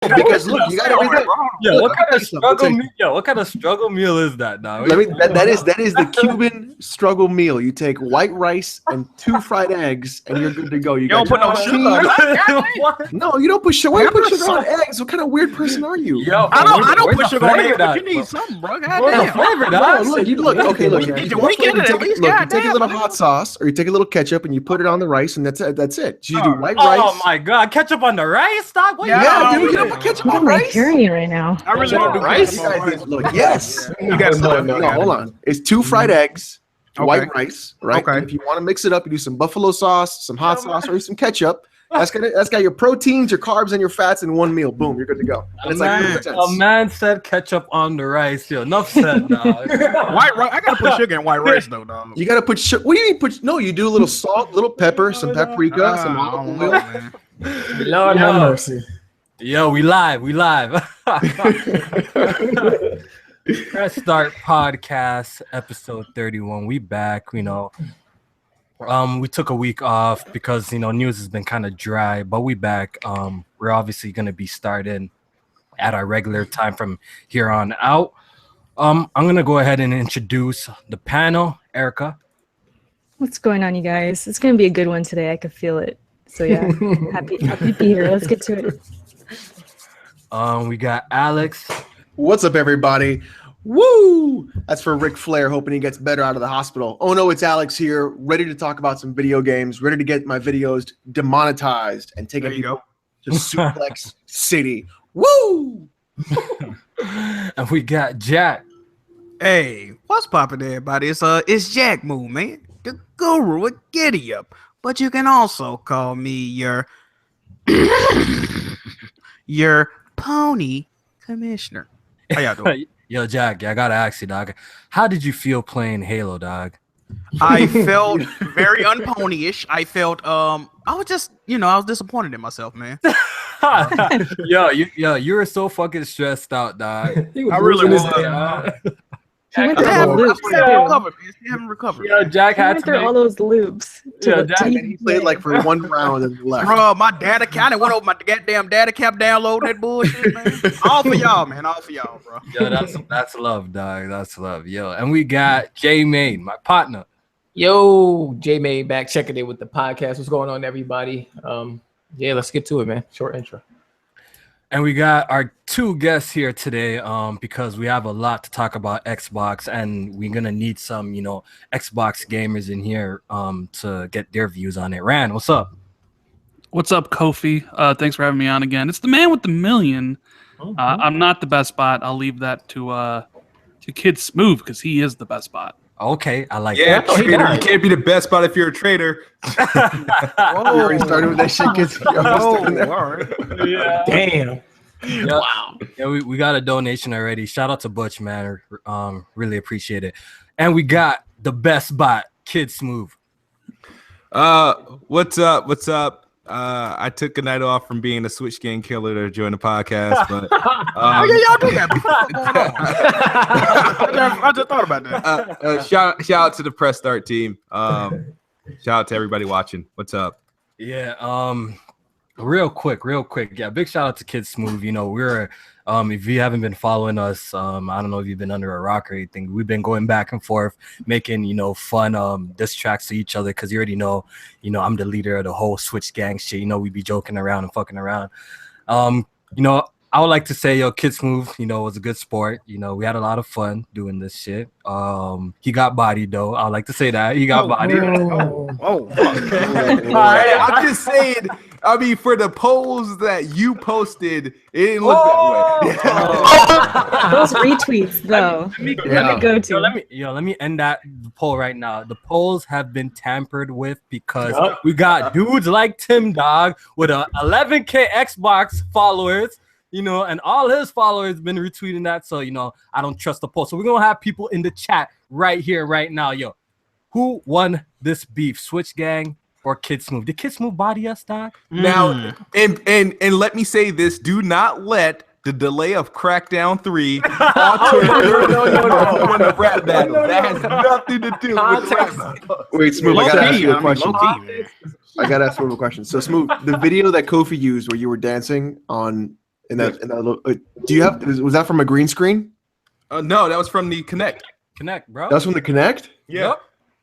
Because look, you got everything. What kind of struggle meal is that now? That is the Cuban struggle meal. You take white rice and 2 fried eggs, and you're good to go. You don't put no sugar on it. No, you don't put sugar. Why you put sugar on eggs? What kind of weird person are you? Yo, I don't put sugar on eggs. You need something, bro. Look. You take a little hot sauce, or you take a little ketchup, and you put it on the rice, and that's it. So you do white rice. Oh my god, ketchup on the rice, dog? Yeah, dude, you don't put ketchup on rice. What am I hearing right now? I really want to do rice. Look, yes. You got no. Hold on. It's 2 fried eggs, white rice, right? Okay. If you want to mix it up, you do some buffalo sauce, some hot sauce, or some ketchup. That's got your proteins, your carbs, and your fats in one meal. Boom, you're good to go. And a man said ketchup on the rice. Yo, enough said, dog. White rice. I gotta put sugar in white rice though, dog. You gotta put sugar. What do you mean? No, you do a little salt, little pepper, some paprika, some olive oil. Lord have mercy. Yo, we live. Press Start Podcast, episode 31. We back, we took a week off because, news has been kind of dry, but we back. We're obviously going to be starting at our regular time from here on out. I'm going to go ahead and introduce the panel. Erica. What's going on, you guys? It's going to be a good one today. I could feel it. So yeah, happy to be here. Let's get to it. We got Alex. What's up, everybody? Woo! That's for Ric Flair, hoping he gets better out of the hospital. Oh no, it's Alex here, ready to talk about some video games, ready to get my videos demonetized and take people to Suplex City. Woo! And we got Jack. Hey, what's poppin', everybody? It's Jack Moon, man, the guru of Giddy Up. But you can also call me your pony commissioner. How y'all doing? Yo, Jack, I gotta ask you, dog. How did you feel playing Halo, dog? I felt very unponyish. I felt I was just, I was disappointed in myself, man. You were so fucking stressed out, dog. I really was. He went through all the loops. He haven't recovered. Yeah, Jack had to all those loops. He played like for 1 round and left. Bro, my data account went over my goddamn data cap downloading that bullshit, man. All for y'all, man. All for y'all, bro. Yo, that's love, dog. That's love. Yo, and we got J Main, my partner. Yo, J Main back checking in with the podcast. What's going on, everybody? Let's get to it, man. Short intro. And we got our 2 guests here today because we have a lot to talk about Xbox, and we're going to need some, Xbox gamers in here to get their views on it. Rand, what's up? What's up, Kofi? Thanks for having me on again. It's the man with the million. I'm not the best bot. I'll leave that to Kid Smooth because he is the best bot. Okay, I like that. Yeah, trader. You can't be the best bot if you're a trader. Whoa, you already started with that shit, kids. Yeah. Damn. Yeah. Wow. Yeah, we got a donation already. Shout out to Butch, man. Really appreciate it. And we got the best bot, Kid Smooth. What's up? I took a night off from being a Switch gang killer to join the podcast, but y'all do that. I just thought about that. Shout out to the Press Start team. Shout out to everybody watching. What's up? Yeah. Real quick. Yeah, big shout out to Kid Smooth. We're if you haven't been following us, I don't know if you've been under a rock or anything. We've been going back and forth, making fun diss tracks to each other because you already know, I'm the leader of the whole Switch gang shit. We be joking around and fucking around. I would like to say, Kid Smooth, was a good sport. We had a lot of fun doing this shit. He got bodied though. I would like to say that he got bodied. I'm just saying. I mean, for the polls that you posted, it didn't look that way. Those retweets, though. Let me go to. Let me end that poll right now. The polls have been tampered with because we got dudes like Tim Dog with a 11K Xbox followers. And all his followers been retweeting that. So, I don't trust the poll. So we're going to have people in the chat right here, right now. Yo, who won this beef? Switch Gang or Kid Smooth? Did Kid Smooth body us, Doc? Now, and let me say this. Do not let the delay of Crackdown 3 alter the rap battle. That has nothing to do with rap battle. Wait, Smooth, I got to ask you a question. I got to ask Smooth a question. So, Smooth, the video that Kofi used where you were dancing on In that little, do you have? Was that from a green screen? No, that was from the Connect. Connect, bro. That was from the Connect. Yeah.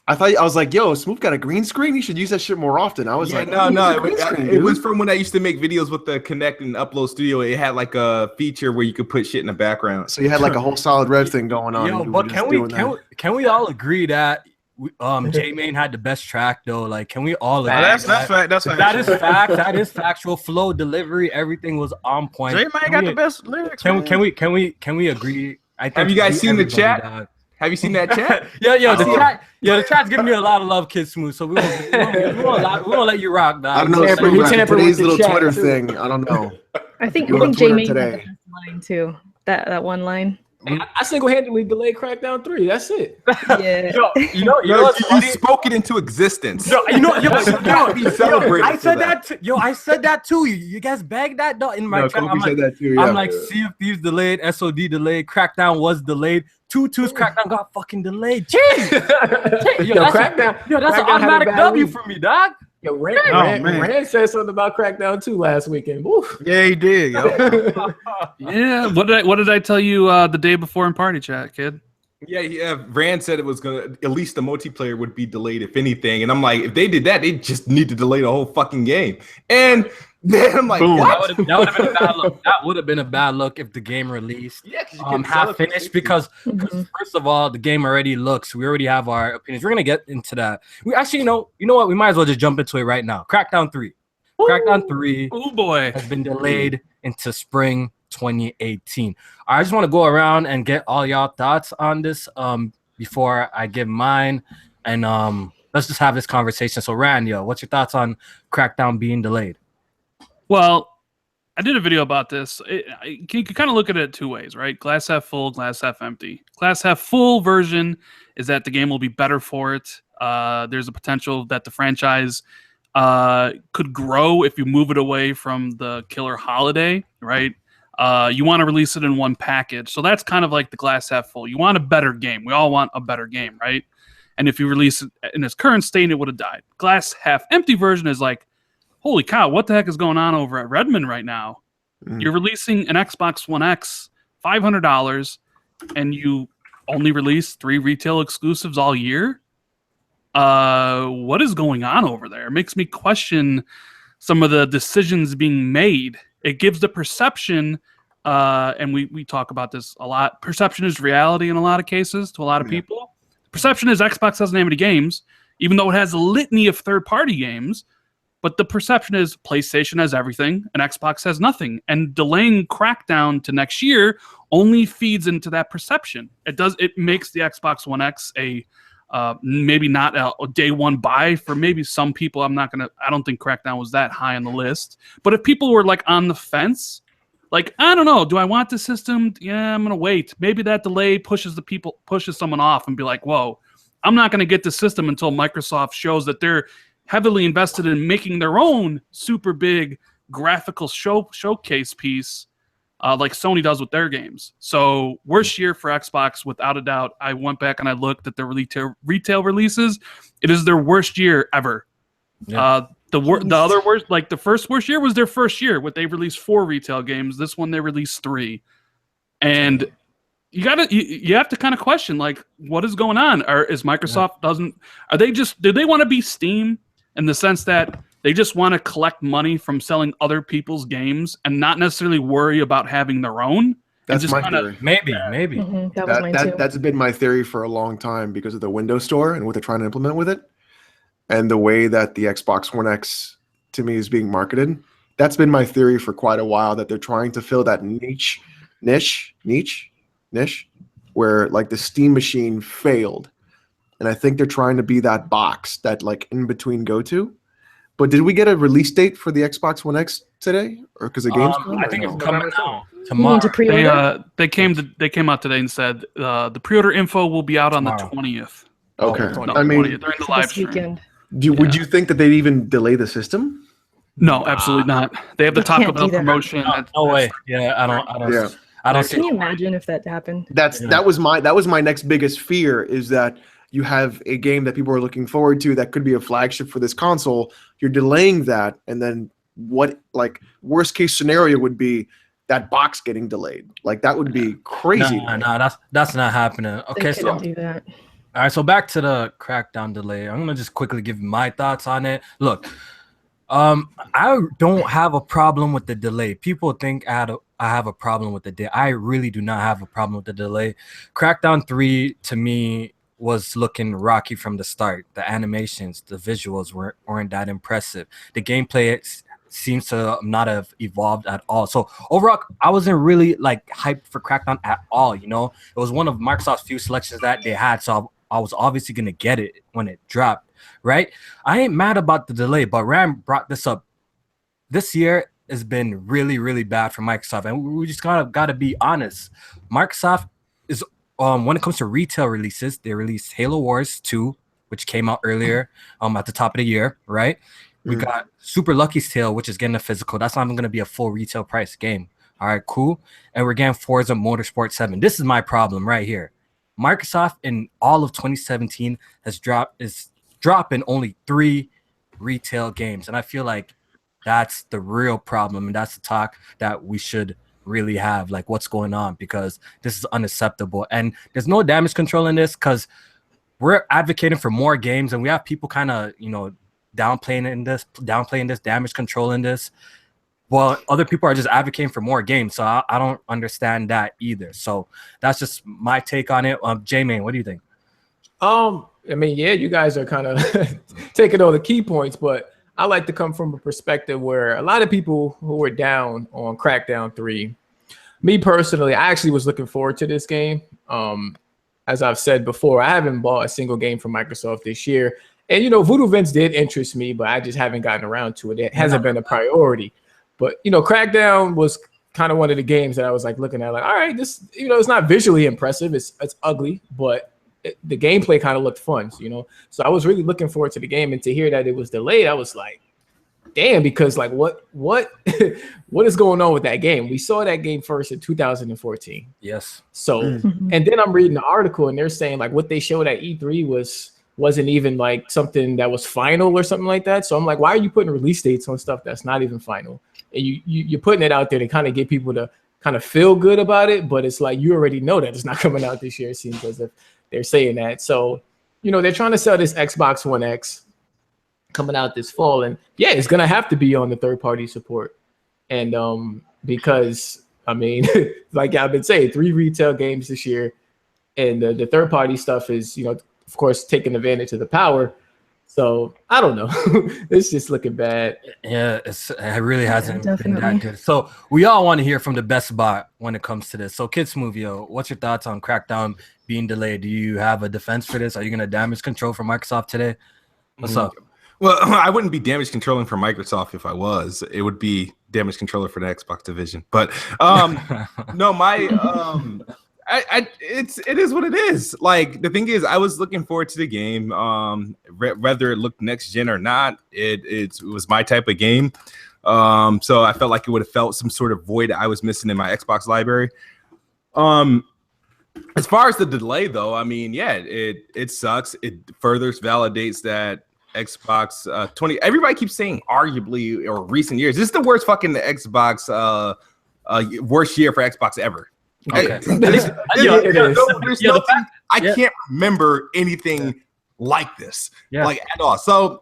I was like, yo, Smooth got a green screen. He should use that shit more often. I was like, no, screen, it was from when I used to make videos with the Connect and Upload Studio. It had like a feature where you could put shit in the background. So you had like a whole solid red thing going on. Yo, but can we all agree that J-Main had the best track though? Like, can we all agree? That's fact. That's fact. That is fact. That is factual. Flow, delivery, everything was on point. J-Man got the best lyrics. Can we agree? I think Have you guys seen the chat? Have you seen that chat? The chat's giving me a lot of love, Kid Smooth. So we won't let you rock, dog. I don't know. Today's little Twitter thing. I don't know. I think J-Main had the best line too. That one line. I single-handedly delayed Crackdown 3. That's it. Yeah. You spoke it into existence. I said that too. You guys bagged that in my chat. I'm like, Sea of Thieves delayed, SOD delayed, Crackdown was delayed. 2-2's Crackdown got fucking delayed. Jeez. That's an automatic W for me, dog. Yo, Rand said something about Crackdown 2 last weekend. Oof. Yeah, he did. Yo. Yeah. What did I tell you the day before in party chat, kid? Yeah. Rand said it was gonna, at least the multiplayer would be delayed if anything, and I'm like, if they did that, they just need to delay the whole fucking game. And then I'm like, what? That would have been a bad look. That would have been a bad look if the game released half finished because first of all, the game already looks. We already have our opinions. We're gonna get into that. We actually, you know what? We might as well just jump into it right now. Crackdown 3. Crackdown 3. Oh boy, has been delayed into spring 2018. I just want to go around and get all y'all thoughts on this before I give mine, and let's just have this conversation. So, Rand, what's your thoughts on Crackdown being delayed? Well, I did a video about this. You can kind of look at it two ways, right? Glass half full, glass half empty. Glass half full version is that the game will be better for it. There's a potential that the franchise could grow if you move it away from the killer holiday, right? You want to release it in one package. So that's kind of like the glass half full. You want a better game. We all want a better game, right? And if you release it in its current state, it would have died. Glass half empty version is like, holy cow, what the heck is going on over at Redmond right now? You're releasing an Xbox One X, $500, and you only release 3 retail exclusives all year? What is going on over there? It makes me question some of the decisions being made. It gives the perception, and we talk about this a lot, perception is reality in a lot of cases to a lot of people. Perception is Xbox doesn't have any games, even though it has a litany of third-party games. But the perception is PlayStation has everything and Xbox has nothing. And delaying Crackdown to next year only feeds into that perception. It makes the Xbox One X a maybe not a day one buy for maybe some people. I don't think Crackdown was that high on the list. But if people were like on the fence, like, I don't know, do I want the system? Yeah, I'm gonna wait. Maybe that delay pushes someone off and be like, whoa, I'm not gonna get the system until Microsoft shows that they're heavily invested in making their own super big graphical showcase piece like Sony does with their games. So worst year for Xbox, without a doubt. I went back and I looked at their retail releases. It is their worst year ever. Yeah. The other worst, like the first worst year was their first year, they released 4 retail games. This one they released 3. And you have to kind of question, like, what is going on? Is Microsoft do they want to be Steam? In the sense that they just want to collect money from selling other people's games and not necessarily worry about having their own. That's just my theory. Maybe. Mm-hmm. That was mine too. That's been my theory for a long time because of the Windows Store and what they're trying to implement with it, and the way that the Xbox One X to me is being marketed. That's been my theory for quite a while, that they're trying to fill that niche, where like the Steam machine failed. And I think they're trying to be that box, that like in between go to. But did we get a release date for the Xbox One X today, or because of Gamescom? I think it's coming out tomorrow. To pre-order? They came out today and said the pre-order info will be out on the 20th. Okay, I mean during the live stream. Weekend. Would you think that they'd even delay the system? No, absolutely not. They have the Taco Bell promotion. No way. Yeah, I don't. Yeah. I don't. Can you imagine if that happened? That was my next biggest fear, is that you have a game that people are looking forward to that could be a flagship for this console. You're delaying that, and then what, like, worst case scenario would be that box getting delayed. Like that would be crazy. No, that's not happening. Okay, They couldn't do that. All right, so back to the Crackdown delay. I'm gonna just quickly give you my thoughts on it. Look, I don't have a problem with the delay. People think I have a problem with the delay. I really do not have a problem with the delay. Crackdown 3 to me was looking rocky from the start. The animations, the visuals weren't that impressive. The gameplay seems to not have evolved at all. So overall, I wasn't really like hyped for Crackdown at all. You know, it was one of Microsoft's few selections that they had, so I was obviously gonna get it when it dropped. Right? I ain't mad about the delay, but Ram brought this up. This year has been really, really bad for Microsoft, and we just gotta be honest. Microsoft is when it comes to retail releases, they released Halo Wars 2, which came out earlier at the top of the year, right? We got Super Lucky's Tale, which is getting a physical. That's not even gonna be a full retail price game. All right, cool. And we're getting Forza Motorsport 7. This is my problem right here. Microsoft in all of 2017 is dropping only 3 retail games, and I feel like that's the real problem, and that's the talk that we should really have, like what's going on, because this is unacceptable. And there's no damage control in this because we're advocating for more games, and we have people kind of downplaying this damage control in this. Well, other people are just advocating for more games, so I don't understand that either. So that's just my take on it. J-Man, what do you think? I mean, yeah, you guys are kind of taking all the key points, but I like to come from a perspective where a lot of people who were down on Crackdown 3, me personally, I actually was looking forward to this game. As I've said before, I haven't bought a single game from Microsoft this year. And, Voodoo Vince did interest me, but I just haven't gotten around to it. It hasn't been a priority. But, Crackdown was kind of one of the games that I was like looking at, like, all right, this, it's not visually impressive. It's ugly, but the gameplay kind of looked fun, So I was really looking forward to the game, and to hear that it was delayed, I was like, damn, because like what is going on with that game? We saw that game first in 2014. Yes. So, and then I'm reading the article, and they're saying like what they showed at E3 wasn't even like something that was final or something like that. So I'm like, why are you putting release dates on stuff that's not even final? And you're putting it out there to kind of get people to kind of feel good about it, but it's like you already know that it's not coming out this year. It seems as if they're saying that. So, they're trying to sell this Xbox One X coming out this fall. And yeah, it's going to have to be on the third-party support. And because, I mean, like I've been saying, 3 retail games this year. And the third-party stuff is, of course, taking advantage of the power. So I don't know. It's just looking bad. Yeah, it really hasn't been that good. So we all want to hear from the best bot when it comes to this. So Kids Movio, what's your thoughts on Crackdown being delayed? Do you have a defense for this? Are you going to damage control for Microsoft today? What's up? Well, I wouldn't be damage controlling for Microsoft if I was. It would be damage controller for the Xbox division. But no, it is what it is. Like, the thing is, I was looking forward to the game, whether it looked next gen or not. It was my type of game, so I felt like it would have felt some sort of void I was missing in my Xbox library. As far as the delay, though, I mean, yeah, it sucks. It further validates that Xbox 20. Everybody keeps saying arguably or recent years. This is the worst fucking Xbox, worst year for Xbox ever. Okay. I can't remember anything like this, like at all. So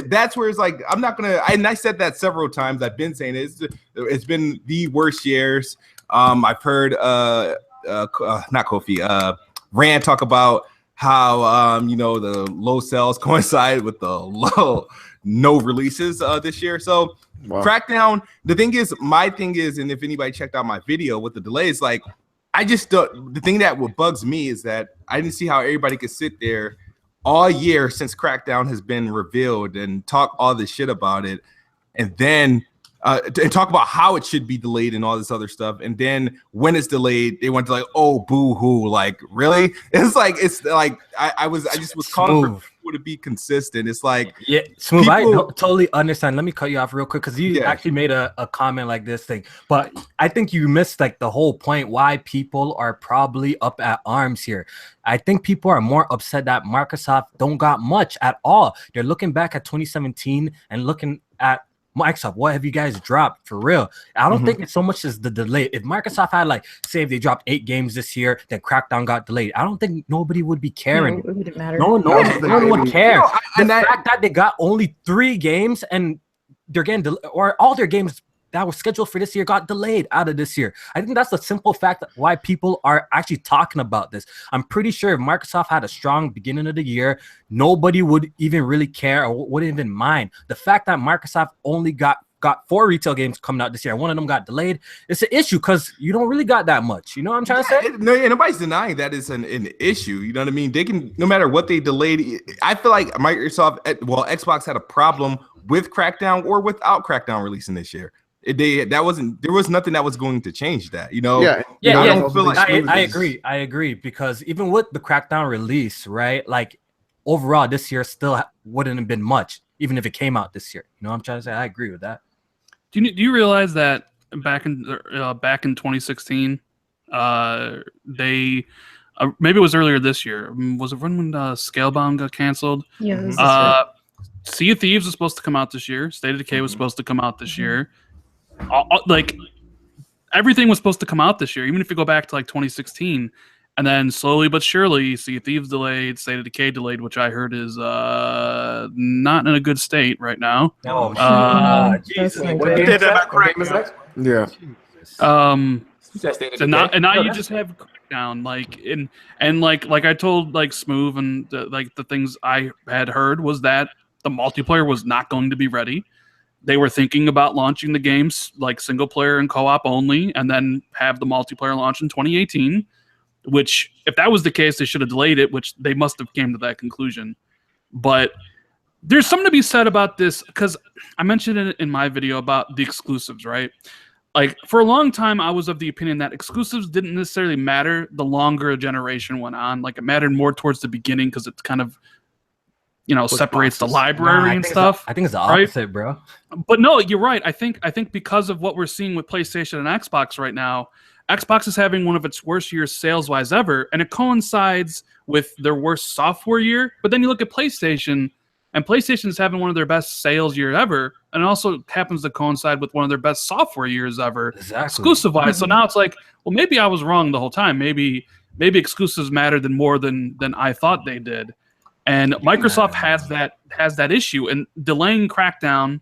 that's where it's like, I'm not gonna. And I said that several times. I've been saying it's been the worst years. I've heard not Kofi, Rand talk about how the low sales coincide with the low no releases this year. So Crackdown. My thing is, and if anybody checked out my video with the delays, like. I just the thing that what bugs me is that I didn't see how everybody could sit there all year since Crackdown has been revealed and talk all this shit about it, and then and talk about how it should be delayed and all this other stuff, and then when it's delayed, they went to like, oh, boo hoo, like really? It's like I just was calling for people to be consistent. It's like Smooth. I totally understand. Let me cut you off real quick because you actually made a comment like this thing, but I think you missed like the whole point why people are probably up at arms here. I think people are more upset that Microsoft don't got much at all. They're looking back at 2017 and looking at Microsoft, what have you guys dropped for real? I don't think it's so much as the delay. If Microsoft had like, say, if they dropped 8 games this year, then Crackdown got delayed, I don't think nobody would be caring. No, it wouldn't matter. No one would care. You know, The fact that they got only 3 games and they're getting or all their games that was scheduled for this year got delayed out of this year. I think that's the simple fact that why people are actually talking about this. I'm pretty sure if Microsoft had a strong beginning of the year, nobody would even really care or wouldn't even mind. The fact that Microsoft only got 4 retail games coming out this year, one of them got delayed, it's an issue because you don't really got that much. You know what I'm trying to say? Nobody's denying that is an issue. You know what I mean? They can, no matter what they delayed. I feel like Xbox had a problem with Crackdown or without Crackdown releasing this year. There was nothing that was going to change that, you know. I don't feel like I agree because even with the Crackdown release, right? Like overall, this year still wouldn't have been much, even if it came out this year. You know what I'm trying to say? I agree with that. Do you realize that back in 2016, they maybe it was earlier this year. Was it when Scalebound got canceled? Yeah. Sea of Thieves was supposed to come out this year. State of Decay was supposed to come out this year. Like everything was supposed to come out this year, even if you go back to like 2016, and then slowly but surely, Sea of Thieves delayed, State of Decay delayed, which I heard is not in a good state right now. Jesus. Yeah. So now you just have Crackdown, like like I told like Smooth and the things I had heard was that the multiplayer was not going to be ready. They were thinking about launching the games like single player and co-op only, and then have the multiplayer launch in 2018. Which, if that was the case, they should have delayed it. Which they must have came to that conclusion. But there's something to be said about this because I mentioned it in my video about the exclusives, right? Like for a long time, I was of the opinion that exclusives didn't necessarily matter the longer a generation went on. Like it mattered more towards the beginning because it's kind of, separates the library and stuff. I think it's the opposite, bro. But no, you're right. I think because of what we're seeing with PlayStation and Xbox right now, Xbox is having one of its worst years sales-wise ever, and it coincides with their worst software year. But then you look at PlayStation, and PlayStation is having one of their best sales year ever, and it also happens to coincide with one of their best software years ever, exclusive-wise. So now it's like, well, maybe I was wrong the whole time. Maybe exclusives mattered more than I thought they did. And Microsoft has that issue, and delaying Crackdown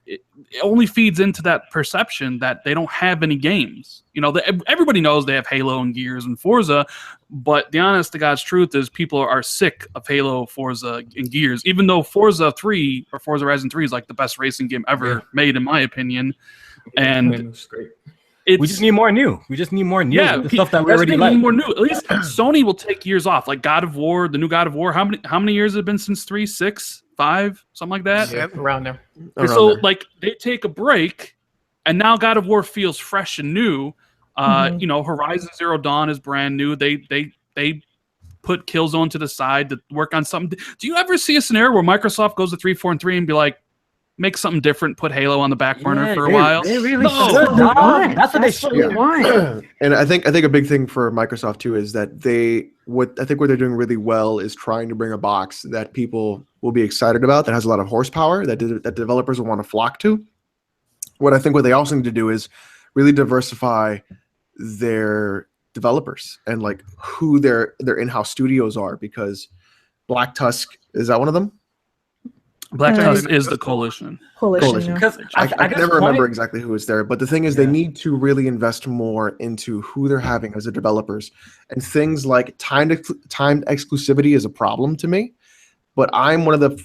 it only feeds into that perception that they don't have any games. Everybody knows they have Halo and Gears and Forza, but the honest to God's truth is people are sick of Halo, Forza, and Gears. Even though Forza 3 or Forza Horizon 3 is like the best racing game ever made, in my opinion, and it's great. We just need more new. We just need more new. Yeah, the stuff that we already like. Need more new. At least Sony will take years off. Like God of War, the new God of War. How many years has it been since 3, 6, 5, something like that? Yeah, around there. Like they take a break, and now God of War feels fresh and new. Horizon Zero Dawn is brand new. They put Killzone to the side to work on something. Do you ever see a scenario where Microsoft goes to 3, 4, and 3 and be like, make something different, put Halo on the back burner for a while? They really should. That's what they should want. And I think a big thing for Microsoft too is that what they're doing really well is trying to bring a box that people will be excited about, that has a lot of horsepower, that developers will want to flock to. What they also need to do is really diversify their developers and like who their in-house studios are, because Black Tusk, is that one of them? Black Tusk is the Coalition. Coalition. Because I can never remember exactly who is there, but the thing is, they need to really invest more into who they're having as the developers, and things like timed exclusivity is a problem to me. But I'm one of the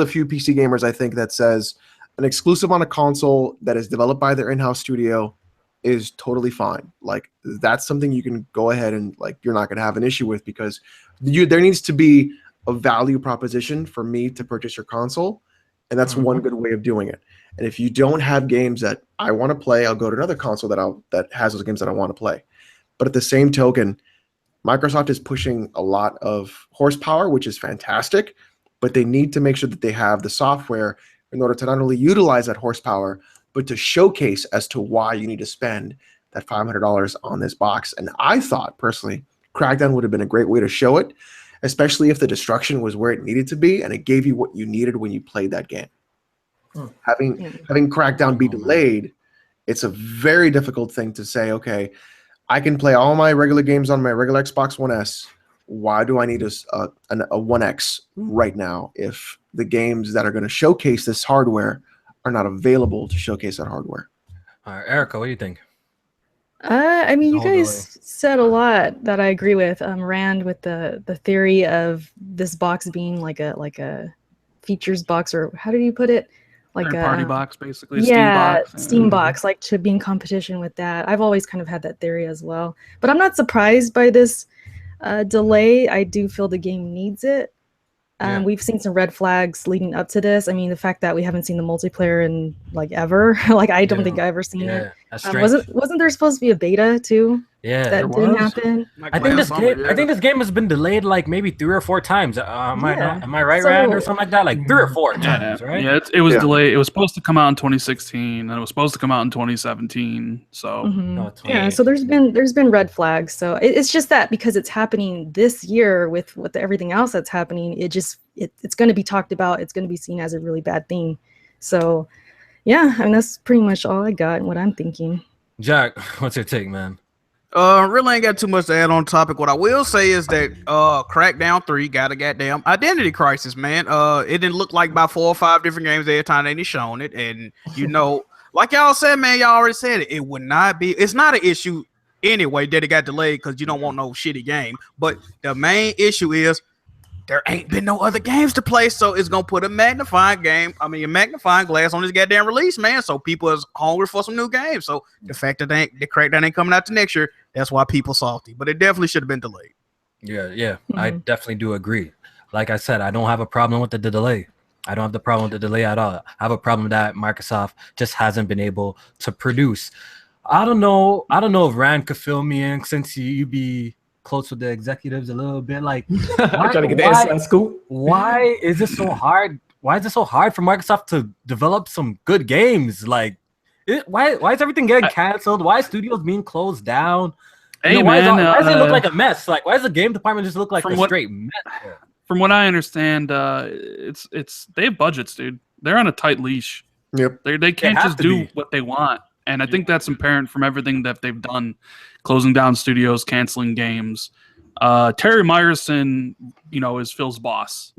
few PC gamers I think that says an exclusive on a console that is developed by their in-house studio is totally fine. Like that's something you can go ahead and like you're not going to have an issue with, because there needs to be a value proposition for me to purchase your console, and that's one good way of doing it. And if you don't have games that I want to play, I'll go to another console that has those games that I want to play. But at the same token, Microsoft is pushing a lot of horsepower, which is fantastic, but they need to make sure that they have the software in order to not only utilize that horsepower, but to showcase as to why you need to spend that $500 on this box. And I thought personally, Crackdown would have been a great way to show it, especially if the destruction was where it needed to be and it gave you what you needed when you played that game. Having Crackdown be delayed, it's a very difficult thing to say, okay, I can play all my regular games on my regular Xbox One S. Why do I need a One X right now if the games that are going to showcase this hardware are not available to showcase that hardware? All right, Erica, what do you think? I mean, you guys said a lot that I agree with. Rand with the theory of this box being like a features box, or how did you put it? Like a party box, basically. Yeah, Steam box. Steam box, like to be in competition with that. I've always kind of had that theory as well. But I'm not surprised by this delay. I do feel the game needs it. We've seen some red flags leading up to this. I mean, the fact that we haven't seen the multiplayer in like ever, like I don't think I've ever seen it. Wasn't there supposed to be a beta too? Yeah, that didn't happen. I think this game has been delayed like maybe 3 or 4 times. Am I right, Rand, or something like that? Like 3 or 4 times, right? Yeah, it was delayed. It was supposed to come out in 2016, and it was supposed to come out in 2017. So so there's been red flags. So it's just that because it's happening this year with everything else that's happening, it's going to be talked about. It's going to be seen as a really bad thing. So yeah, I mean that's pretty much all I got and what I'm thinking. Jack, what's your take, man? Really ain't got too much to add on topic. What I will say is that Crackdown 3 got a goddamn identity crisis, man. It didn't look like about 4 or 5 different games every time they shown it. And you know, like y'all said, man, y'all already said it. It would not be, it's not an issue anyway that it got delayed because you don't want no shitty game. But the main issue is there ain't been no other games to play, so it's gonna put a magnifying glass on this goddamn release, man. So people is hungry for some new games. So the fact that the Crackdown ain't coming out to next year, that's why people salty. But it definitely should have been delayed. Yeah, I definitely do agree. Like I said, I don't have a problem with the delay. I don't have the problem with the delay at all. I have a problem that Microsoft just hasn't been able to produce. I don't know if Rand could fill me in since you be close with the executives a little bit. Like, trying to get the inside scoop. Why is it so hard? Why is it so hard for Microsoft to develop some good games? Like, why is everything getting canceled? Why is studios being closed down? Hey, why man, does it look like a mess? Like, why does the game department just look like a straight mess? From what I understand, it's they have budgets, dude. They're on a tight leash. Yep. They can't just do what they want. And I think that's apparent from everything that they've done, closing down studios, canceling games. Terry Myerson, is Phil's boss.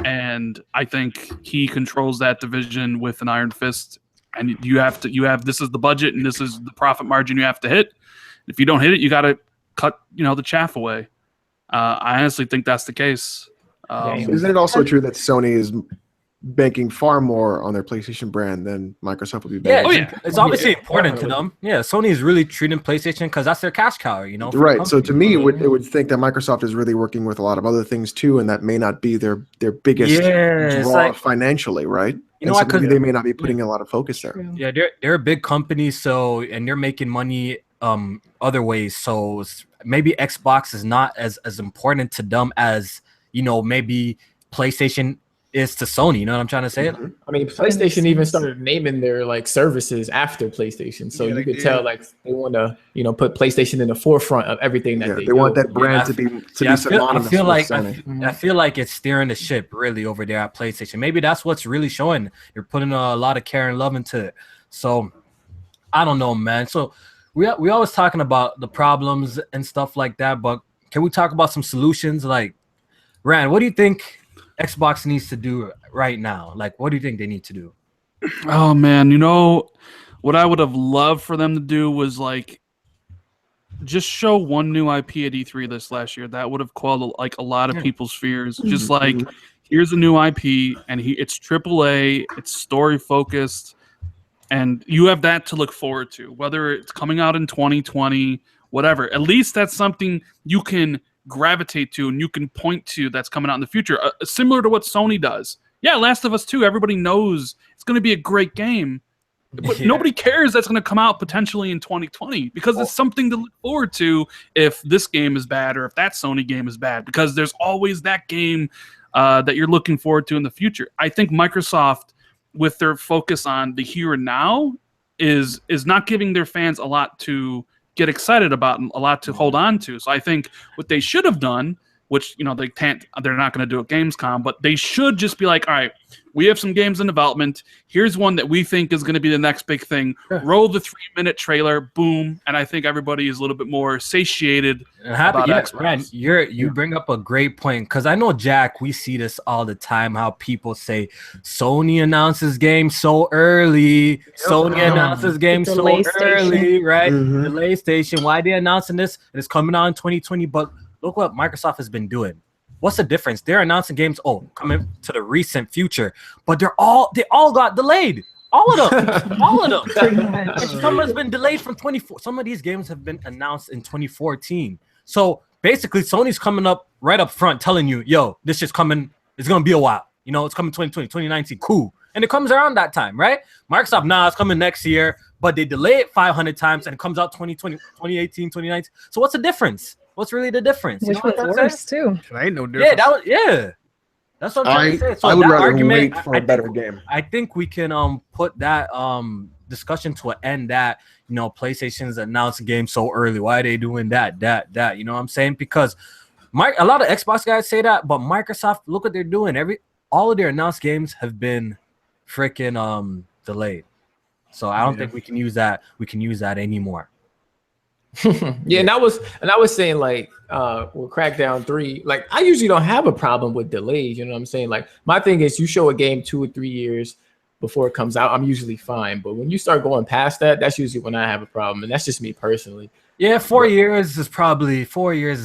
And I think he controls that division with an iron fist. And this is the budget and this is the profit margin you have to hit. If you don't hit it, you got to cut, the chaff away. I honestly think that's the case. Isn't it also true that Sony is banking far more on their PlayStation brand than Microsoft would be banking? It's obviously important to them. Yeah, Sony is really treating PlayStation because that's their cash cow, Right. So to me, it would think that Microsoft is really working with a lot of other things too, and that may not be their biggest draw financially, right? Because they may not be putting a lot of focus there. Yeah, they're a big company, and they're making money other ways. So maybe Xbox is not as important to them as maybe PlayStation is to Sony. You know what I'm trying to say? I mean, PlayStation even started naming their services after PlayStation, so you could tell they want to put PlayStation in the forefront of everything that they do. Want that brand to be synonymous with Sony. I feel like it's steering the ship really over there at PlayStation. Maybe that's what's really showing. You're putting a lot of care and love into it. So I don't know, man. So we always talking about the problems and stuff like that, but can we talk about some solutions? Like, Rand, what do you think Xbox needs to do right now? Like, what do you think they need to do? Oh man, what I would have loved for them to do was just show one new IP at E3 this last year. That would have quelled a lot of people's fears. Just here's a new IP and it's AAA, it's story focused, and you have that to look forward to. Whether it's coming out in 2020, whatever. At least that's something you can gravitate to and you can point to that's coming out in the future, similar to what Sony does. Yeah, Last of Us 2, everybody knows it's going to be a great game, but nobody cares that's going to come out potentially in 2020 because it's something to look forward to if this game is bad or if that Sony game is bad, because there's always that game that you're looking forward to in the future. I think Microsoft, with their focus on the here and now, is not giving their fans a lot to get excited about and a lot to hold on to. So I think what they should have done, which they're not going to do at Gamescom, but they should just be like, all right, we have some games in development. Here's one that we think is going to be the next big thing. Roll the 3-minute trailer, boom, and I think everybody is a little bit more satiated about Xbox. Man, you bring up a great point, because I know, Jack, we see this all the time, how people say Sony announces games so early, Sony announces games so early, right? Delay station. Why are they announcing this? It's coming out in 2020, but look what Microsoft has been doing. What's the difference? They're announcing games, coming to the recent future, but they all got delayed. All of them. All of them. Pretty much. Some has been delayed from 24. Some of these games have been announced in 2014. So basically, Sony's coming up right up front telling you, yo, this is coming. It's going to be a while. You know, it's coming 2020, 2019. Cool. And it comes around that time, right? Microsoft, it's coming next year, but they delay it 500 times and it comes out 2020, 2018, 2019. So what's the difference? What's really the difference? Which was worse too. Ain't no difference. That's what I'm trying to say. So I would that rather argument, wait for a better game. I think we can put that discussion to an end, that PlayStation's announced games so early. Why are they doing that? You know what I'm saying? Because a lot of Xbox guys say that, but Microsoft, look what they're doing. All of their announced games have been freaking delayed. So I don't think we can use that. We can use that anymore. Yeah, and I was saying, like, with Crackdown 3, like, I usually don't have a problem with delays. You know what I'm saying? Like, my thing is, you show a game 2 or 3 years before it comes out, I'm usually fine. But when you start going past that, that's usually when I have a problem, and that's just me personally. Yeah, 4 years is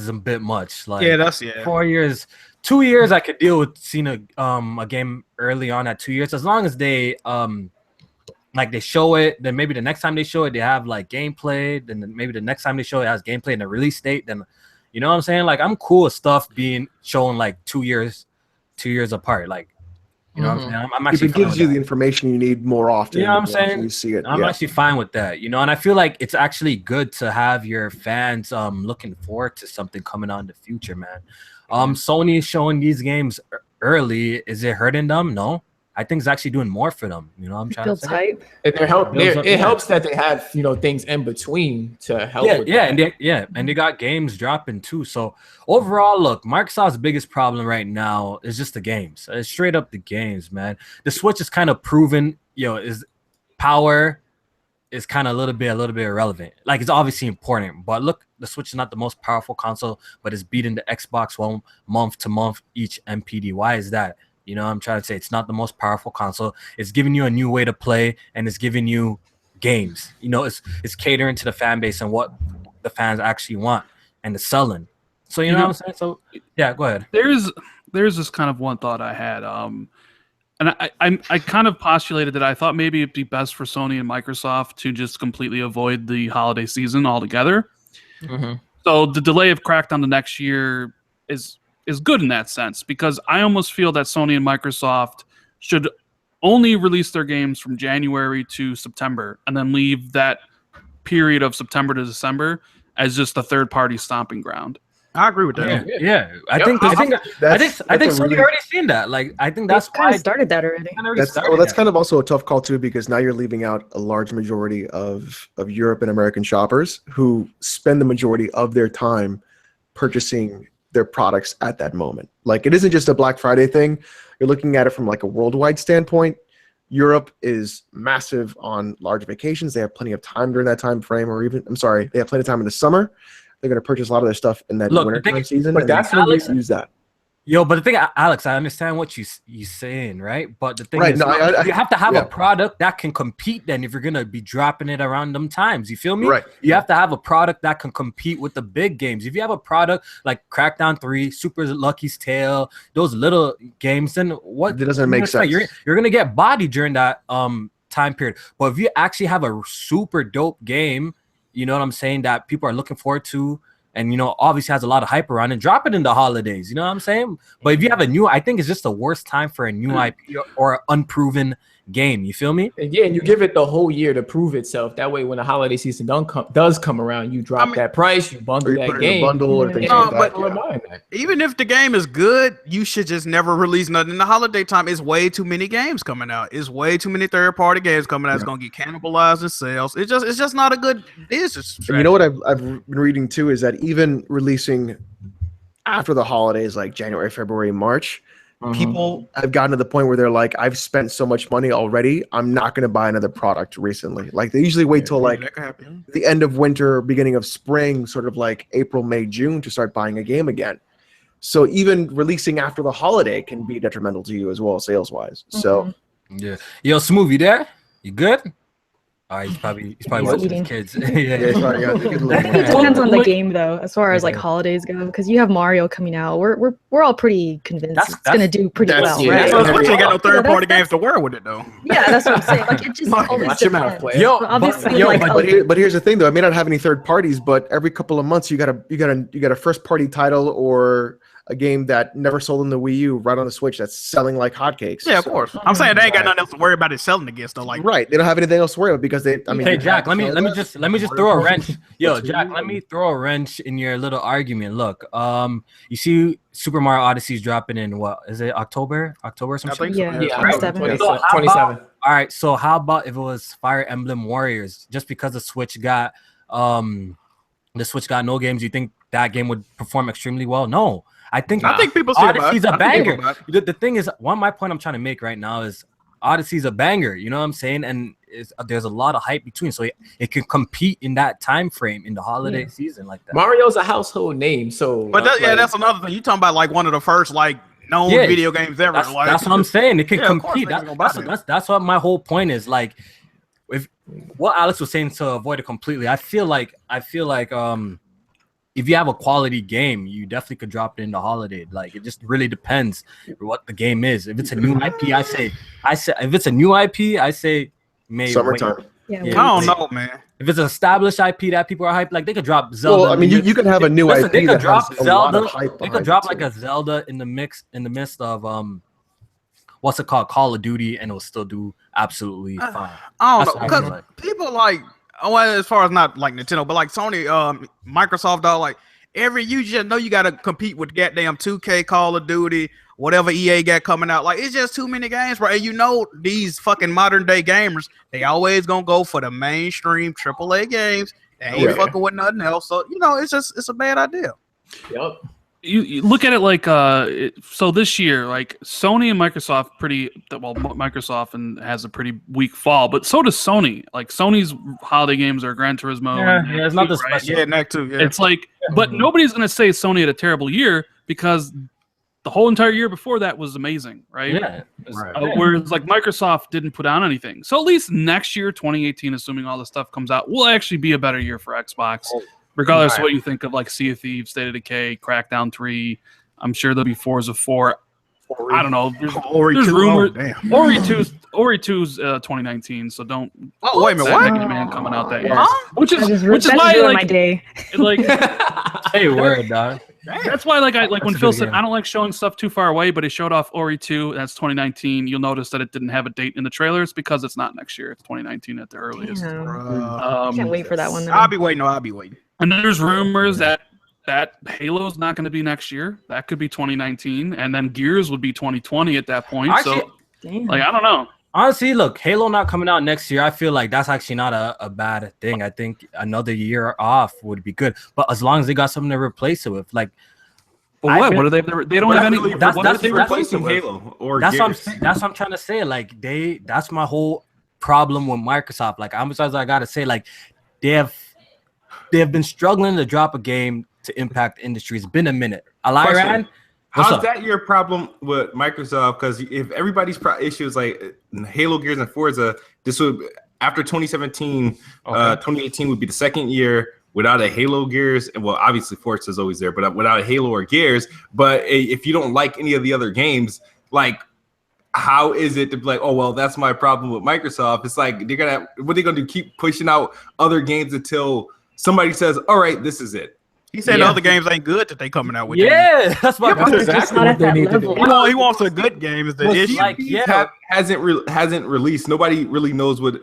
a bit much. Like, 4 years. 2 years I could deal with seeing a game early on at 2 years, as long as they like they show it, then maybe the next time they show it, they have like gameplay. Then maybe the next time they show it has gameplay in the release date. Then, you know what I'm saying? Like, I'm cool with stuff being shown like 2 years apart. Like, you know what I'm saying? I'm actually if it gives you the information you need more often. You know what I'm saying? You see it. I'm actually fine with that. And I feel like it's actually good to have your fans looking forward to something coming out in the future, man. Sony is showing these games early. Is it hurting them? No. I think it's actually doing more for them. You know what I'm trying to say? It helps that they have, things in between to help with that. And they got games dropping too. So overall, look, Microsoft's biggest problem right now is just the games. It's straight up the games, man. The Switch is kind of proven, is power is kind of a little bit irrelevant. Like, it's obviously important, but look, the Switch is not the most powerful console, but it's beating the Xbox One month to month each NPD. Why is that? You know, I'm trying to say it's not the most powerful console. It's giving you a new way to play, and it's giving you games. It's catering to the fan base and what the fans actually want, and the selling. So you know what I'm saying? So yeah, go ahead. There's this kind of one thought I had, and I kind of postulated that I thought maybe it'd be best for Sony and Microsoft to just completely avoid the holiday season altogether. Mm-hmm. So the delay of Crackdown the next year is good in that sense, because I almost feel that Sony and Microsoft should only release their games from January to September, and then leave that period of September to December as just a third-party stomping ground. I agree with that. Yeah. I think Sony already seen that. Like, I think that's kind of started that already. That's kind of also a tough call too, because now you're leaving out a large majority of Europe and American shoppers who spend the majority of their time purchasing their products at that moment. Like, it isn't just a Black Friday thing. You're looking at it from like a worldwide standpoint. Europe is massive on large vacations. They have plenty of time during that time frame, they have plenty of time in the summer. They're going to purchase a lot of their stuff in that winter season. But that's when Alex, they use that. Yo, but the thing, Alex, I understand what you saying, right? But the thing is, you have to have a product that can compete then if you're going to be dropping it around them times. You feel me? Right. You have to have a product that can compete with the big games. If you have a product like Crackdown 3, Super Lucky's Tale, those little games, then what? It doesn't make sense. You're going to get bodied during that time period. But if you actually have a super dope game, you know what I'm saying, that people are looking forward to, and obviously has a lot of hype around it, drop it in the holidays. You know what I'm saying? But if you have I think it's just the worst time for a new IP or an unproven game. You feel me? And you give it the whole year to prove itself. That way, when the holiday season does come around, you drop that price, you bundle that game. Or things like that. Even if the game is good, you should just never release nothing in the holiday time. It's way too many games coming out. It's way too many third-party games coming out. It's gonna get cannibalized in sales. It's just not a good business strategy. You know what I've been reading too is that even releasing after the holidays, like January, February, March, people have gotten to the point where they're like, I've spent so much money already, I'm not going to buy another product recently. Like they usually wait till like the end of winter, beginning of spring, sort of like April, May, June to start buying a game again. So even releasing after the holiday can be detrimental to you as well, sales wise. So yeah, yo, Smooth, you there? You good? He's probably watching his kids. It depends on the game though, as far as like holidays go, because you have Mario coming out. We're all pretty convinced it's gonna do pretty well, right? Switch ain't got no third-party games to wear with it though. Yeah, that's what I'm saying. Like it just always Watch your mouth, depends. player. Yo, Obviously, but here's the thing though, I may not have any third parties, but every couple of months you got a first party title or a game that never sold in the Wii U right on the Switch that's selling like hotcakes. Yeah, of course. I'm saying they ain't got nothing else to worry about it selling against though. Like right, they don't have anything else to worry about because they. I mean, hey Jack, let me just throw a wrench. Yo, Jack, let me throw a wrench in your little argument. Look, you see, Super Mario Odyssey is dropping in what is it? October or something? Yeah, 27. All right, so how about if it was Fire Emblem Warriors? Just because the Switch got no games, you think that game would perform extremely well? No. I think people say Odyssey's a banger. The thing is, my point I'm trying to make right now is Odyssey's a banger. You know what I'm saying? And there's a lot of hype between, so it can compete in that time frame in the holiday season like that. Mario's a household name, so. But that's another thing. You talking about like one of the first like known video games ever? That's what I'm saying. It can compete. That's what my whole point is. Like, if what Alex was saying to avoid it completely, I feel like if you have a quality game, you definitely could drop it in the holiday. Like it just really depends what the game is. If it's a new IP, I say if it's a new IP, I say maybe summertime. Yeah, I don't know, man. If it's an established IP that people are hyped, like they could drop Zelda. Well, I mean, you can have a new IP. They could drop Zelda. Like a Zelda in the midst of what's it called, Call of Duty, and it'll still do absolutely fine. I don't know because people like. Oh, well, as far as not like Nintendo, but like Sony, Microsoft, all like you just know you got to compete with goddamn 2K, Call of Duty, whatever EA got coming out. Like it's just too many games, bro. And you know these fucking modern day gamers, they always gonna go for the mainstream AAA games. They ain't fucking with nothing else. So you know it's a bad idea. Yep. You look at it like so this year, like Sony and Microsoft Microsoft has a pretty weak fall, but so does Sony. Like Sony's holiday games are Gran Turismo. Yeah, it's not the special. Yeah, Knack too. Yeah. It's like, but nobody's gonna say Sony had a terrible year because the whole entire year before that was amazing, right? Yeah. Whereas like Microsoft didn't put out anything. So at least next year, 2018, assuming all the stuff comes out, will actually be a better year for Xbox. Regardless of what you think of like Sea of Thieves, State of Decay, Crackdown 3, I'm sure there'll be Forza 4. I don't know. There's rumors. Ori 2's 2019, so don't. Oh wait a minute, what? Mega Man coming out that year, which is why like my day. Like, hey, word, dog. That's why like when Phil said I don't like showing stuff too far away, but he showed off Ori 2. That's 2019. You'll notice that it didn't have a date in the trailers because it's not next year. It's 2019 at the earliest. Can't wait for that one. Though. I'll be waiting. And there's rumors that Halo's not going to be next year. That could be 2019, and then Gears would be 2020 at that point. Actually, like I don't know. Honestly, look, Halo not coming out next year, I feel like that's actually not a bad thing. I think another year off would be good, but as long as they got something to replace it with, like. Well, what do they? They don't have any. That's replacing Halo or that's Gears. That's what I'm trying to say. Like that's my whole problem with Microsoft. Like I gotta say, like they have been struggling to drop a game to impact the industry. It's been a minute. Aliran, how's that your problem with Microsoft? Because if everybody's issues like Halo, Gears, and Forza, this would after 2017, 2018 would be the second year without a Halo, Gears, and well, obviously Forza is always there, but without a Halo or Gears. But if you don't like any of the other games, like how is it to be like, oh well, that's my problem with Microsoft? It's like what are they gonna do? Keep pushing out other games until somebody says, all right, this is it. He said the other games ain't good that they coming out with. Yeah, that's what exactly what they need to do. He wants a good game. Is the issue? Like, hasn't released. Nobody really knows what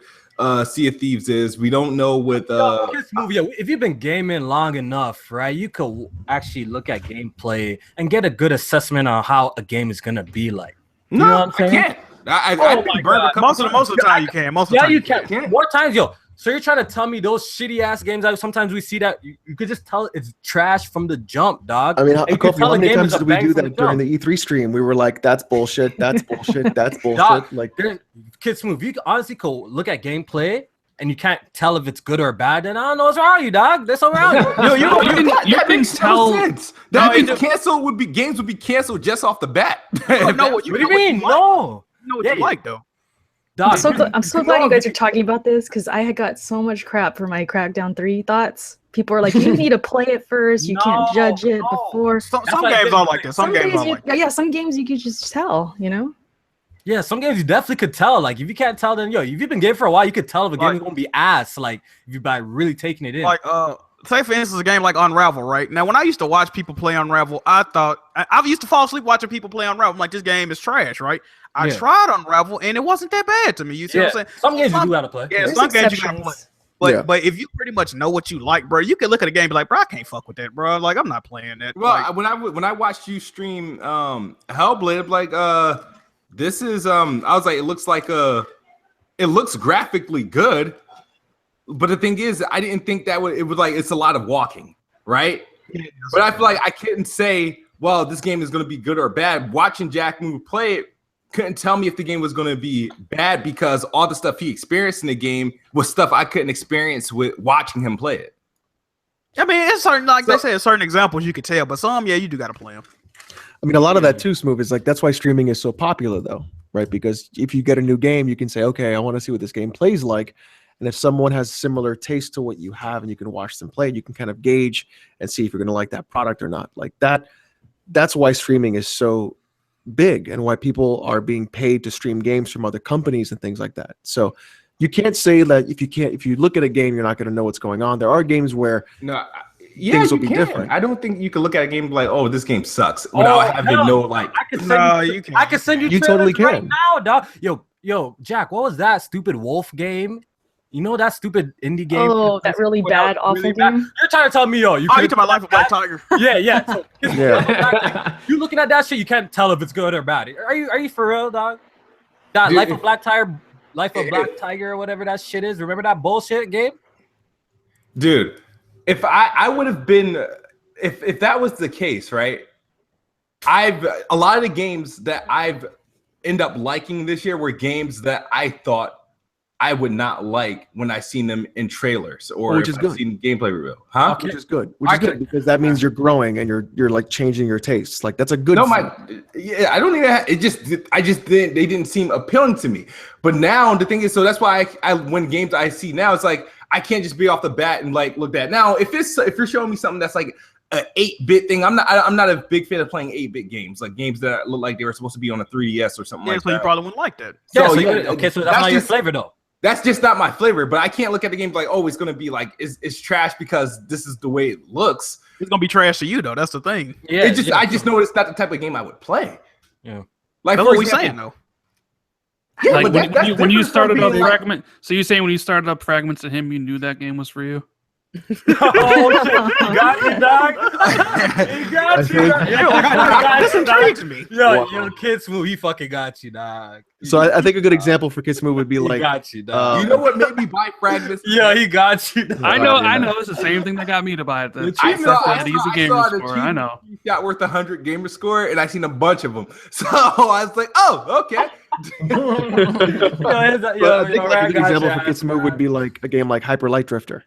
Sea of Thieves is. We don't know what if you've been gaming long enough, right? You could actually look at gameplay and get a good assessment on how a game is gonna be like. You know what I'm saying? I can't. Most of the time you can. You can. More times, So you're trying to tell me those shitty ass games that sometimes we see that you could just tell it's trash from the jump, dog. I mean, Kofi, how many times did we do that during the E3 stream? We were like, "That's bullshit. That's bullshit. That's bullshit." Dog, like, Kids Move. You honestly could look at gameplay and you can't tell if it's good or bad. Then I don't know what's wrong with you, dog. That's all wrong. You can tell. That means games would be canceled just off the bat. What do you mean? No. You know what you like though. Dog, I'm so glad you guys are talking about this because I had got so much crap for my Crackdown 3 thoughts. People are like, you need to play it first. You can't judge it before. Some games are like that. Some games are like that. Yeah, some games you could just tell, you know? Yeah, some games you definitely could tell. Like, if you can't tell, then, if you've been gaming for a while, you could tell if a game is going to be ass. Like, if you by really taking it in. Like, say for instance, a game like Unravel, right? Now, when I used to watch people play Unravel, I used to fall asleep watching people play Unravel. I'm like, this game is trash, right? I tried Unravel, and it wasn't that bad to me. You see what I'm saying? Some games you do gotta play. Yeah, some games you gotta play. But if you pretty much know what you like, bro, you can look at a game and be like, bro, I can't fuck with that, bro. Like, I'm not playing that. Well, like, when I watched you stream Hellblade, like this is I was like, it looks graphically good, but the thing is, I didn't think that it's a lot of walking, right? Yeah, but I feel like I couldn't say, well, this game is gonna be good or bad. Watching Jack Move play it couldn't tell me if the game was going to be bad because all the stuff he experienced in the game was stuff I couldn't experience with watching him play it. I mean, it's certain, like they say, certain examples you could tell, but some, you do got to play them. I mean, a lot of that too, Smooth, is like that's why streaming is so popular, though, right? Because if you get a new game, you can say, okay, I want to see what this game plays like. And if someone has similar taste to what you have and you can watch them play, you can kind of gauge and see if you're going to like that product or not. Like that's why streaming is so big and why people are being paid to stream games from other companies and things like that. So you can't say that if you look at a game, you're not going to know what's going on. There are games where things will be different. I don't think you can look at a game like, oh, this game sucks without having like. I can send you. You totally can right now, dog. Yo, Jack, what was that stupid wolf game? You know that stupid indie game? Oh, that really bad, awful game. You're trying to tell me, you talking about Life of Black Tiger? Yeah. So, you looking at that shit, you can't tell if it's good or bad. Are you for real, dog? That Life of Black Tiger, or whatever that shit is. Remember that bullshit game? Dude, if I would have been, if that was the case, right? A lot of the games that I've end up liking this year were games that I thought I would not like when I seen them in trailers or which is good. Seen gameplay reveal, huh? Which is good. Which is good because that means you're growing and you're like changing your tastes. Like that's a good. I don't even. They didn't seem appealing to me. But now the thing is, so that's why when games I see now, it's like I can't just be off the bat and like look at. Now if you're showing me something that's like an 8-bit thing, I'm not a big fan of playing 8-bit games, like games that look like they were supposed to be on a 3DS or something like that. So you probably wouldn't like that. So that's not your flavor though. That's just not my flavor, but I can't look at the game like, oh, it's gonna be like it's trash because this is the way it looks. It's gonna be trash to you though. That's the thing. Yeah, I just know it's not the type of game I would play. Yeah, like that's what we're saying though. Yeah, like when you started up Fragment. So you're saying when you started up Fragments to him, you knew that game was for you? Oh, shit. He got you, dog. He got you. This intrigues me. Yo, Kid Smooth, he fucking got you, dog. So I think a good example for Kid Smooth would be like, he got you, dog. You know what made me buy Fragments? Yeah, he got you. Dog. I know. It's the same thing that got me to buy it. I saw I know. Got worth 100 gamer score, and I seen a bunch of them. So I was like, oh, okay. I think a good example for Kid Smooth would be like a game like Hyper Light Drifter.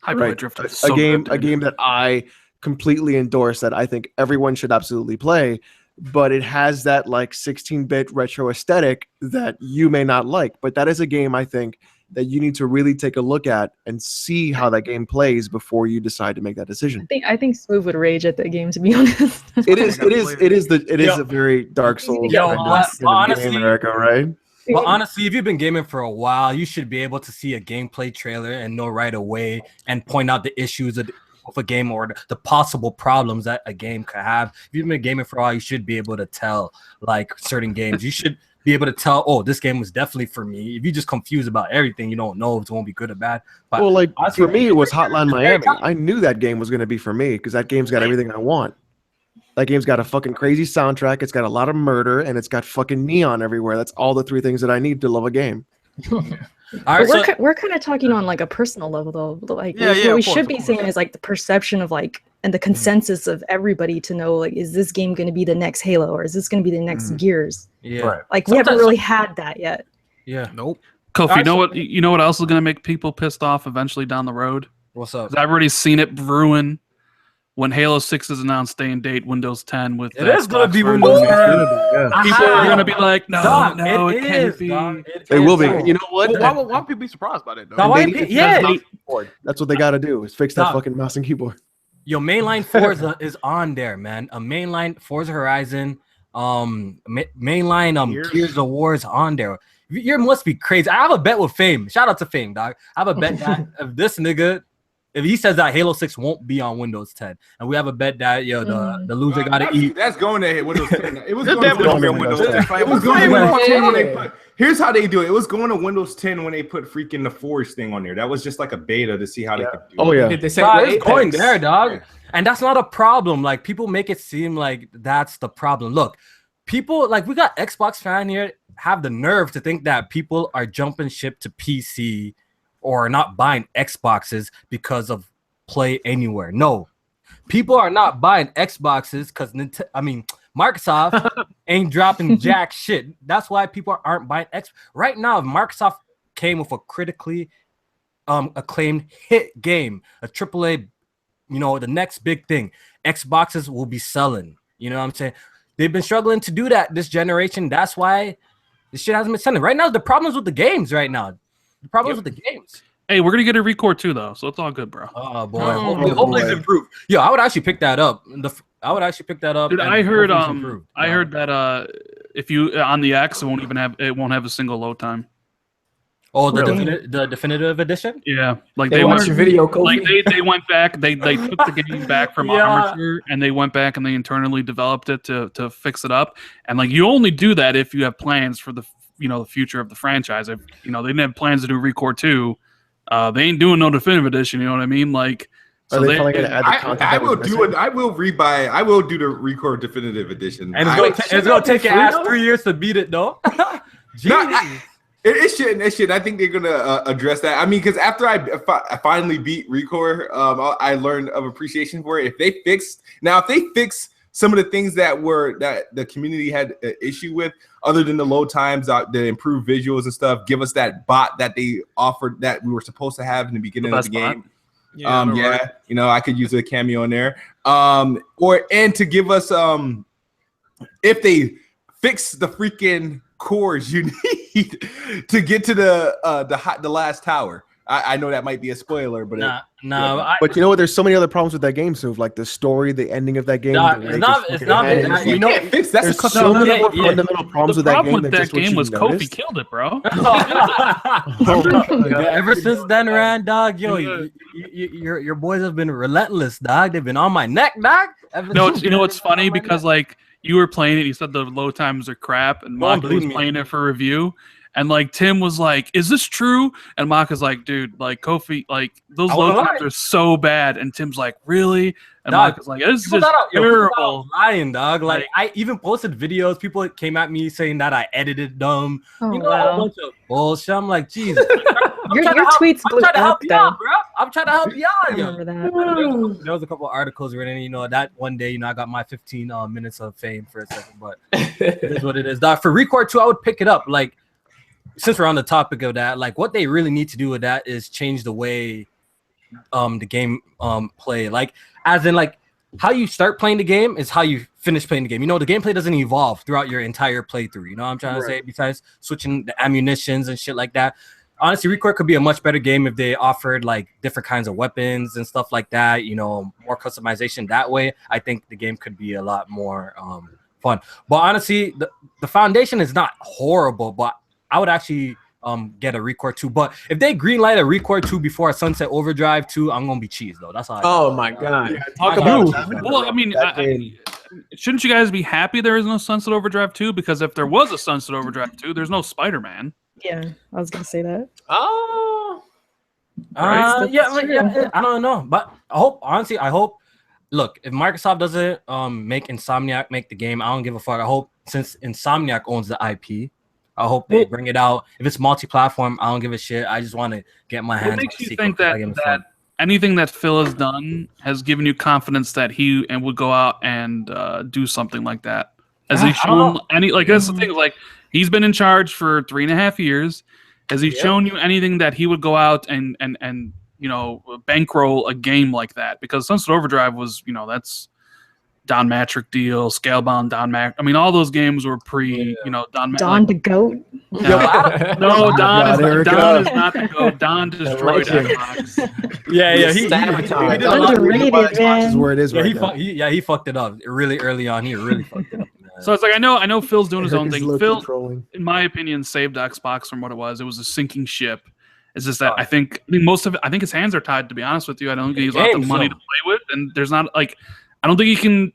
Drifter is a game that I completely endorse, that I think everyone should absolutely play, but it has that like 16-bit retro aesthetic that you may not like. But that is a game I think that you need to really take a look at and see how that game plays before you decide to make that decision. I think Smooth would rage at that game, to be honest. It is a very Dark Souls honestly, in America, right? But honestly, if you've been gaming for a while, you should be able to see a gameplay trailer and know right away and point out the issues of a game or the possible problems that a game could have. If you've been gaming for a while, you should be able to tell like certain games. You should be able to tell, oh, this game was definitely for me. If you're just confused about everything, you don't know if it's going to be good or bad. But well, like for me, it was Hotline Miami. I knew that game was going to be for me because that game's got everything I want. That game's got a fucking crazy soundtrack. It's got a lot of murder, and it's got fucking neon everywhere. That's all the three things that I need to love a game. All right, But we're kind of talking on like a personal level though. Like Yeah, what yeah, we of course, should of be course. saying is like the perception of like and the consensus of everybody to know like is this game going to be the next Halo or is this going to be the next Gears? yeah, Right. Like we haven't Sometimes- really had that yet. yeah. Nope. Kofi, Alright, you know what else is going to make people pissed off eventually down the road? What's up? 'Cause I've already seen it brewing. When Halo 6 is announced, day and date, Windows 10 with It is gonna Xbox be version. Windows 10. People are gonna be like, no, Dog, no, it can't is, be. dog. They will be. is. You know what? Well, why would people be surprised by that though? Dog, why They pe- need to yeah. fix the mouse and keyboard. That's what they got to do is fix that Dog. fucking mouse and keyboard. Yo, mainline Forza is on there, man. A mainline Forza Horizon, mainline Gears of War is on there. You must be crazy. I have a bet with Fame. Shout out to Fame, dog. I have a bet that if this nigga, if he says that Halo 6 won't be on Windows 10, and we have a bet that the loser got to eat. That's going to hit Windows 10. It was It's going definitely to gonna be on Windows 10. It was going to Windows 10 when they Yeah. put. Here's how they do it. It was going to Windows 10 when they put freaking the Forge thing on there. That was just like a beta to see how they could do it. Oh yeah. Did they say Dog, with it's going Apex? there, dog. Yeah. And that's not a problem. Like people make it seem like that's the problem. Look, people like we got Xbox fan here have the nerve to think that people are jumping ship to PC or not buying Xboxes because of Play Anywhere. No, people are not buying Xboxes because Microsoft ain't dropping jack shit. That's why people aren't buying X right now. If Microsoft came with a critically acclaimed hit game, a AAA, the next big thing, Xboxes will be selling. You know what I'm saying? They've been struggling to do that this generation. That's why this shit hasn't been selling. Right now, the problems with the games right now. The problems with the games. Hey, we're gonna get a Recore too, though, so it's all good, bro. Oh boy, Oh, hopefully it's boy. improved. Yo, I would actually pick that up. I would actually pick that up. Dude, and I heard hopefully it's improved. I heard that if you on the X, it won't have a single load time. Oh, the Really? definitive edition. Yeah, like They they watch went your video, Kofi. like they went back, they took the game back from Yeah. Armature and they went back and they internally developed it to fix it up. And like you only do that if you have plans for the the future of the franchise. If they didn't have plans to do Recore 2, they ain't doing no definitive edition, you know what I mean? Like Are they finally gonna add the content? I that was will do missing? it. I will rebuy. I will do the Record Definitive Edition. And I- it's gonna take your ass 3 years to beat it, though. Jeez. It shouldn't. It should. I think they're gonna address that. I mean, because after I finally beat Recore, I learned of appreciation for it. If they fix some of the things that the community had an issue with, other than the load times, the improved visuals and stuff, give us that bot that they offered that we were supposed to have in the beginning of the game. I could use a cameo in there. And to give us if they fix the freaking cores you need to get to the last tower. I know that might be a spoiler, but But you know what? There's so many other problems with that game, so like the story, the ending of that game. Nah, the it's way not- just it's fucking not- ends, it's- like, you know- can't fix that's there's a so many more yeah. fundamental problems the with that problem game with than that just what game you was noticed. Kofi killed it, bro. Ever since then, Rand, dog, your boys have been relentless, dog. They've been on my neck, dog. No, you know what's funny because like you were playing it, you said the load times are crap, and No one Maka was believed me. playing it for review, and like Tim was like, "Is this true?" And Maka's like, "Dude, like Kofi, like those I load won't times lie. are so bad," and Tim's like, "Really?" And Dog, Maka's like, "This is People just thought I was terrible." lying, dog. Like I even posted videos. People came at me saying that I edited them. Oh, A wow. bunch of bullshit. I'm like, Jesus. Your tweets blew I'm trying to up help you though. out, bro. I'm trying to help you I out, yo. remember that. There was a couple of articles written, that one day, I got my 15 minutes of fame for a second, but it is what it is. Dog, for Recore 2, I would pick it up. Like, since we're on the topic of that, like what they really need to do with that is change the way the game play. Like, as in like how you start playing the game is how you finish playing the game. The gameplay doesn't evolve throughout your entire playthrough. You know what I'm trying to say? Besides switching the ammunitions and shit like that. Honestly, Recore could be a much better game if they offered like different kinds of weapons and stuff like that. More customization that way. I think the game could be a lot more fun. But honestly, the foundation is not horrible. But I would actually get a Recore 2. But if they greenlight a Recore 2 before a Sunset Overdrive 2, I'm gonna be cheesed though. That's all. Oh my god! Talk I about know. that. Well, I mean, That game- shouldn't you guys be happy there is no Sunset Overdrive 2? Because if there was a Sunset Overdrive 2, there's no Spider-Man. Yeah, I was gonna say that. Oh, Right, Yeah, that's like, true. yeah, I don't know, but I hope. Look, if Microsoft doesn't make Insomniac make the game, I don't give a fuck. I hope since Insomniac owns the IP, I hope they bring it out. If it's multi-platform, I don't give a shit. I just want to get my hands. What makes you think that anything that Phil has done has given you confidence that he would go out and do something like that? Has he shown any? Like that's the thing. Like he's been in charge for 3.5 years. Has he shown you anything that he would go out and bankroll a game like that? Because Sunset Overdrive was, that's Don Matrick deal, Scalebound, Don Mac. I mean, all those games were pre, Don. Don the Goat. No, Don is not the Goat. Don destroyed Xbox. Yeah, he underrated, man. Is where it is he fucked it up really early on. He really fucked it up. So it's like I know Phil's doing his own thing. Phil, in my opinion, saved Xbox from what it was. It was a sinking ship. It's just that I think most of it. I think his hands are tied. To be honest with you, I don't think he's got the money to play with, and there's not I don't think he can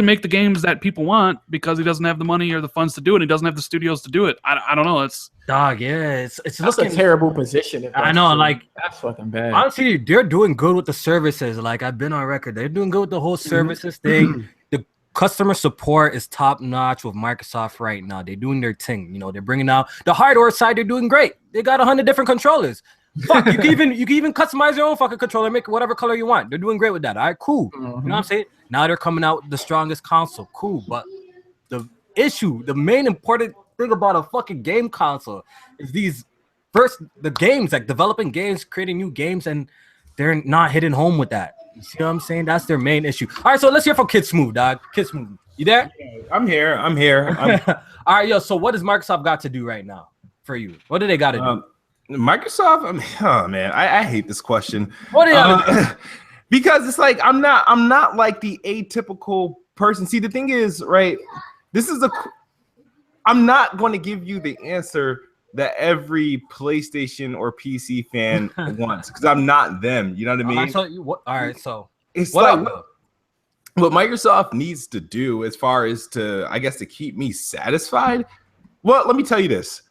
make the games that people want because he doesn't have the money or the funds to do it. He doesn't have the studios to do it. I don't know. It's it's looking a terrible position. I know, that's fucking bad. Honestly, they're doing good with the services. Like I've been on record, they're doing good with the whole services thing. The customer support is top notch with Microsoft right now. They're doing their thing. They're bringing out the hardware side. They're doing great. They got 100 different controllers. Fuck, you can even customize your own fucking controller, make it whatever color you want. They're doing great with that. All right, cool. You know what I'm saying? Now they're coming out with the strongest console. Cool, but the main important thing about a fucking game console is the games, like developing games, creating new games, and they're not hitting home with that. You see what I'm saying? That's their main issue. All right, so let's hear from Kid Smooth, dog. Kid Smooth, you there? I'm here. All right, yo. So what does Microsoft got to do right now for you? What do they got to do? Microsoft, I hate this question. What do you because it's like I'm not like the atypical person. See, the thing is, right? I'm not going to give you the answer that every PlayStation or PC fan wants because I'm not them. You know what I mean? It's like what Microsoft needs to do as far as to keep me satisfied. Well, let me tell you this.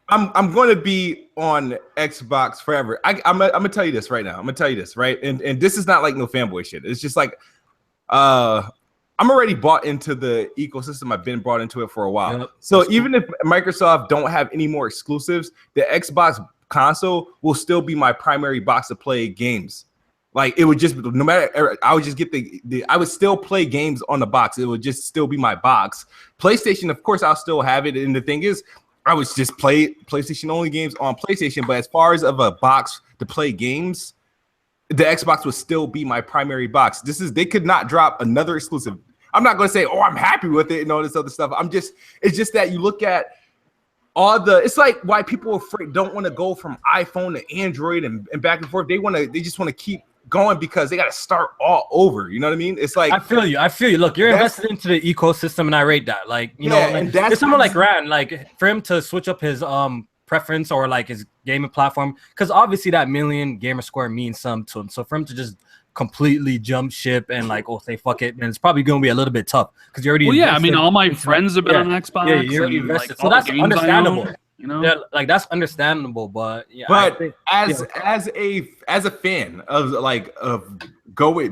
I'm going to be on Xbox forever. I'm gonna tell you this right now. I'm gonna tell you this, right? And this is not like no fanboy shit. It's just like I'm already bought into the ecosystem. I've been brought into it for a while. Yep, so even if Microsoft don't have any more exclusives, the Xbox console will still be my primary box to play games. Like it would just no matter. I would just get I would still play games on the box. It would just still be my box. PlayStation, of course, I'll still have it. And the thing is, I would just play PlayStation only games on PlayStation. But as far as of a box to play games, the Xbox would still be my primary box. They could not drop another exclusive. I'm not going to say, oh, I'm happy with it and all this other stuff. It's just that you look at it's like why people don't want to go from iPhone to Android and back and forth. They just want to keep going because they got to start all over. You know what I mean? It's like, I feel you. Look, you're invested into the ecosystem and I rate that. Like, it's someone like Rand, like for him to switch up his preference or like his gaming platform, because obviously that million gamer score means something to him. So for him to just completely jump ship and like say fuck it, and it's probably gonna be a little bit tough because you're already. Well, yeah, I mean, all my friends have been on Xbox. Yeah, you're already invested, like, so that's understandable. Like that's understandable, but as a fan of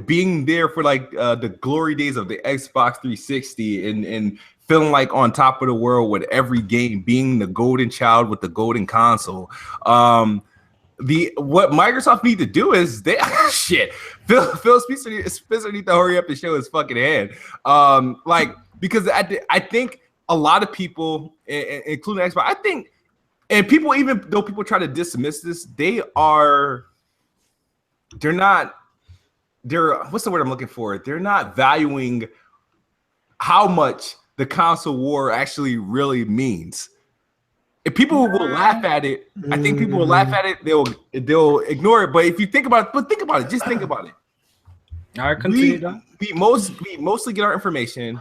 being there for like the glory days of the Xbox 360 and feeling like on top of the world with every game, being the golden child with the golden console. What Microsoft need to do is Phil Spencer need to hurry up and show his fucking hand. Because I think a lot of people, including Xbox, I think, and people, even though people try to dismiss this, they're what's the word I'm looking for? They're not valuing how much the console war actually really means. If people will laugh at it, I think people will laugh at it. They'll ignore it. But if you think about it, just think about it. All right, continue. We mostly get our information.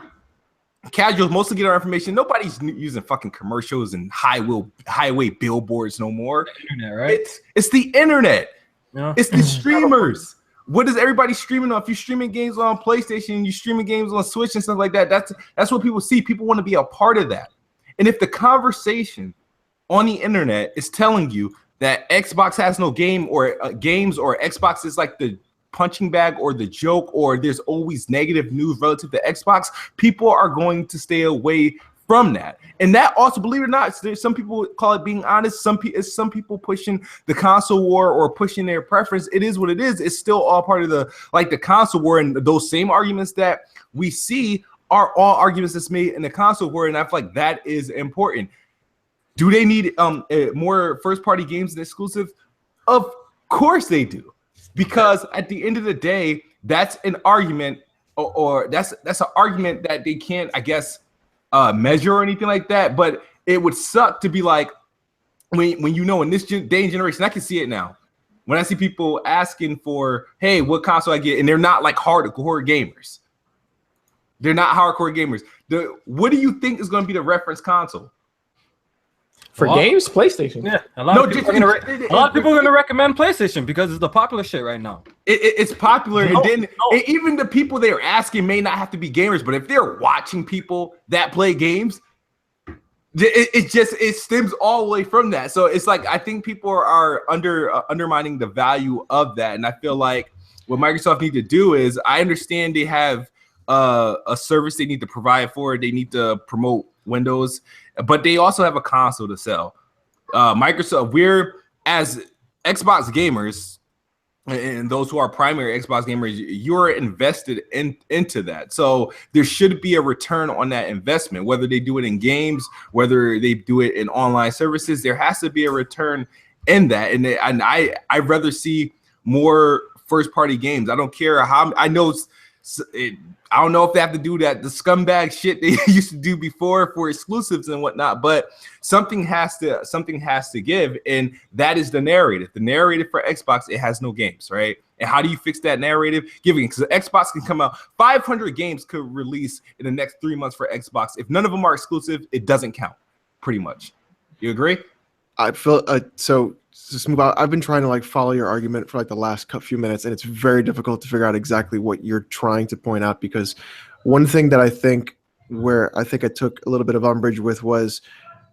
Casuals mostly get our information. Nobody's using fucking commercials and highway billboards no more. The internet, right? It's the internet. Yeah. It's the streamers. What is everybody streaming on? If you're streaming games on PlayStation, you're streaming games on Switch and stuff like that. That's what people see. People want to be a part of that. And if the conversation on the internet is telling you that Xbox has no game or games, or Xbox is like the punching bag or the joke, or there's always negative news relative to Xbox, people are going to stay away from that. And that also, believe it or not, there's some people call it being honest. Some people pushing the console war or pushing their preference. It is what it is. It's still all part of the console war, and those same arguments that we see are all arguments that's made in the console war, and I feel like that is important. Do they need more first-party games and exclusive? Of course they do, because at the end of the day, that's an argument, or that's an argument that they can't, I guess, measure or anything like that. But it would suck to be like, when you know, in this day and generation, I can see it now. When I see people asking for, hey, what console I get, and they're not like hardcore gamers. They're not hardcore gamers. What do you think is going to be the reference console? For games, PlayStation. Yeah, a lot of people are going to recommend PlayStation because it's the popular shit right now. It's popular, and then even the people they're asking may not have to be gamers, but if they're watching people that play games, it stems all the way from that. So it's like, I think people are undermining the value of that, and I feel like what Microsoft need to do is, I understand they have a service they need to provide for. They need to promote Windows, but they also have a console to sell. Microsoft, we're, as Xbox gamers and those who are primary Xbox gamers, you're invested into that. So there should be a return on that investment, whether they do it in games, whether they do it in online services. There has to be a return in that, and I'd rather see more first party games. I don't care how. I know I don't know if they have to do the scumbag shit they used to do before for exclusives and whatnot, but something has to give, and that is the narrative. The narrative for Xbox, it has no games, right? And how do you fix that narrative? Because Xbox can come out, 500 games could release in the next 3 months for Xbox. If none of them are exclusive, it doesn't count, pretty much. You agree? I feel so. Just move out. I've been trying to follow your argument for the last few minutes, and it's very difficult to figure out exactly what you're trying to point out, because one thing that I think I took a little bit of umbrage with was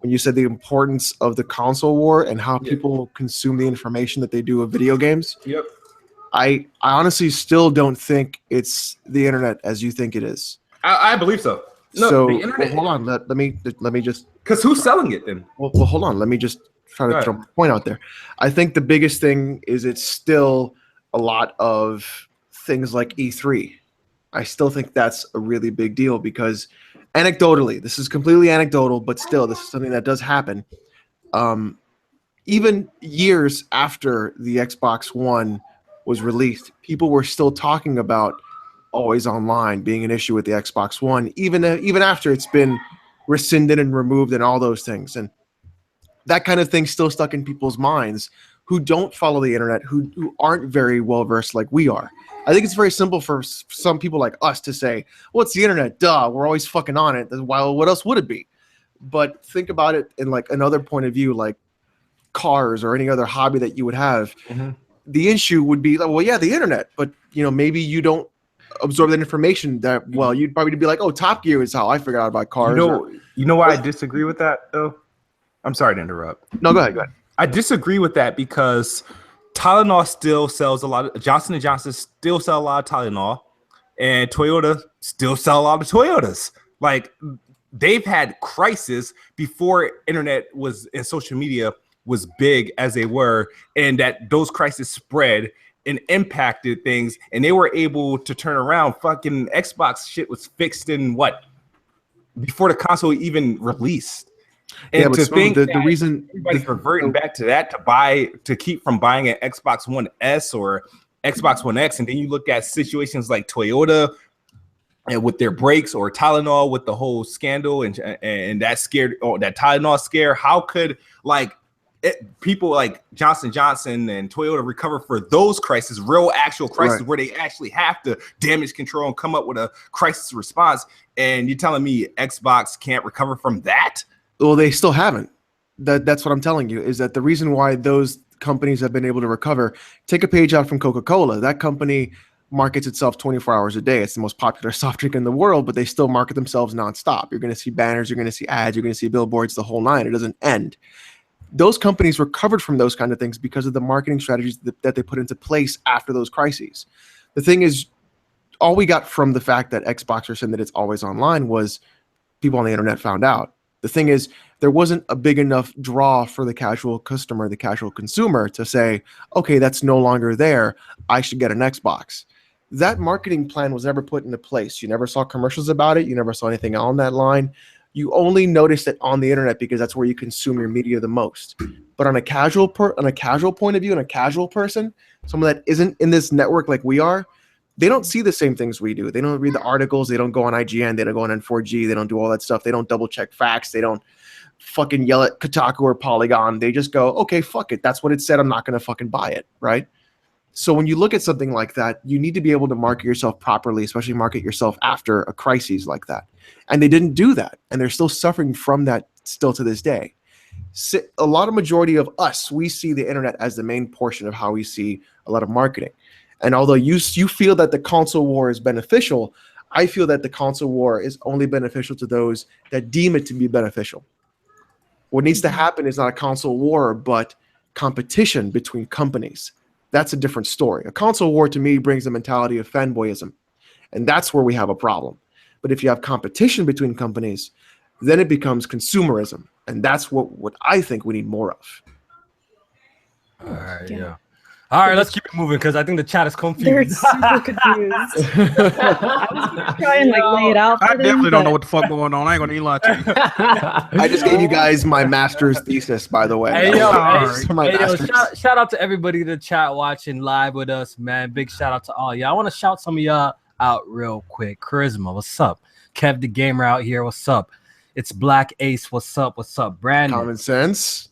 when you said the importance of the console war and how people consume the information that they do of video games. Yep. I honestly still don't think it's the internet as you think it is. I believe so. No, so the internet, hold on. Let me just. Because who's selling it then? Well, hold on. Let me just try to throw a point out there. I think the biggest thing is it's still a lot of things like E3. I still think that's a really big deal, because anecdotally, this is completely anecdotal, but still, this is something that does happen. Even years after the Xbox One was released, people were still talking about always online being an issue with the Xbox One, even after it's been rescinded and removed and all those things. And that kind of thing still stuck in people's minds who don't follow the internet, who aren't very well versed like we are. I think it's very simple for some people like us to say, well, it's the internet, duh, we're always fucking on it. Well, what else would it be? But think about it in another point of view, like cars or any other hobby that you would have. Mm-hmm. The issue would be, well, yeah, the internet, but maybe you don't absorb that information that well. You'd probably be like, oh, Top Gear is how I figured out about cars. You know why I disagree with that though? I'm sorry to interrupt. No, go ahead. I disagree with that because Tylenol still sells a lot of, Johnson & Johnson still sell a lot of Tylenol, and Toyota still sell a lot of Toyotas. They've had crisis before internet was and social media was big as they were, and that those crises spread and impacted things, and they were able to turn around. Fucking Xbox shit was fixed in before the console even released. And to think the reason everybody's reverting back to that to keep from buying an Xbox One S or Xbox One X, and then you look at situations like Toyota and with their brakes, or Tylenol with the whole scandal and that that Tylenol scare. How could people like Johnson & Johnson and Toyota recover for those crises, real actual crises, right, where they actually have to damage control and come up with a crisis response? And you're telling me Xbox can't recover from that? Well, they still haven't. That's what I'm telling you, is that the reason why those companies have been able to recover, take a page out from Coca-Cola. That company markets itself 24 hours a day. It's the most popular soft drink in the world, but they still market themselves nonstop. You're going to see banners, you're going to see ads, you're going to see billboards, the whole nine. It doesn't end. Those companies recovered from those kind of things because of the marketing strategies that they put into place after those crises. The thing is, all we got from the fact that Xbox are saying that it's always online was people on the internet found out. The thing is, there wasn't a big enough draw for the casual customer, the casual consumer to say, okay, that's no longer there. I should get an Xbox. That marketing plan was never put into place. You never saw commercials about it. You never saw anything on that line. You only noticed it on the internet because that's where you consume your media the most. But on a casual point of view, and a casual person, someone that isn't in this network like we are, they don't see the same things we do. They don't read the articles. They don't go on IGN. They don't go on N4G. They don't do all that stuff. They don't double check facts. They don't fucking yell at Kotaku or Polygon. They just go, okay, fuck it. That's what it said. I'm not going to fucking buy it, right? So when you look at something like that, you need to be able to market yourself properly, especially market yourself after a crisis like that. And they didn't do that. And they're still suffering from that still to this day. A lot of majority of us, we see the internet as the main portion of how we see a lot of marketing. And although you feel that the console war is beneficial, I feel that the console war is only beneficial to those that deem it to be beneficial. What needs to happen is not a console war, but competition between companies. That's a different story. A console war to me brings the mentality of fanboyism. And that's where we have a problem. But if you have competition between companies, then it becomes consumerism. And that's what I think we need more of. All right, yeah. All right, let's keep it moving because I think the chat is confused. They're super confused. I was gonna try and like lay it out. I definitely don't know what the fuck going on. I ain't gonna even lie to you. I just gave you guys my master's thesis, by the way. Hey, yo, Right. shout out to everybody in the chat watching live with us, man. Big shout out to all y'all. I want to shout some of y'all out real quick. Charisma, what's up? Kev the Gamer out here, what's up? It's Black Ace, what's up? What's up? Brandon. Common Sense.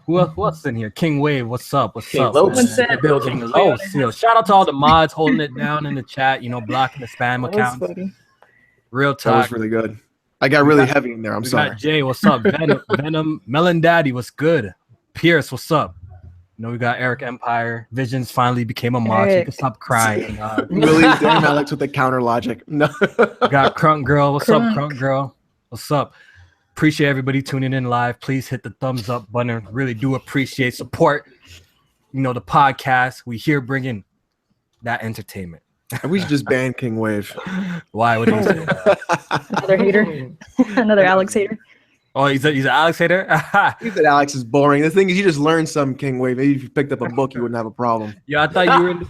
Who else in here? King Wave, what's up? What's King up? Los, man? King Los. You know, shout out to all the mods holding it down in the chat, you know, blocking the spam That was accounts. funny. Real That talk. was really good. I got really heavy in there. I'm We sorry. got Jay, what's up? Venom, Melon Daddy, what's good? Pierce, what's up? You know, we got Eric Empire. Visions finally became a mod. So you can stop crying. Willie, damn Alex with the counter logic. No. We got Crunk Girl. What's up, Crunk Girl? What's up? Appreciate everybody tuning in live. Please hit the thumbs up button. Really do appreciate support. You know, the podcast. We here bringing that entertainment. We should just ban King Wave. Why would he say that? Another hater. Another Alex hater. Oh, he's an Alex hater? He said Alex is boring. The thing is, you just learned some King Wave. Maybe if you picked up a book, you wouldn't have a problem. Yeah, I thought you were in.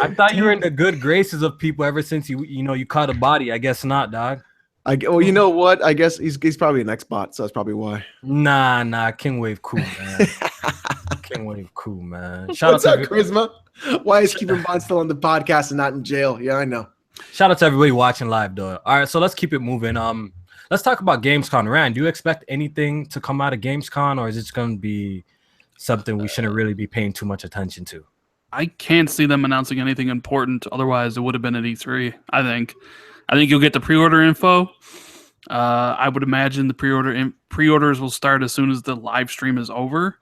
I thought you were in the good graces of people ever since you caught a body. I guess not, dog. Well, you know what? I guess he's probably an X-bot, so that's probably why. Nah. King Wave cool, man. King Wave cool, man. Shout What's out up, to Charisma? Why is Keeping Bond still on the podcast and not in jail? Yeah, I know. Shout out to everybody watching live, though. All right, so let's keep it moving. Let's talk about Gamescom. Rand, do you expect anything to come out of Gamescom, or is it going to be something we shouldn't really be paying too much attention to? I can't see them announcing anything important. Otherwise, it would have been at E3. I think you'll get the pre-order info. I would imagine the pre-orders will start as soon as the live stream is over.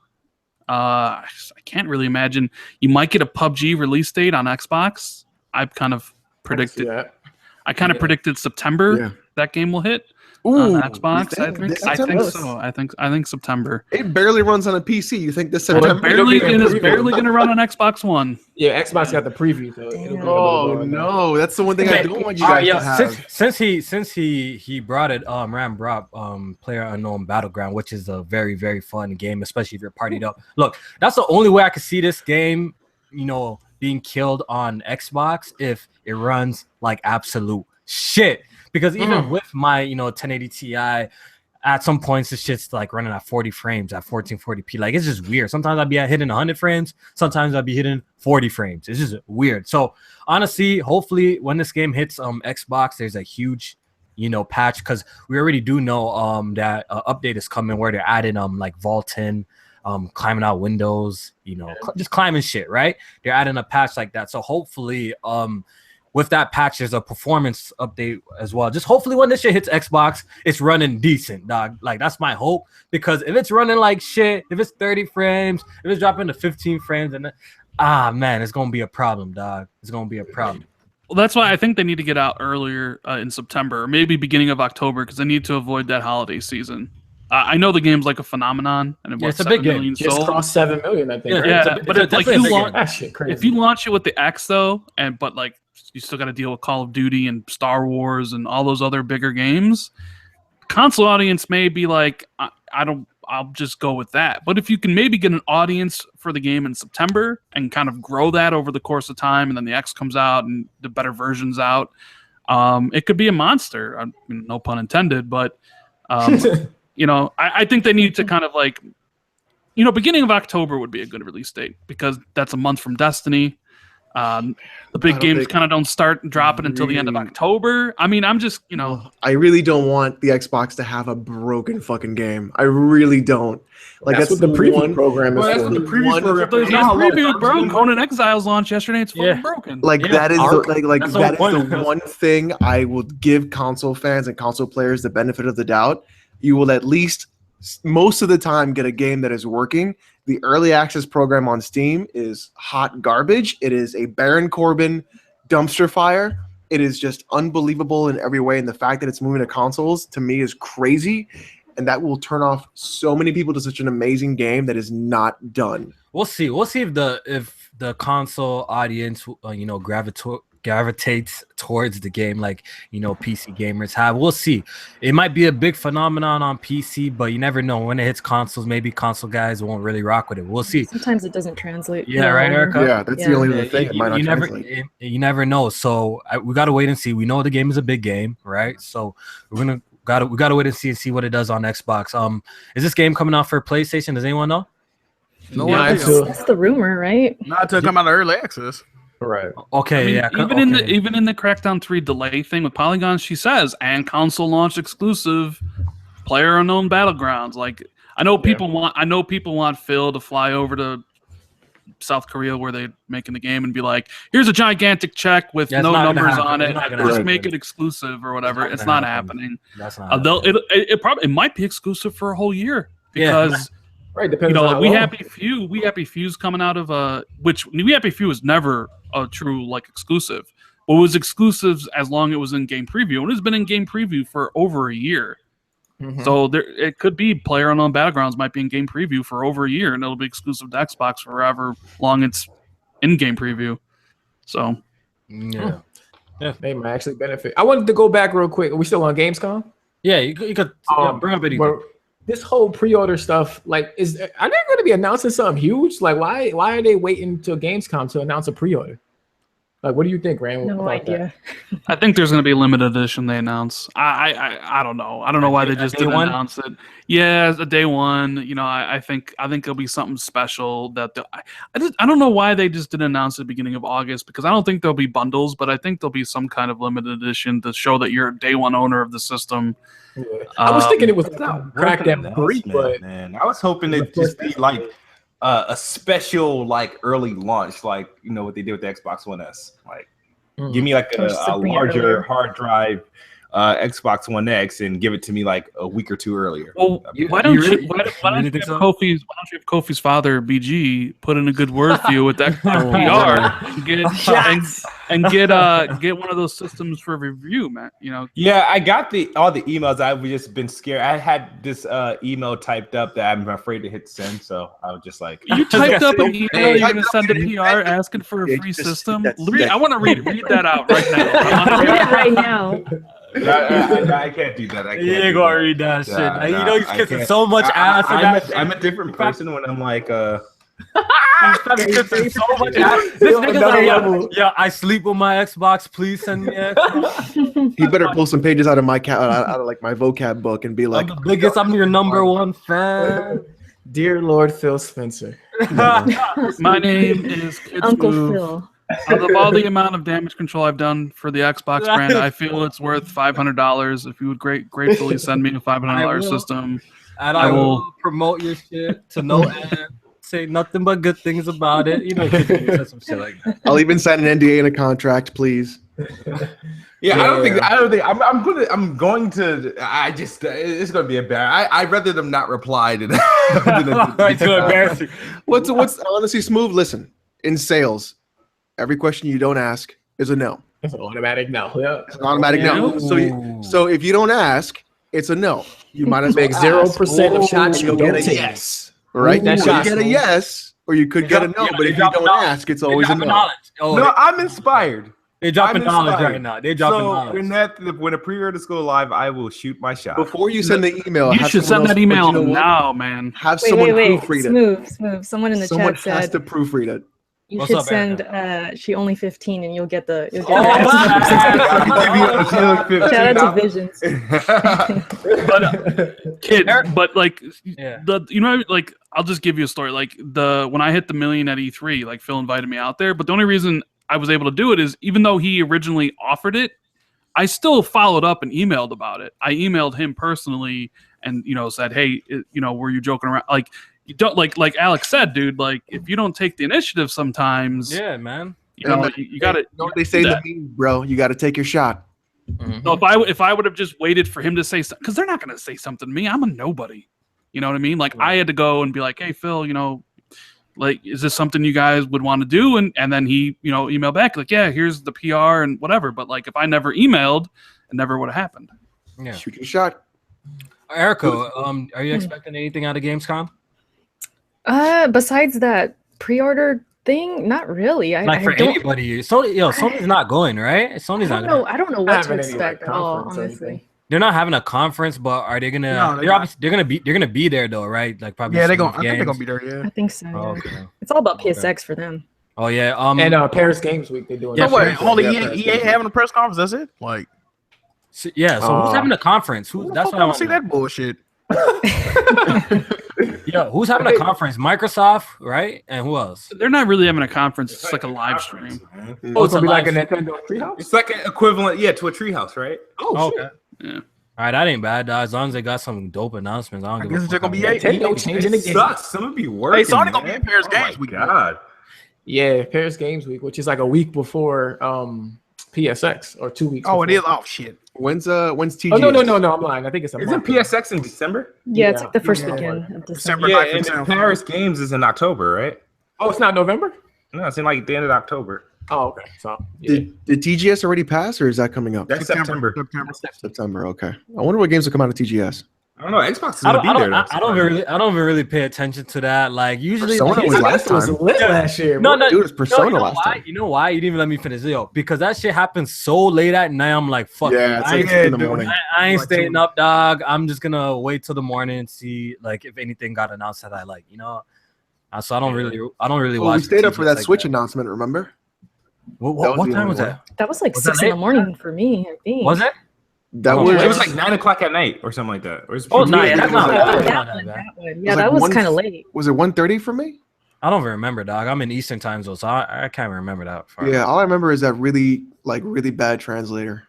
I can't really imagine. You might get a PUBG release date on Xbox. I've kind of predicted. I kind of predicted September that game will hit. On Xbox, I think September. It barely runs on a PC. You think this September? It's barely going to run on Xbox One. Yeah, Xbox got the preview. Oh no, that's the one thing I don't want you guys to have. Since he brought it, Ram brought PlayerUnknown Battleground, which is a very, very fun game, especially if you're partied up. Look, that's the only way I could see this game, being killed on Xbox if it runs like absolute shit. Because even with my, 1080 Ti, at some points this shit's like running at 40 frames at 1440p. Like, it's just weird. Sometimes I'd be hitting 100 frames. Sometimes I'd be hitting 40 frames. It's just weird. So honestly, hopefully when this game hits Xbox, there's a huge, patch, because we already do know that update is coming where they're adding like vaulting, climbing out windows, just climbing shit, right? They're adding a patch like that. So hopefully, with that patch, there's a performance update as well. Just hopefully when this shit hits Xbox, it's running decent, dog. Like, that's my hope. Because if it's running like shit, if it's 30 frames, if it's dropping to 15 frames, and man, it's gonna be a problem, dog. It's gonna be a problem. Well, that's why I think they need to get out earlier in September, or maybe beginning of October, because they need to avoid that holiday season. I know the game's like a phenomenon, and it's a big game. Just crossed 7 million, I think. Yeah, right? but if you launch it with the X though, but like you still got to deal with Call of Duty and Star Wars and all those other bigger games. Console audience may be like, I'll just go with that. But if you can maybe get an audience for the game in September and kind of grow that over the course of time, and then the X comes out and the better version's out, it could be a monster. No pun intended, but I think they need to kind of like, beginning of October would be a good release date because that's a month from Destiny. The big games kind of don't start dropping until the end of October. I mean, I'm just, I really don't want the Xbox to have a broken fucking game. I really don't. Like that's what the preview program is for. That's what the preview program. There's no preview, bro. Conan Exiles launched yesterday. It's fucking broken. Like that is the one thing I will give console fans and console players the benefit of the doubt. You will at least most of the time get a game that is working. The early access program on Steam is hot garbage. It is a Baron Corbin dumpster fire. It is just unbelievable in every way. And the fact that it's moving to consoles to me is crazy. And that will turn off so many people to such an amazing game that is not done. We'll see. We'll see if the console audience, gravitates towards the game like PC gamers have. We'll see. It might be a big phenomenon on PC, but you never know. When it hits consoles, maybe console guys won't really rock with it. We'll see. Sometimes it doesn't translate. Yeah, right, Erica? Yeah, that's the only thing. It might not translate. You never know. So we got to wait and see. We know the game is a big game, right? So we gotta wait and see what it does on Xbox. Is this game coming out for PlayStation? Does anyone know? No, that's the rumor, right? Not to come out of early access. Right. Okay. Even in the Crackdown 3 delay thing with Polygon, she says, and console launch exclusive, player unknown battlegrounds. Like I know people want Phil to fly over to South Korea where they're making the game and be like, here's a gigantic check with no numbers on it. Just make it exclusive or whatever. It's not happening. That's not. It might be exclusive for a whole year because. Right, depends on We Happy Few's coming out of which We Happy Few was never a true exclusive. Well, it was exclusives as long as it was in game preview, and it's been in game preview for over a year. Mm-hmm. So it could be PlayerUnknown Battlegrounds might be in game preview for over a year, and it'll be exclusive to Xbox for however long it's in game preview. So they might actually benefit. I wanted to go back real quick. Are we still on Gamescom? Yeah, you could bring up anything. This whole pre-order stuff, are they going to be announcing something huge? Like, why are they waiting till Gamescom to announce a pre-order? Like, what do you think, Rand? No idea. I think there's going to be a limited edition they announce. I don't know. I don't know why they just didn't announce it. Yeah, a day one. I think there'll be something special that I don't know why they just didn't announce it at the beginning of August, because I don't think there'll be bundles, but I think there'll be some kind of limited edition to show that you're a day one owner of the system. Yeah. I was thinking it was Crackdown 3, but man, I was hoping it'd just be like a special early launch, what they did with the Xbox One S. Give me a larger hard drive Xbox One X and give it to me a week or two earlier. Well, why don't you have Kofi's father BG put in a good word for you with that PR and get one of those systems for review, man? Yeah, I got all the emails. I've just been scared. I had this email typed up that I'm afraid to hit send, so I was just like, you typed up an email. You're gonna send a PR asking for a free system. I want to read that out right now. Read it right now. I can't do that. You ain't gonna read that shit. He's kissing so much ass. I'm a different person when I'm like, he's kissing so much ass. This nigga's like, yeah, I sleep with my Xbox. Please send me an Xbox. He better pull some pages out of my my vocab book and be like, I'm the biggest. I'm your number one fan. Dear Lord Phil Spencer. My name is Kids Uncle Move. Phil. Out of all the amount of damage control I've done for the Xbox brand, I feel it's worth $500. If you would gratefully send me a $500 system, and I will promote your shit to no end. Say nothing but good things about it. Some shit like that. I'll even sign an NDA and a contract, please. Yeah, I don't think I'm going to. It's going to be embarrassing. I'd rather them not reply to that. Too embarrassing. What's honestly smooth? Listen, in sales, every question you don't ask is a no. It's an automatic no. Yeah. It's an automatic no. So if you don't ask, it's a no. You might as well make 0% of shots you get a yes. Right? You could get a yes, or you could get a no. But if you don't ask, it's always a no. No, I'm inspired. They dropping I'm dollars inspired. right now. They dropping dollars. When the pre-orders go live, I will shoot my shot. Before you send the email, You have should someone send that else- email you know what? now, man. Have Wait, someone wait. proofread it. Smooth. Someone in the Someone chat has said to proofread it. you What's should up, send Erica? she only 15 and you'll get the shout out to Visions. But kid, but like Yeah. like I'll just give you a story. Like when I hit the million at E3, like Phil invited me out there, but the only reason I was able to do it is even though he originally offered it, I still followed up and emailed about it. I emailed him personally and said, hey, were you joking around? Like you don't like Alex said, dude. Like if you don't take the initiative, sometimes Yeah, man. you got to. Know what they say in the meme, bro? You got to take your shot. So if I would have just waited for him to say something, because they're not going to say something to me. I'm a nobody. You know what I mean? Like I had to go and be like, hey Phil, like is this something you guys would want to do? And then he emailed back like, yeah, here's the PR and whatever. But like if I never emailed, it never would have happened. Yeah. Shoot your shot. Erica, are you expecting anything out of Gamescom? Besides that pre-order thing, not really. I For don't, anybody, Sony's not going, right? Sony's not going. I don't know what to expect at all, honestly. They're not having a conference, but are they gonna? No, they're gonna be there though, right? Like probably. Yeah, I think they're gonna be there. Yeah. I think so. Oh, yeah. okay. It's all about PSX for them. Oh yeah. And Paris Games Week they're doing. Yeah, So what? sure. Only Yeah, EA having a press conference. That's it. Like, So who's having a conference? That's what I want see to know. that bullshit. Yeah, who's having a conference? Microsoft, right? And who else? They're not really having a conference. It's like a live stream. Oh, it's gonna be like a live- Nintendo Treehouse. It's like an equivalent, to a treehouse, right? Oh, Okay. Yeah. All right, that ain't bad, dog. As long as they got some dope announcements, I don't I give guess a it's fuck. just gonna be Nintendo changing the It game. sucks. Some would be working. Sony gonna be man. in Paris Oh my Games Week. God. Yeah, Paris Games Week, which is like a week before PSX or 2 weeks. Oh, it is. before. Oh shit. When's TGS? Oh no! I'm lying. I think it's a Isn't month. PSX in December? Yeah, it's like the first Yeah. weekend of December. December Yeah, 9th and and 10th. Paris Games is in October, right? Oh, it's not November. No, it's in like the end of October. Oh, okay. So yeah. Did TGS already pass, or is that coming up? That's September. September. Okay. I wonder what games will come out of TGS. I don't know. Xbox is I gonna don't, be there. I don't even really pay attention to that. Like usually, Persona was last This was time. lit last year. No, bro. no, Dude, it's Persona you know last why? time. You know why? You didn't even let me finish it, because that shit happens so late at night. I'm like, fuck. Yeah, it's I like ain't, 2 in the morning. I ain't Like staying up, dog. I'm just gonna wait till the morning and see like if anything got announced that I like. So I don't really Well, watch. we stayed up for that like Switch announcement. Remember? What the time only was one. that? That was like Was that 6 in the late? morning for me, I think. Was it? That Oh, was. It was like 9 o'clock at night or something like that. Or Oh, no, me, yeah, I that's think it was not like- bad. That's that not that one, bad. that one. was Yeah, like that was 1 kind of late. Was it 1:30 for me? I don't even remember, dog. I'm in Eastern time zone, so I can't remember that far. Yeah, all I remember is that really bad translator.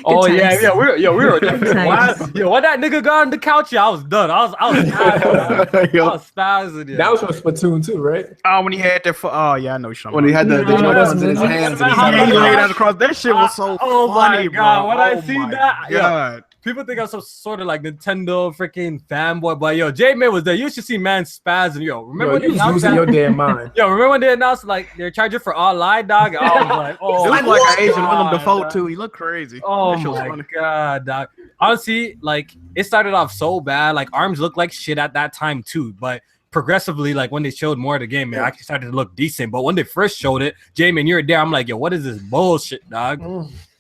Oh Good yeah, times. yeah. We were. times. When that nigga got on the couch, I was done. I was spazzing. I was spazzing. Yeah. That was from Splatoon 2, right? Oh, when he had that. Oh yeah, I know you're talking When he about. had the No, weapons in his no, hands. no, and no, he Yeah, he no, laid no. out across. That shit was so Oh my funny, God, bro. when I Oh seen my that, yo. God. People think I'm some sort of like Nintendo freaking fanboy, but yo, J-Man was there. You should see man spazzing. Yo, remember Yo, when you they was announced losing that? your damn mind. Yo, remember when they announced like they're charging for online, dog? I was like, oh, It looked like an Asian Willem God, Dafoe dog. too. He looked crazy. Oh That shit was my funny. God, dog. Honestly, like it started off so bad. Like arms looked like shit at that time too, but progressively, like when they showed more of the game, it actually started to look decent. But when they first showed it, J-Man, you were there. I'm like, yo, what is this bullshit, dog?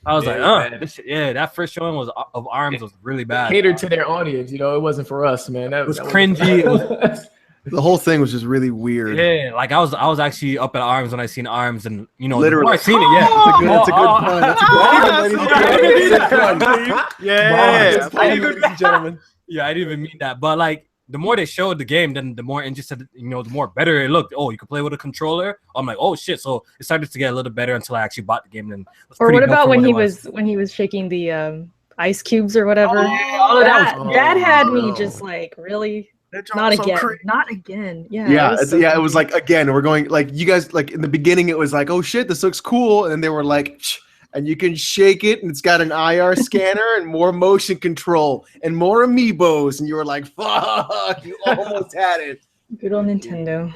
I was like, this shit, that first showing was of arms was really bad. Catered to their audience, it wasn't for us, man. That It was that cringy. It was, The whole thing was just really weird. yeah, like I was actually up at arms when I seen arms, and Literally. the more I seen it, yeah. It's a good pun. That's a good pun, ladies and gentlemen. Yeah. Ladies and gentlemen. Yeah, I didn't even mean that. But like the more they showed the game, then the more interested, the more better it looked. Oh, you could play with a controller. I'm like, oh shit. So it started to get a little better until I actually bought the game. And it was Or pretty what dope about for when what he it was shaking the ice cubes or whatever? all of that that had me just like, really? Not again. Not again. Yeah. Yeah, it was so like again, we're going like you guys like in the beginning it was like, oh shit, this looks cool, and then they were like, shh, and you can shake it, and it's got an IR scanner and more motion control and more amiibos, and you were like, fuck, you almost had it. good old Nintendo.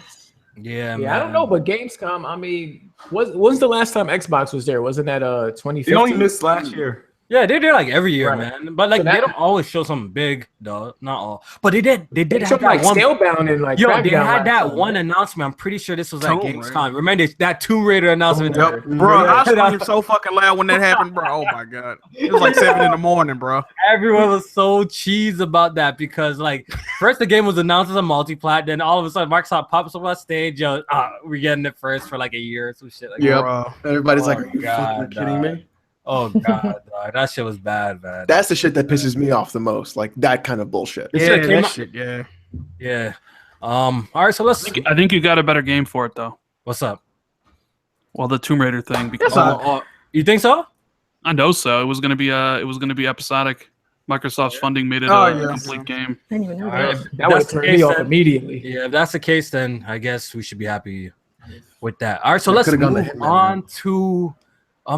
Yeah, Yeah, I don't know, but Gamescom, I mean, when's the last time Xbox was there? Wasn't that 2015? They only missed last year. Yeah, they're like every year, Right. man. But like So that- they don't always show something big, though. Not all. But they did have showed that like one. Scalebound and like Yo, they Crackdown had that last one time. announcement. I'm pretty sure this was at Tomb Gamescom. Raider. Remember that Tomb Raider announcement? Tomb Raider. Bro, I Yeah. screamed so fucking loud when that happened, bro. Oh my god, it was like 7 in the morning, bro. Everyone was so cheesed about that because, like, first the game was announced as a multi-plat, then all of a sudden Microsoft pops up on stage, yo, we're getting it first for like a year or some shit like Yep. Bro. Everybody's Oh like, my "Are you God, fucking kidding dog. me?" Oh god, dog. That shit was bad, man. That's the shit that pisses me off the most. Like that kind of bullshit. This Yeah, shit came that out- shit, yeah. Yeah. All right, so let's. I think you got a better game for it though. What's up? Well, the Tomb Raider thing, because You think so? I know so. It was gonna be episodic. Microsoft's funding made it Oh, a yeah. complete game. I didn't even know All that. right. That would That's have the turned case me off then. immediately. Yeah, if that's the case, then I guess we should be happy with that. All right, so Yeah, let's could've gone to move Hitman, on man. to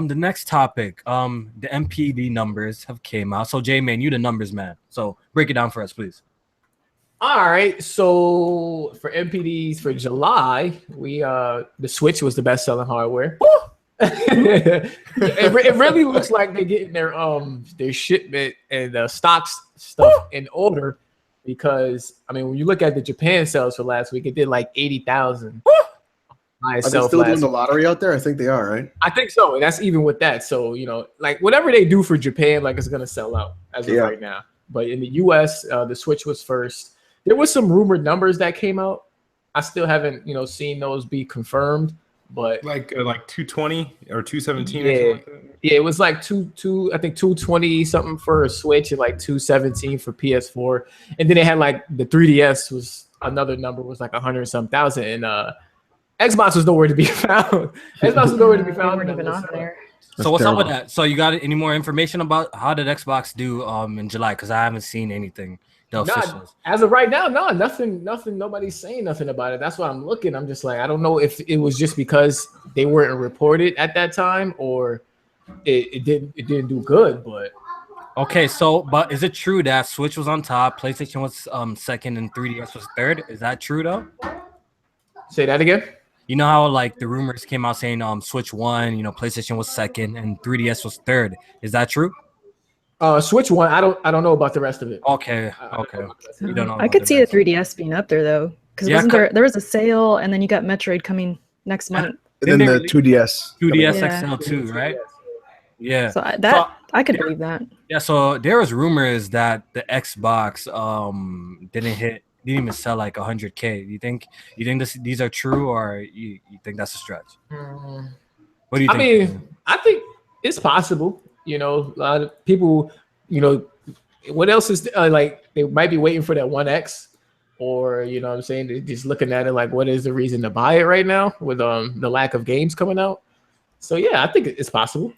the next topic. The NPD numbers have came out. So J-Man, you the numbers man. So break it down for us, please. All right, so for NPDs for July, we the Switch was the best selling hardware. it really looks like they're getting their shipment and stocks stuff in order because I mean when you look at the Japan sales for last week, it did like 80,000. Are they still doing the lottery out there? I think they are, right? I think so, and that's even with that. So like whatever they do for Japan, like it's gonna sell out as of right now. But in the U.S., the Switch was first. There was some rumored numbers that came out. I still haven't seen those be confirmed, but Like 220 or 217 Yeah. or something like that. yeah, it was like I think 220 something for a Switch and like 217 for PS4, and then they had like the 3DS was another number was like 100-some thousand, and Xbox was nowhere to be found. Xbox was nowhere to be They found. weren't in even this, on there. So what's up with terrible. that? So you got any more information about how did Xbox do in July? Because I haven't seen anything. The officials. Not, as of right now, no, nothing. Nobody's saying nothing about it. That's why I'm looking. I'm just like, I don't know if it was just because they weren't reported at that time, or it didn't do good. But Okay, so but is it true that Switch was on top, PlayStation was second, and 3DS was third? Is that true though? say that again. You know how like the rumors came out saying Switch won, PlayStation was second, and 3DS was third. Is that true? Switch one. I don't know about the rest of it. Okay, I don't okay. know about the rest of it. You don't know I about could the see the rest. 3DS being up there though, because Yeah, wasn't there was a sale, and then you got Metroid coming next month. And then Didn't the they 2DS. 2DS Yeah. XL too, right? Yeah. So So- I could believe that. Yeah, so there was rumors that the Xbox didn't even sell like 100K. You think these are true, or you think that's a stretch? What do you I think? mean, I think it's possible. A lot of people. What else is like? They might be waiting for that 1X, or what I'm saying, they're just looking at it like, what is the reason to buy it right now with the lack of games coming out? So yeah, I think it's possible.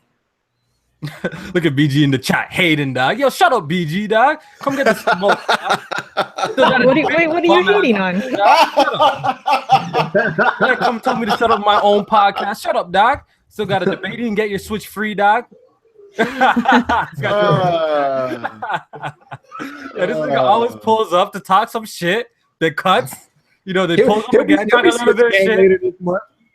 Look at BG in the chat, hating dog. Yo, shut up, BG dog. Come get the smoke. Dog. What are you hating on? Come tell me to shut up my own podcast. Shut up, dog. Still got a debate and get your Switch free, dog. Yeah, this nigga always pulls up to talk some shit. Then cuts. They pull up again, talk a little bit of shit.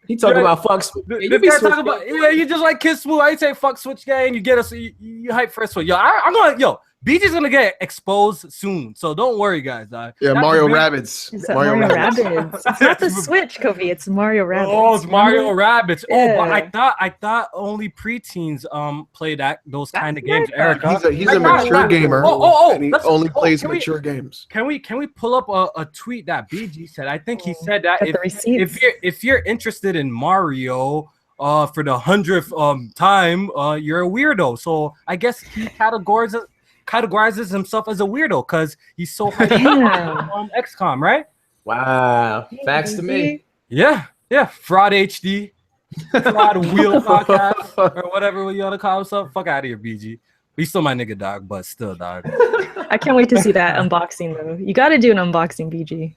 He talking Yeah. about fucks. This guy talking about you just like Kid Smooth. I say fuck Switch game. You get us. You hype for Switch. I'm gonna BG's gonna get exposed soon. So don't worry, guys. Yeah, That's Mario the big- Rabbids. It's Mario Rabbids. It's not the Switch, Kofi. It's Mario Rabbids. Oh, it's Mario Remember? Rabbids. Oh, but Yeah. I thought only preteens play those kind of games, what I Erica. He's a mature gamer. And he only plays can we- mature games. Can we pull up a tweet that BG said? I think he said that Got the receipts. if you're interested in Mario for the 100th time, you're a weirdo. So I guess he categorizes himself as a weirdo because he's so hyped Damn. on XCOM, right? Wow, facts to me. Yeah. Fraud HD, Fraud Wheel podcast, or whatever you want to call himself. Fuck out of here, BG. He's still my nigga, dog, but still, dog. I can't wait to see that unboxing though. You got to do an unboxing, BG.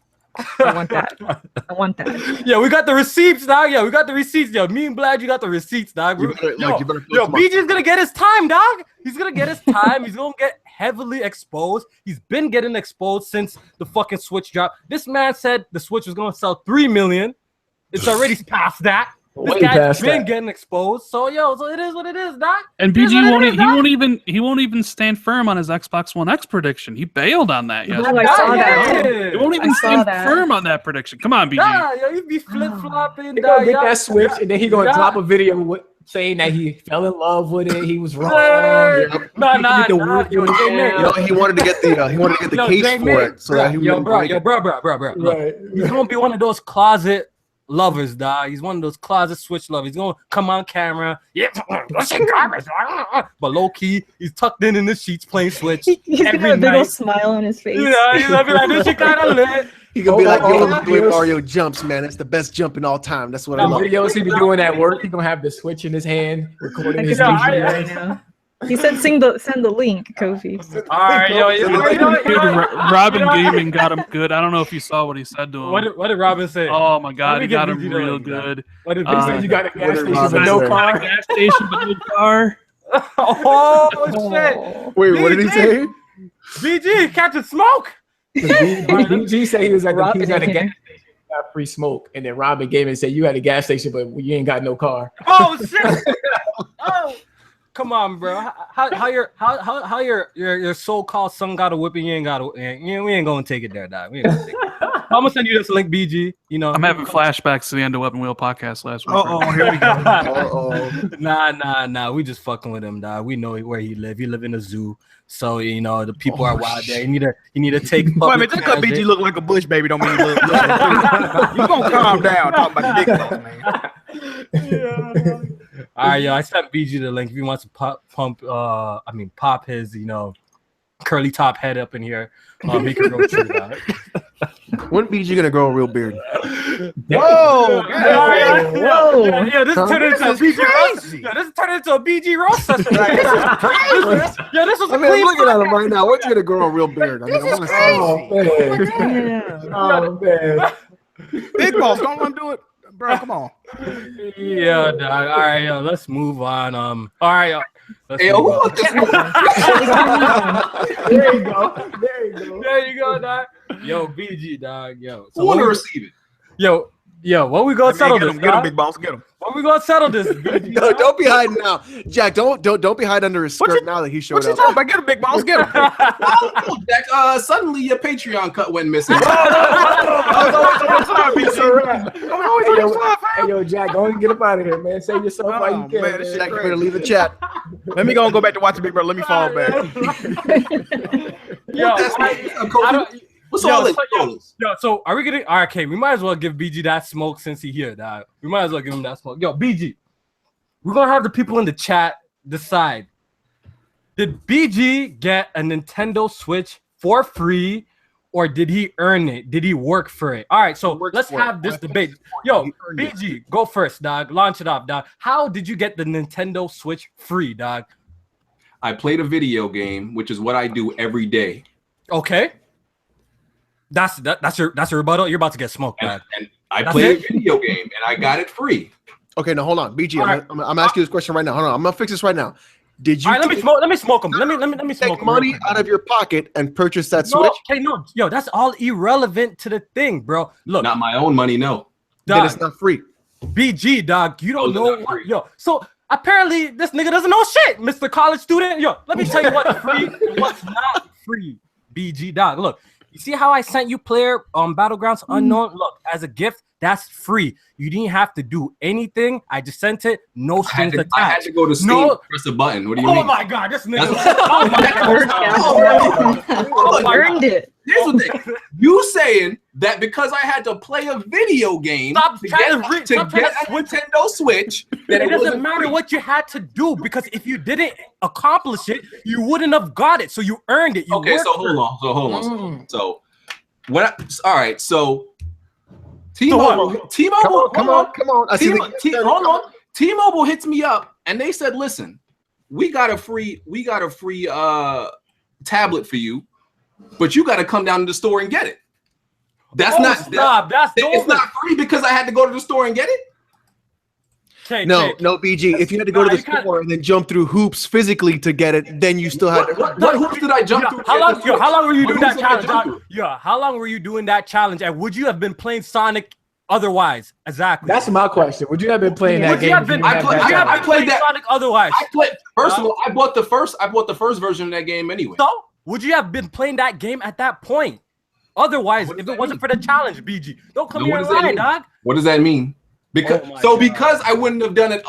I want that. Yeah, we got the receipts, dog. Yeah, we got the receipts. Yo, me and Blad, you got the receipts, dog. You better Yo, post BG's gonna get his time, dog. He's gonna get his time. He's gonna get heavily exposed. He's been getting exposed since the fucking Switch dropped. This man said the Switch was gonna sell 3 million. It's already past that. This Way guy's past been that. getting exposed. So it is what it is, Doc. And It is BG what it is, he won't even stand firm on his Xbox One X prediction. He bailed on that Oh, yesterday. I saw that. He won't even I saw stand that. firm on that prediction. Come on, BG. Nah, yo, you be flip flopping. He gonna get that Switch, and then he gonna drop a video with, saying that he fell in love with it. He was wrong. Nah. Yo, He wanted to get the case for it, so that he would bro. Right. Look, he's gonna be one of those closet lovers, dog. He's one of those closet Switch lovers. He's gonna come on camera, but low key, he's tucked in the sheets playing Switch. He's gonna have a big old smile on his face. You know, he's gonna be like, this shit kind of lit. He gonna be like, yo, I'm doing Mario jumps, man. That's the best jump in all time. That's what I love. Videos he be doing at work. He gonna have the Switch in his hand, recording his I know. He said, send the link, Kofi. All right, Robin Gaming got him good. I don't know if you saw what he said to him. What did Robin say? Oh my God, he got him real good. What did he say? You got a gas station but He no said, car. "Got a gas station but no car." Oh shit! Wait, what did he say? BG catching smoke. BG said he was at a gas Robin station, got free smoke, and then Robin Gaming said you had a gas station but you ain't got no car. Oh shit! Oh, come on, bro. How your so-called son got a whip and you ain't got a? We ain't gonna take it there, dog. We ain't gonna take it. I'm gonna send you this link, BG. You know, I'm having flashbacks to the end of Weaponwheel podcast last week. Here we go. Nah. We just fucking with him, dog. We know where he live. He live in a zoo, so you know the people are wild there. You need to take. Wait a minute, just because BG look like a bush baby don't mean he look. You gonna calm down talking about the dick balls, man. All right, yo, I sent BG the link if he wants to pop his, curly top head up in here. He can go through that. When BG gonna grow a real beard? Whoa! Yeah, this turned into a BG roast. Yeah, this turned into a BG roast session. Yeah, this was. I mean, I'm looking at him right now. When's he gonna grow a real beard? I mean, I want to see. Oh man. Big balls, don't want to do it, bro. Come on. Yeah, dog. All right, yo, let's move on. All right, yo. Hey, who want this? There you go. There you go, dog. Yo, BG, dog. Yo, Who want to receive it? Yo, what we gonna settle this? Get him, big balls. Get him. What we gonna settle this? BG, No, don't be hiding now, Jack. Don't be hiding under his skirt now that he showed What you up. talking about? Get him, big balls. Get him. Oh, Jack, suddenly your Patreon cut went missing. Hey, yo, Jack, go and get up out of here, man. Save yourself while you can. man, this Jack, you better leave the chat. Let me go back to watching Big Brother. Let me fall back. Yo, What's all this? So are we getting? All right, okay, we might as well give BG that smoke since he here, dog. We might as well give him that smoke. Yo, BG, we're gonna have the people in the chat decide. Did BG get a Nintendo Switch for free, or did he earn it? Did he work for it? All right, so let's have this debate. Yo, BG, go first, dog. Launch it off, dog. How did you get the Nintendo Switch free, dog? I played a video game, which is what I do every day. Okay. That's your rebuttal. You're about to get smoked, dog. And I played a video game, and I got it free. Okay, now hold on, BG. I'm asking you this question right now. Hold on, I'm gonna fix this right now. Did you? All right, let me smoke him. Let me smoke take money out of your pocket and purchase that Switch? Okay, no, yo, that's all irrelevant to the thing, bro. Look, Not my own money, no. Then it's not free. BG, dog, you don't know what, yo. So apparently this nigga doesn't know shit, Mr. College student. Yo, let me tell you what's free and what's not free, BG, dog. Look, you see how I sent you player Battlegrounds Unknown? Look, as a gift, that's free. You didn't have to do anything. I just sent it. No strings attached. I had to go to Steam and press a button. What do you mean? Oh my God, this nigga. Earned it. Here's the thing. You saying that because I had to play a video game to get a Nintendo Switch, that it doesn't matter what you had to do, because if you didn't accomplish it, you wouldn't have got it. So you earned it. Okay, so hold on. So what? All right, so T-Mobile. Come on. Hold on. T-Mobile hits me up and they said, "Listen, we got a free tablet for you, but you got to come down to the store and get it." It's not free because I had to go to the store and get it. No, BG. If you had to go to the store and then jump through hoops physically to get it, then you still had to. What hoops did I jump through? How long were you doing that challenge? How long were you doing that challenge? And would you have been playing Sonic otherwise? Exactly. That's my question. Would you have been playing that game? I played that. Sonic otherwise. First of all, I bought the first version of that game anyway. So would you have been playing that game at that point? Otherwise, if it wasn't for the challenge, BG, don't come here and lie, dog. What does that mean? Because because I wouldn't have done it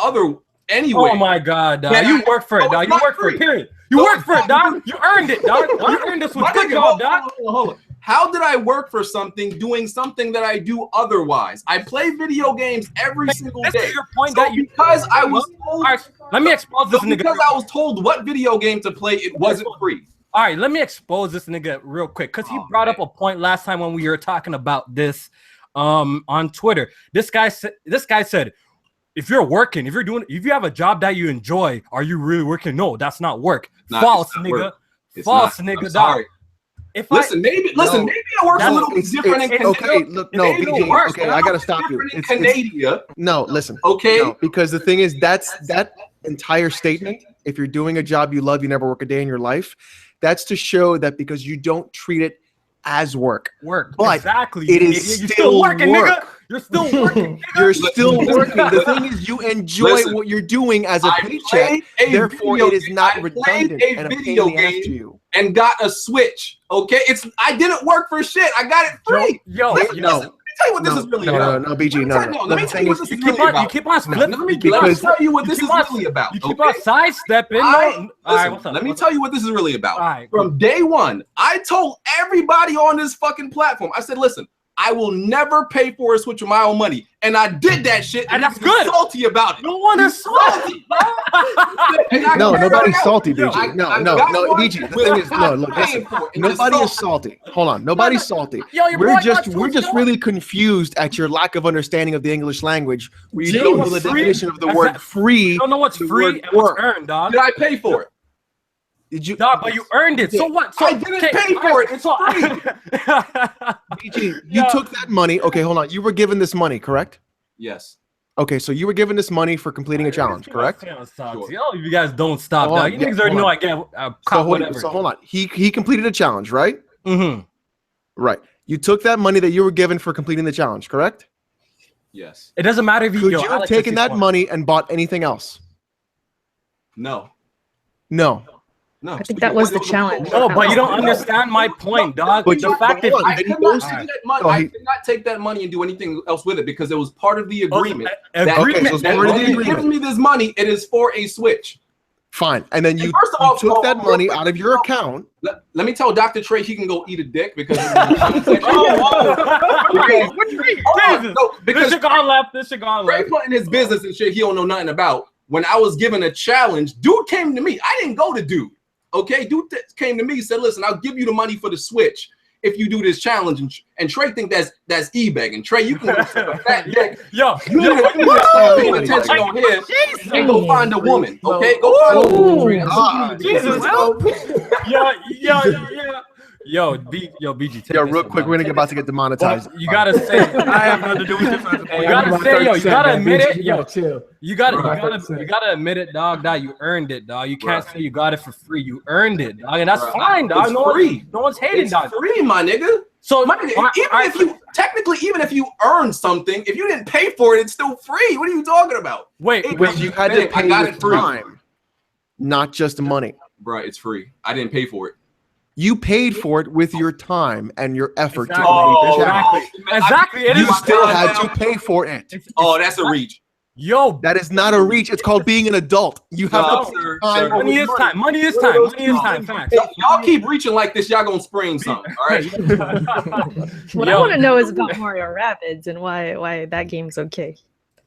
anyway. Oh my God, dog. You work for it, dog. You work for it, period. You work for it, dog. You earned it, dog. You earned this with good job, dog. Hold on. How did I work for something doing something that I do otherwise? I play video games every single day. Your point so because I was told, let me expose this nigga. Because I was told what video game to play, it wasn't free. All right, let me expose this nigga real quick because he brought up a point last time when we were talking about this on Twitter. This guy said, if you're working, if you have a job that you enjoy, are you really working? No, that's not work. False, nigga. False, nigga. Sorry. Maybe it works a little bit different in Canada. Okay, look, no, BG, okay, I gotta stop you. It's Canada. No, listen. Okay. No, because the thing is, that entire statement, if you're doing a job you love, you never work a day in your life, that's to show that because you don't treat it as work. But exactly. It is still working, work. nigga. You're still working. You're still working. The thing is, you enjoy what you're doing as a paycheck. Therefore, it is not redundant and a pain in the ass to you. And got a Switch. Okay, I didn't work for shit. I got it free. No. Let me tell you what this is really about. No, BG, no. Let me tell you what this is really about. You keep on flipping. Let me tell you what this is really about. You keep on sidestepping. Let me tell you what this is really about. From day one, I told everybody on this fucking platform, I said, listen, I will never pay for a Switch with my own money. And I did that shit. And that's good. Salty about it. No one is salty. No, nobody's salty, BG. No, BG. The thing is, no, look, listen. Nobody is salty. Hold on. Nobody's salty. We're just really confused at your lack of understanding of the English language. We don't know the definition of the word free. You don't know what's free and what's earned, dog. Did I pay for it? Did you? Dog, but you earned it. So what? So I didn't pay for it. It's free. BG, you took that money. Okay, hold on. You were given this money, correct? Yes. Okay, so you were given this money for completing a challenge, correct? Sure. Yo, you guys don't stop, dog. You niggas already know I get So hold on. He completed a challenge, right? Mm-hmm. Right. You took that money that you were given for completing the challenge, correct? Yes. It doesn't matter if you could you have taken that money and bought anything else? No. I think that was the challenge. No, but you don't understand my point, dog. But the fact that I did not take that money and do anything else with it because it was part of the agreement. When he gives me this money, it is for a Switch. Fine. And then you took that money out of your account. Let me tell Dr. Trey he can go eat a dick because this shit gone left. Trey putting his business and shit he don't know nothing about. When I was given a challenge, dude came to me. I didn't go to dude. Okay, dude came to me and said, listen, I'll give you the money for the Switch if you do this challenge. And Trey think that's eBay. And Trey, you can go fat dick. Yo, you need to pay attention on him and go find a woman. Okay, go find a woman. Jesus, Yo, BG. Yo, real quick, we're about to get demonetized. You gotta say, I have nothing to do with this. You gotta say, you gotta admit it. Yo, chill. You gotta admit it, dog. That you earned it, dog. You can't say you got it for free. You earned it, dog, and that's fine, dog. No one's hating, dog. It's free, my nigga. So even if you earn something, if you didn't pay for it, it's still free. What are you talking about? Wait, you had to pay with time, not just money. Bro, it's free. I didn't pay for it. You paid for it with your time and your effort to complete the challenge. Exactly. You still had to pay for it. That's a reach. Yo, that is not a reach. It's called being an adult. You have to pay time. Money is time. Money is time. Money is time. Facts. Y'all keep reaching like this, y'all gonna spring something. All right. What I want to know is about Mario Rabbids and why that game's okay.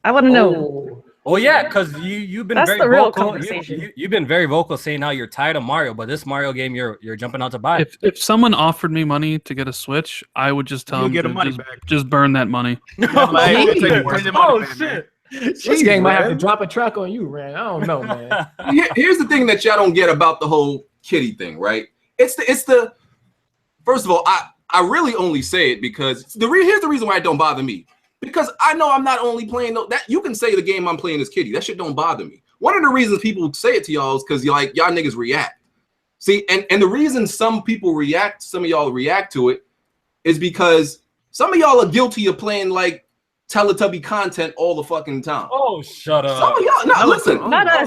I want to know. Oh yeah, because you've been very vocal. You've been very vocal saying how you're tired of Mario, but this Mario game you're jumping out to buy. If someone offered me money to get a Switch, I would just tell them just burn that money. Oh shit! This game might have to drop a track on you, man. I don't know, man. Here's the thing that y'all don't get about the whole kitty thing, right? It's the first of all, I really only say it because here's the reason why it don't bother me. Because I know I'm not only playing that. You can say the game I'm playing is kitty. That shit don't bother me. One of the reasons people say it to y'all is because y'all niggas react. See, and the reason some y'all react to it is because some of y'all are guilty of playing like Teletubby content all the fucking time. Oh, shut up. Some of y'all, no, listen, Not us.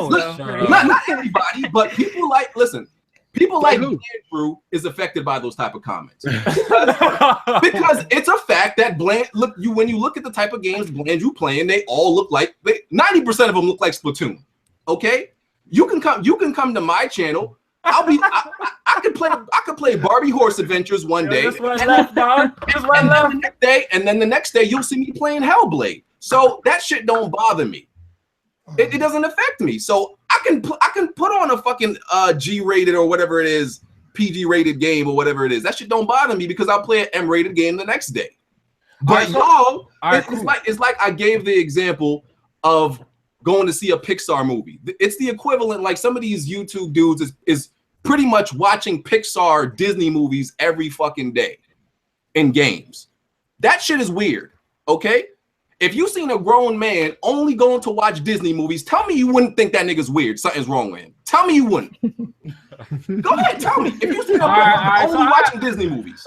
not everybody, but people like people like Andrew is affected by those type of comments because it's a fact that when you look at the type of games Blandrew playing, they all look like 90% of them look like Splatoon. Okay, you can come to my channel. I could play Barbie Horse Adventures one day, and then the next day you'll see me playing Hellblade. So that shit don't bother me. It doesn't affect me. So I can put on a fucking G-rated or whatever it is, PG-rated game or whatever it is. That shit don't bother me because I'll play an M-rated game the next day. But y'all, it's like I gave the example of going to see a Pixar movie. It's the equivalent. Like some of these YouTube dudes is pretty much watching Pixar Disney movies every fucking day in games. That shit is weird. Okay. If you seen a grown man only going to watch Disney movies, tell me you wouldn't think that nigga's weird. Something's wrong with him. Tell me you wouldn't. Go ahead, tell me. If you seen a man only watching Disney movies.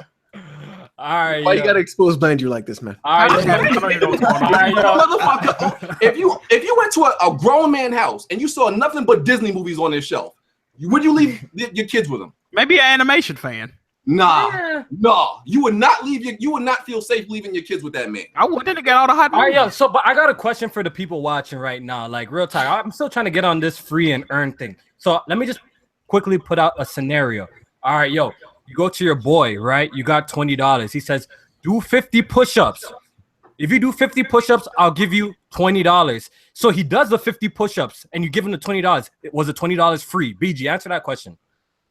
All right. Why you gotta expose Blandrew like this, man? All right. Motherfucker, if you went to a grown man house and you saw nothing but Disney movies on his shelf, would you leave your kids with them? Maybe an animation fan. Nah. You would not you would not feel safe leaving your kids with that man. I wouldn't get all the hype. All right, yo. So, but I got a question for the people watching right now. Like, real talk. I'm still trying to get on this free and earn thing. So let me just quickly put out a scenario. All right, yo. You go to your boy, right? You got $20. He says, do 50 push-ups. If you do 50 push-ups, I'll give you $20. So he does the 50 push-ups and you give him the $20. Was the $20 free? BG, answer that question.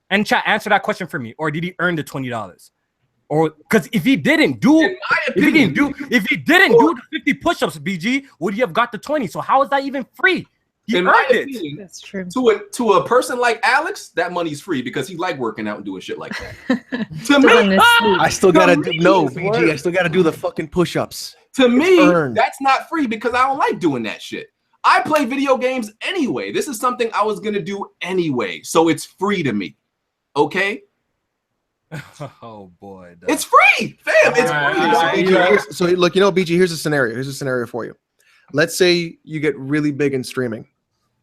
And chat, answer that question for me. Or did he earn the $20? Or because if he didn't do the 50 push-ups, BG, would he have got the 20? So how is that even free? He in earned my it. opinion, That's true. To a person like Alex, that money's free because he like working out and doing shit like that. To me, I still gotta BG. I still gotta do the fucking push-ups. To me, that's not free because I don't like doing that shit. I play video games anyway. This is something I was gonna do anyway, so it's free to me. Okay. Oh boy, it's free, fam. It's free. So look, BG. Here's a scenario. Here's a scenario for you. Let's say you get really big in streaming.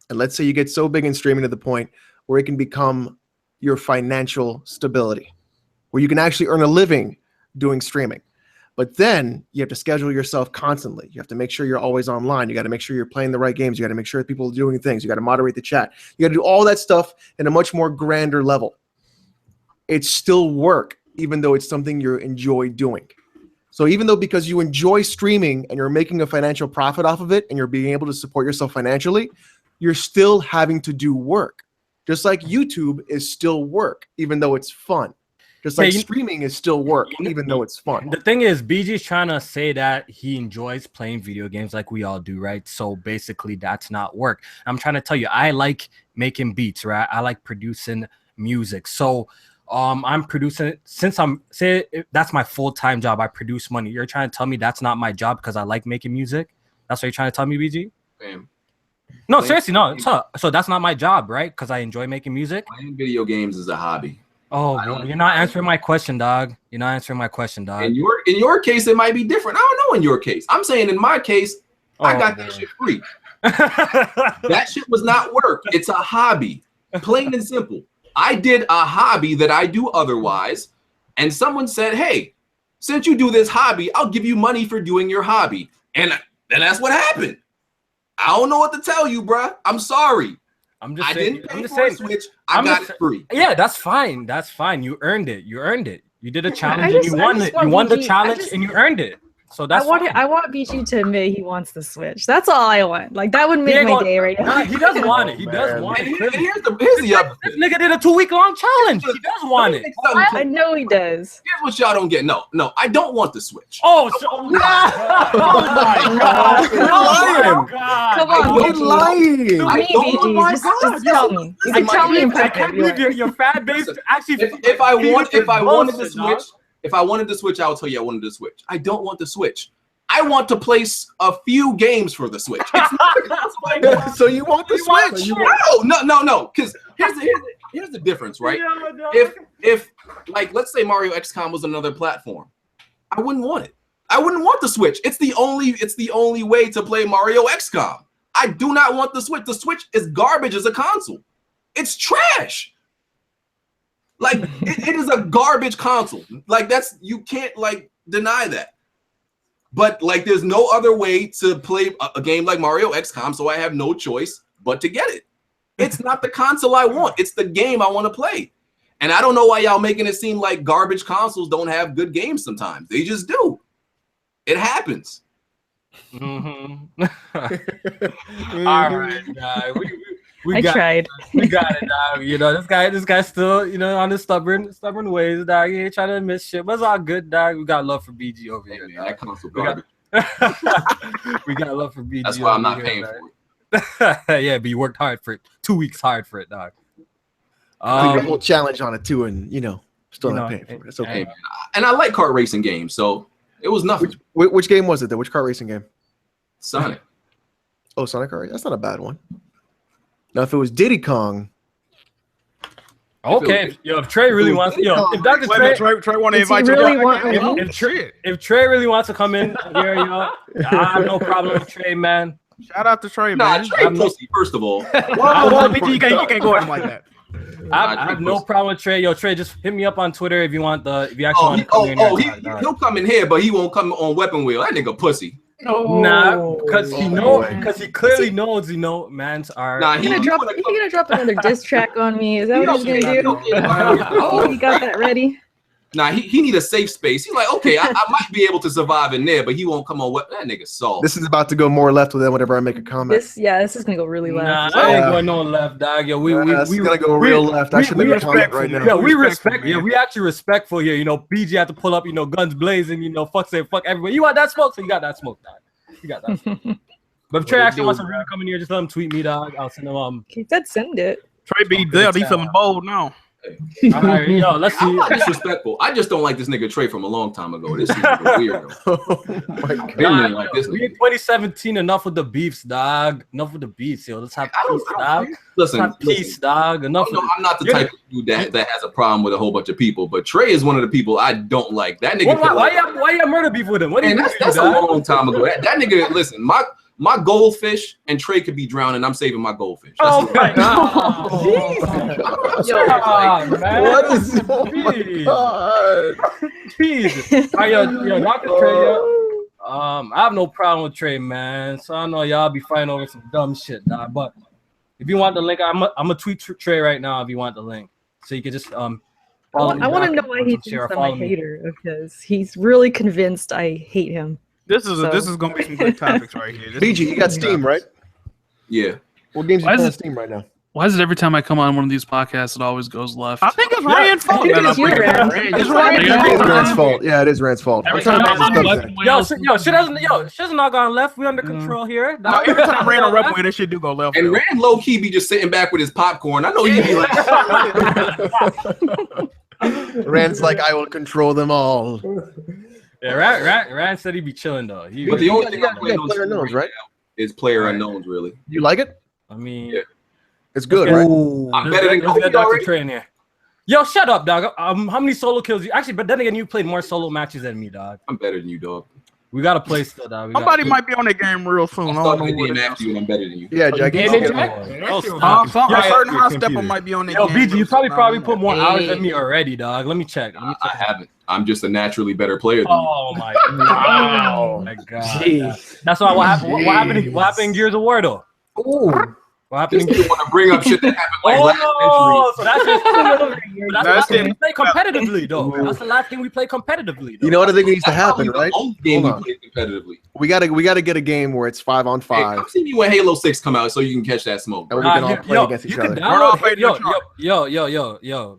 And let's say you get so big in streaming to the point where it can become your financial stability, where you can actually earn a living doing streaming. But then you have to schedule yourself constantly. You have to make sure you're always online. You got to make sure you're playing the right games. You got to make sure that people are doing things. You got to moderate the chat. You got to do all that stuff in a much more grander level. It's still work, even though it's something you enjoy doing. So even though because you enjoy streaming and you're making a financial profit off of it and you're being able to support yourself financially, you're still having to do work. Just like YouTube is still work, even though it's fun. Just like streaming is still work, even though it's fun. The thing is, BG's trying to say that he enjoys playing video games like we all do, right? So basically, that's not work. I'm trying to tell you, I like making beats, right? I like producing music. So I'm producing it since that's my full-time job. I produce money. You're trying to tell me that's not my job because I like making music? That's what you're trying to tell me, BG? No, seriously, no. So that's not my job, right? Because I enjoy making music. Playing video games is a hobby. Oh, you're not answering my question, dog. You're not answering my question, dog. In your case, it might be different. I don't know in your case. I'm saying in my case, I got that shit free. That shit was not work. It's a hobby. Plain and simple. I did a hobby that I do otherwise, and someone said, hey, since you do this hobby, I'll give you money for doing your hobby. And that's what happened. I don't know what to tell you, bruh. I'm sorry. I'm just I saying, didn't pay for a Switch. I got it free. Yeah, that's fine. That's fine. You earned it. You earned it. You did a challenge and you won it. You won the challenge and you earned it. So that's I want BG to admit he wants the Switch. That's all I want. Like that would make my day right now. He does want it. He does want it. Here's the other thing. This nigga did a 2-week-long challenge. He does want it. I know he does. Here's what y'all don't get. No, I don't want the Switch. Oh, oh my God. Come on, you're lying. Just tell me. You can tell me in private. I can't believe your fan base actually. If I wanted the Switch. If I wanted the Switch, I would tell you I wanted the Switch. I don't want the Switch. I want to place a few games for the Switch. So you want the Switch? No. Because here's the difference, right? If like let's say Mario XCOM was another platform, I wouldn't want it. I wouldn't want the Switch. It's the only way to play Mario XCOM. I do not want the Switch. The Switch is garbage as a console. It's trash. Like it is a garbage console. Like you can't like deny that. But like there's no other way to play a game like Mario XCOM, so I have no choice but to get it. It's not the console I want. It's the game I want to play. And I don't know why y'all making it seem like garbage consoles don't have good games sometimes. They just do. It happens. Mm-hmm. All right, we tried. We got it, dog. You know, this guy still, you know, on the stubborn ways, dog. He ain't trying to admit shit, but it's all good, dog. We got love for BG over here. Man, that console garbage. We got love for BG. That's why I'm not paying for it. Yeah, but you worked hard for it. 2 weeks hard for it, dog. The whole challenge on it too, and still not paying for it. It's okay. Hey, and I like kart racing games, so it was nothing. Which game was it though? Which kart racing game? Sonic. Oh, Sonic Kart. That's not a bad one. Now, if it was Diddy Kong. Okay, if Trey really wants, if Dr. Trey want to invite you, if Trey really wants to come in here, I have no problem with Trey, man. Shout out to Trey, man. Trey pussy, first of all. Whoa, you can't go at him like that. I have no problem with Trey. Yo, Trey, just hit me up on Twitter if you actually want to come in here. He'll come in here, but he won't come on Weaponwheel. That nigga pussy. Nah, because he clearly knows, mans are. Nah, he's gonna drop another diss track on me. Is that what he's gonna do? Oh, he got that ready. Nah, he need a safe space. He's like, okay, I might be able to survive in there, but he won't come on. That nigga soft. This is about to go more left with it whenever I make a comment. This is gonna go really left. Nah, I ain't going no left, dog. Yo, we gonna go real left. I should make a comment right now. Yeah, we respect. Yeah, we actually respectful here. BG had to pull up, guns blazing. Fuck everybody. You want that smoke, so you got that smoke, dog. You got that smoke. But if Trey actually wants to really come in here, just let him tweet me, dog. I'll send him. He said send it. Trey be there. He feeling bold now. All right, let's see. I'm not disrespectful. I just don't like this nigga Trey from a long time ago. This is weird. Oh my God. Like this we in 2017. Enough with the beefs, dog. Enough with the beefs, yo. Let's have peace, dog. Listen, peace, dog. Enough. I'm not the type of dude that has a problem with a whole bunch of people, but Trey is one of the people I don't like. That nigga. Why you murder beef with him? What do you that's a long time ago. That nigga. Listen, my goldfish and Trey could be drowning. I'm saving my goldfish. Oh my God! Man. What is Jeez. Yo, Dr. Trey, I have no problem with Trey, man. So I know y'all be fighting over some dumb shit, dog. But if you want the link, I'm gonna tweet Trey right now if you want the link, so you can just follow me. I want to know why he thinks I'm a hater, because he's really convinced I hate him. This is gonna be some good topics right here. BG, you got Steam, right? Yeah. What games are you playing on Steam right now? Why is it every time I come on one of these podcasts, it always goes left? I think it's Rand's fault. It's Rand's fault. Yeah, it is Rand's fault. Shit hasn't not gone left. We under control here. No, every time Rand on Weaponwheel, this shit do go left. And Rand low key be just sitting back with his popcorn. I know he be like. Rand's like, I will control them all. Yeah, Rand said he'd be chilling though. But the only thing I'm playing on Player Unknowns, right? Is Player Unknowns, really. You like it? I mean, yeah. It's good, right? I'm better than Dr. Trey in here. Yo, shut up, dog. How many solo kills you actually? But then again, you played more solo matches than me, dog. I'm better than you, dog. We gotta play still, dog. Somebody might be on that game real soon. I'm starting the game after you, and I'm better than you. Yeah, Jack. Certain high stepper might be on that game. Yo, BG, you probably put more hours than me already, dog. Let me check. I haven't. I'm just a naturally better player than you. Oh my God. Oh my God. Jeez. That's why. What happened? What happened in Gears of War though? Ooh. What happened? You want to bring up shit that happened like last century? So that's the last thing we play competitively, though. That's the last thing we play competitively. You know what I think needs to happen, right? Game we play competitively. We gotta get a game where it's 5-on-5. Hey, come see me when Halo 6 come out, so you can catch that smoke. And we can all play against each other. Yo,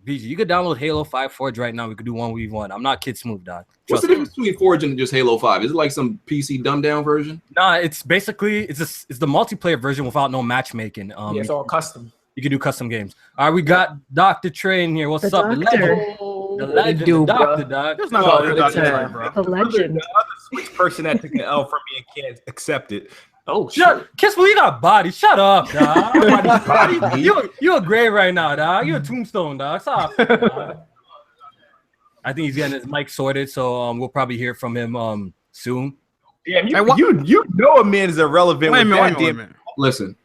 BG, you could download Halo 5 Forge right now. We could do 1v1. I'm not Kid Smooth, dog. What's the difference between Forge and just Halo 5? Is it like some PC dumbed down version? Nah, it's basically it's the multiplayer version without no matchmaking. Yeah, it's all custom. You can do custom games. All right, we got Dr. Trey in here. What's up? Doctor. The legend, the doctor, dog. That's not the doctor, bro. The legend. The other Switch person that took an L from me and can't accept it. Oh, Kiss, you got body. Shut up, dog. You a grave right now, dog. You a tombstone, dog. Stop. I think he's getting his mic sorted, so we'll probably hear from him soon. Damn, you know a man is irrelevant. Wait a minute. Listen,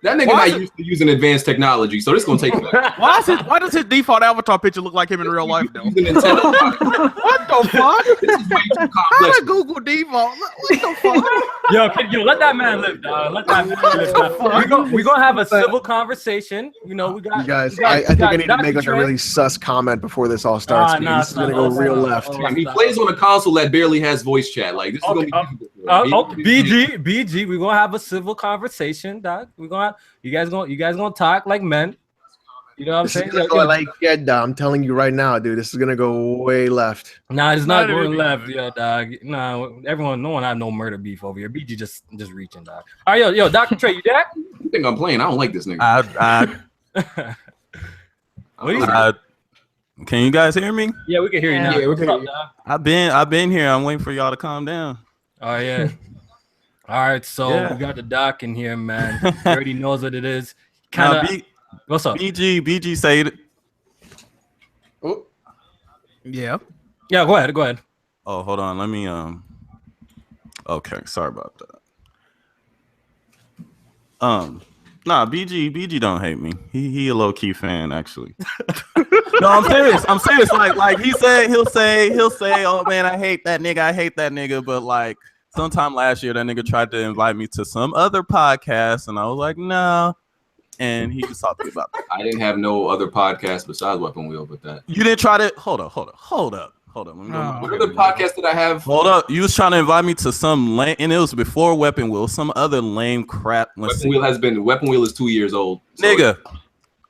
that nigga not used to using advanced technology, so this gonna take. Why does his default avatar picture look like him in real life though? What the fuck? This is way too complex. How did Google default? What the fuck? Yo, let that man live, dog. Let that man live. We're gonna have a civil conversation. You know, we got you guys. I think I need to make like a really sus comment before this all starts. This is gonna go real left. He plays on a console that barely has voice chat. Like this is gonna be. BG, we're gonna have a civil conversation, dog. You guys gonna talk like men. You know what I'm saying? I'm telling you right now, dude. This is gonna go way left. Nah, it's not going left, yo, dog. Nah, no one have no murder beef over here. BG just reaching, dog. All right, yo, Dr. Trey, you there? You think I'm playing? I don't like this nigga. Can you guys hear me? Yeah, we can hear you now. Yeah, we can hear you. I've been here. I'm waiting for y'all to calm down. Oh yeah. All right, so we got the doc in here, man. He already knows what it is. What's up? BG say it. Oh. Yeah. Yeah, go ahead. Oh, hold on. Let me okay, sorry about that. Nah, BG don't hate me. He a low key fan actually. No, I'm serious. Like he'll say, oh man, I hate that nigga. But like sometime last year, that nigga tried to invite me to some other podcast, and I was like, no. And he was talking about that. I didn't have no other podcast besides Weaponwheel, but that. You didn't try to hold up. What other podcast did I have? Hold up. You was trying to invite me to some lame, and it was before Weaponwheel, some other lame crap. Weaponwheel is 2 years old. So. Nigga.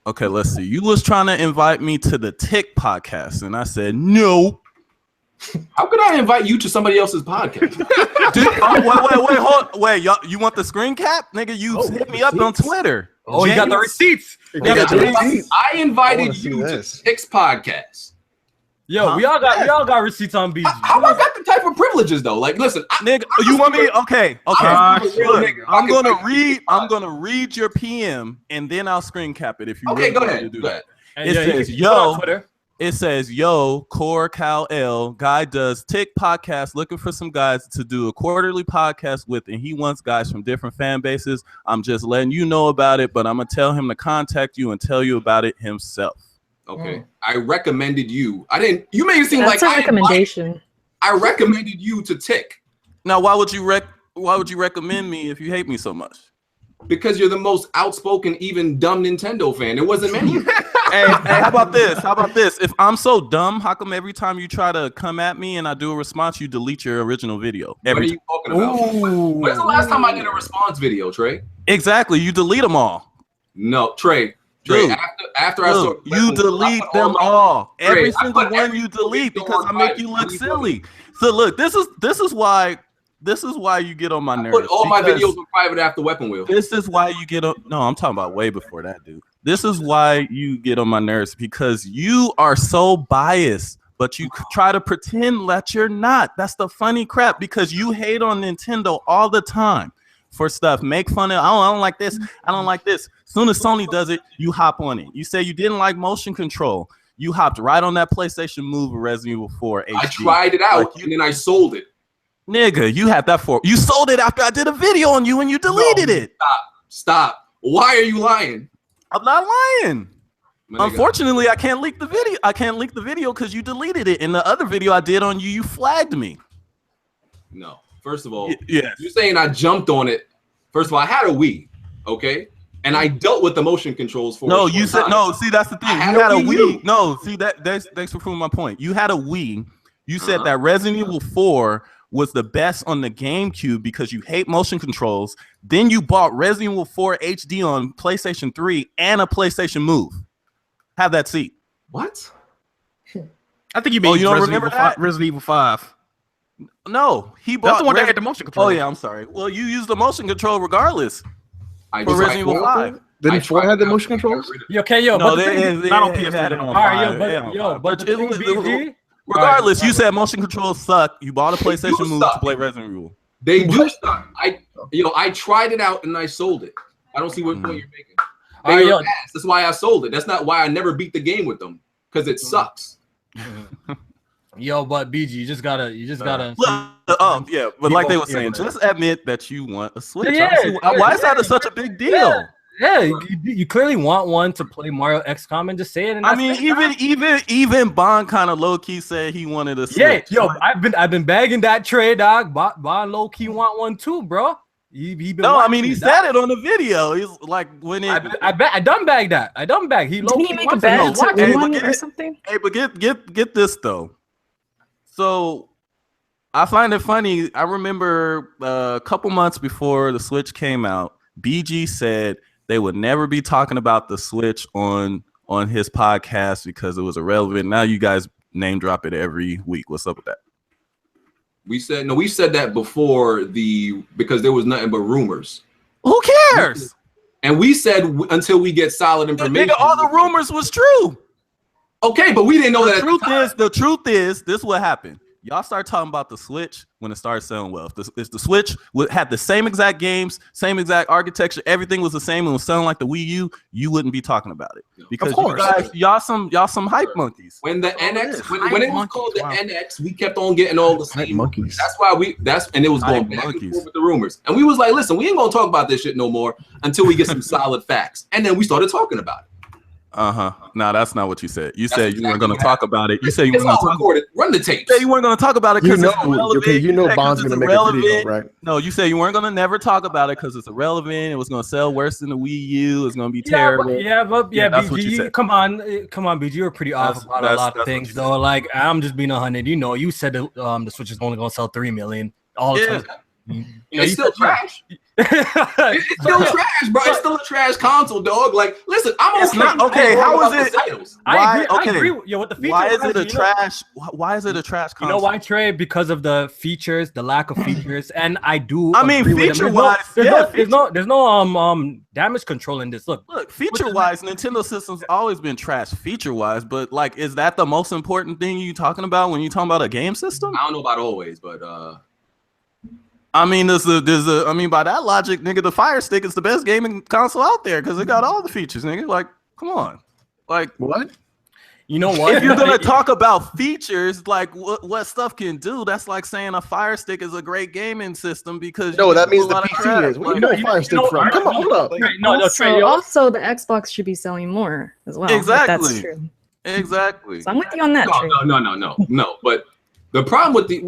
Okay, let's see. You was trying to invite me to the Tick podcast, and I said no. How could I invite you to somebody else's podcast? Dude, wait, y'all, you want the screen cap? Nigga, you hit me up on Twitter. Oh, you got the receipts. I invited you to Tick's podcast. Yo, we all got receipts on BG. How I got the type of privileges though? Like, listen, nigga, you want me? Okay. Look, I'm gonna read your PM and then I'll screen cap it if you. Okay, really go ahead. Do that. It says, yo, Core Cal L guy does Tick podcast looking for some guys to do a quarterly podcast with, and he wants guys from different fan bases. I'm just letting you know about it, but I'm gonna tell him to contact you and tell you about it himself. Okay, I recommended you. I didn't. You made it seem That's like a recommendation. I recommended you to Tick. Now, why would you recommend me if you hate me so much? Because you're the most outspoken, even dumb Nintendo fan. There wasn't many. Hey, how about this? If I'm so dumb, how come every time you try to come at me and I do a response, you delete your original video? What are you talking about? When's the last time I did a response video, Trey? Exactly. You delete them all. No, Trey. After I saw you delete them all. Every single one you delete because I make you look silly. So look, this is why you get on my nerves. Put all my videos in private after Weaponwheel. This is why you get on. No, I'm talking about way before that, dude. This is why you get on my nerves because you are so biased, but you try to pretend that you're not. That's the funny crap because you hate on Nintendo all the time for stuff. Make fun of. I don't like this. I don't like this. As soon as Sony does it, you hop on it. You say you didn't like motion control. You hopped right on that PlayStation Move of Resident Evil 4 HD. I tried it out and then I sold it. Nigga, you had that for you sold it after I did a video on you and you deleted it. Stop. Why are you lying? I'm not lying. Unfortunately, I can't leak the video. I can't leak the video because you deleted it. In the other video I did on you, you flagged me. No. First of all, yes. You're saying I jumped on it. First of all, I had a Wii, okay? And I dealt with the motion controls for No, you said no. See, that's the thing. You had a Wii. No, see thanks for proving my point. You had a Wii. You said that Resident Evil 4 was the best on the GameCube because you hate motion controls. Then you bought Resident Evil 4 HD on PlayStation 3 and a PlayStation Move. Have that seat. What? I think you mean you don't remember that? Resident Evil 5. No, he bought. That's the one that had the motion control. Oh yeah, I'm sorry. Well, you used the motion control regardless. For Resident Evil 5. Didn't 4 have the motion controls? Okay, no, not on PS4. All right, but regardless, you said motion controls suck. You bought a PlayStation Move to play Resident Evil. They do suck. I tried it out and I sold it. I don't see what point you're making. That's why I sold it. That's not why I never beat the game with them because it sucks. Yo, but BG, you just gotta. Yeah, but like they were saying, just admit that you want a Switch. Yeah, why is that such a big deal? Yeah, you clearly want one to play Mario XCOM and just say it. And I mean, even Bond kind of low key said he wanted a Switch. Yeah, yo, I've been bagging that tray, dog. Bond low key want one too, bro. He said it on the video. He's like when it. I done bagged that. He low key make a bet to win one or something. Hey, but get this though. So I find it funny. I remember a couple months before the Switch came out, BG said they would never be talking about the Switch on his podcast because it was irrelevant. Now you guys name drop it every week. What's up with that? We said that before because there was nothing but rumors. Who cares? And we said until we get solid information. Nigga, all the rumors was true. Okay, but we didn't know that. The truth is, this is what happened. Y'all start talking about the Switch when it started selling well. If the Switch had the same exact games, same exact architecture, everything was the same and was selling like the Wii U, you wouldn't be talking about it because y'all some hype monkeys. When the NX, when it was called the NX, we kept on getting all the same monkeys. That's why and it was going back and forth with the rumors. And we was like, listen, we ain't gonna talk about this shit no more until we get some solid facts. And then we started talking about it. No, that's not what you said. You said you weren't going to talk about it. You said you weren't going to recorded. Run the tape. You weren't going to talk about it because it's irrelevant. You know Bond's going to make a video, right? No, you said you weren't going to never talk about it because it's irrelevant. It was going to sell worse than the Wii U. It's going to be terrible. That's what you said. Come on, BG. You were pretty off about a lot of things, though. Like I'm just being 100. You know, you said that the Switch is only going to sell 3 million all the time. It's still trash. It's still trash, bro. It's still a trash console, dog. Like, listen, okay. How is it? I agree. Yo, with the features. Why is it a trash? Why is it a trash console? You know why, Trey? Because of the features, the lack of features, and I do. I mean, feature-wise, there's no damage control in this. Look, feature-wise, Nintendo system's always been trash feature-wise, but like, is that the most important thing you talking about when you talking about a game system? I don't know about always, but I mean, by that logic, nigga, the Fire Stick is the best gaming console out there because it got all the features, nigga. Like, come on. Like, what? You know what? If you're gonna talk about features, like what stuff can do, that's like saying a Fire Stick is a great gaming system because that means the PC is. Where you know Fire Stick from? Come on, hold up. Also, the Xbox should be selling more as well. Exactly. That's true. Exactly. So I'm with you on that. No. But the problem with the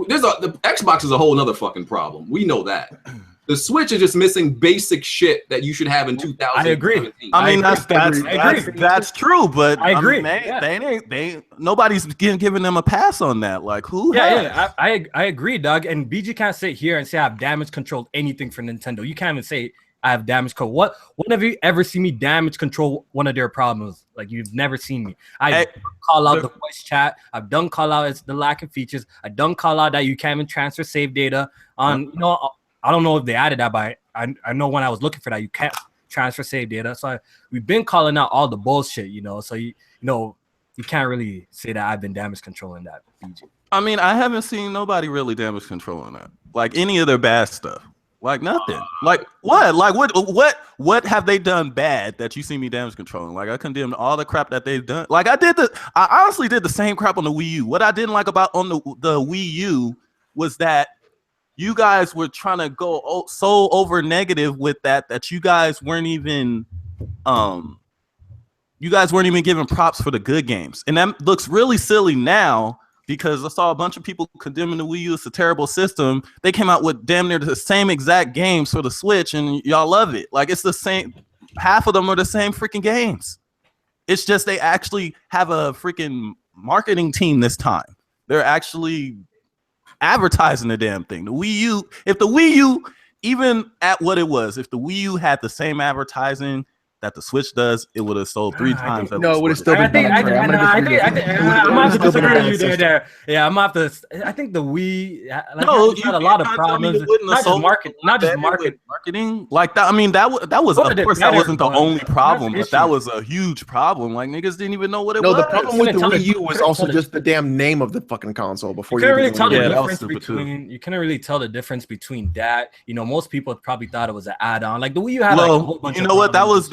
Xbox is a whole other fucking problem. We know that. The Switch is just missing basic shit that you should have in 2017. I agree. I mean, that's true, but I agree. They nobody's giving them a pass on that. Like who? I agree, Doug. And BG can't sit here and say I've damage controlled anything for Nintendo. You can't even say I have damage control. When have you ever seen me damage control one of their problems? Like you've never seen me. I call out the voice chat. I've done call out it's the lack of features. I done call out that you can't even transfer save data on. I don't know if they added that, but I know when I was looking for that, you can't transfer save data. So we've been calling out all the bullshit, So you can't really say that I've been damage controlling that. BG. I mean, I haven't seen nobody really damage controlling that. Like any of their bad stuff. Like nothing. Like what? Like what have they done bad that you see me damage controlling? Like I condemned all the crap that they've done. Like I honestly did the same crap on the Wii U. What I didn't like about on the Wii U was that you guys were trying to go so over negative with that you guys weren't even giving props for the good games. And that looks really silly now. Because I saw a bunch of people condemning the Wii U. It's a terrible system. They came out with damn near the same exact games for the Switch, and y'all love it. Like it's the same. Half of them are the same freaking games. It's just they actually have a freaking marketing team this time. They're actually advertising the damn thing. The Wii U. If the Wii U, even at what it was, if the Wii U had the same advertising that the Switch does, it would have sold 3 times. No, it would have still been better. I'm gonna have to disagree with you there. Yeah, I'm gonna have to. I think the Wii had a lot of problems. Not just marketing. Like that. I mean, that was of course that wasn't the only problem, but that was a huge problem. Like niggas didn't even know what it was. No, the problem with the Wii U was also just the damn name of the fucking console. Before you couldn't really tell the difference between. You couldn't really tell the difference between that. Most people probably thought it was an add-on. Like the Wii U had like a whole bunch. You know what? That was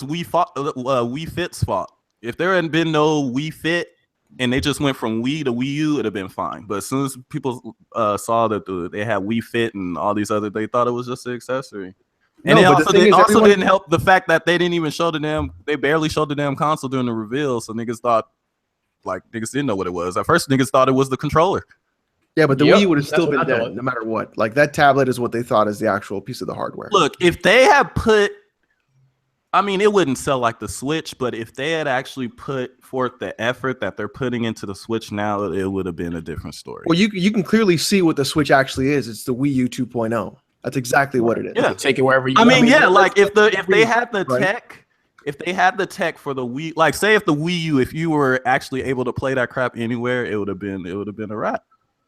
Wii Fit's fault. If there hadn't been no Wii Fit and they just went from Wii to Wii U, it'd have been fine. But as soon as people saw that they had Wii Fit and all these other, they thought it was just an accessory. And No, it also everyone... didn't help the fact that they didn't even show they barely showed the damn console during the reveal. So niggas thought, like, niggas didn't know what it was. At first, niggas thought it was the controller. Yeah, but the Wii would have still been dead no matter what. Like, that tablet is what they thought is the actual piece of the hardware. Look, if they had put, I mean, it wouldn't sell like the Switch, but if they had actually put forth the effort that they're putting into the Switch now, it would have been a different story. Well, you can clearly see what the Switch actually is. It's the Wii U 2.0. That's exactly what it is. Yeah, take it wherever you. I mean, like if they had the tech, if they had the tech for the Wii, like say if the Wii U, if you were actually able to play that crap anywhere, it would have been a wrap.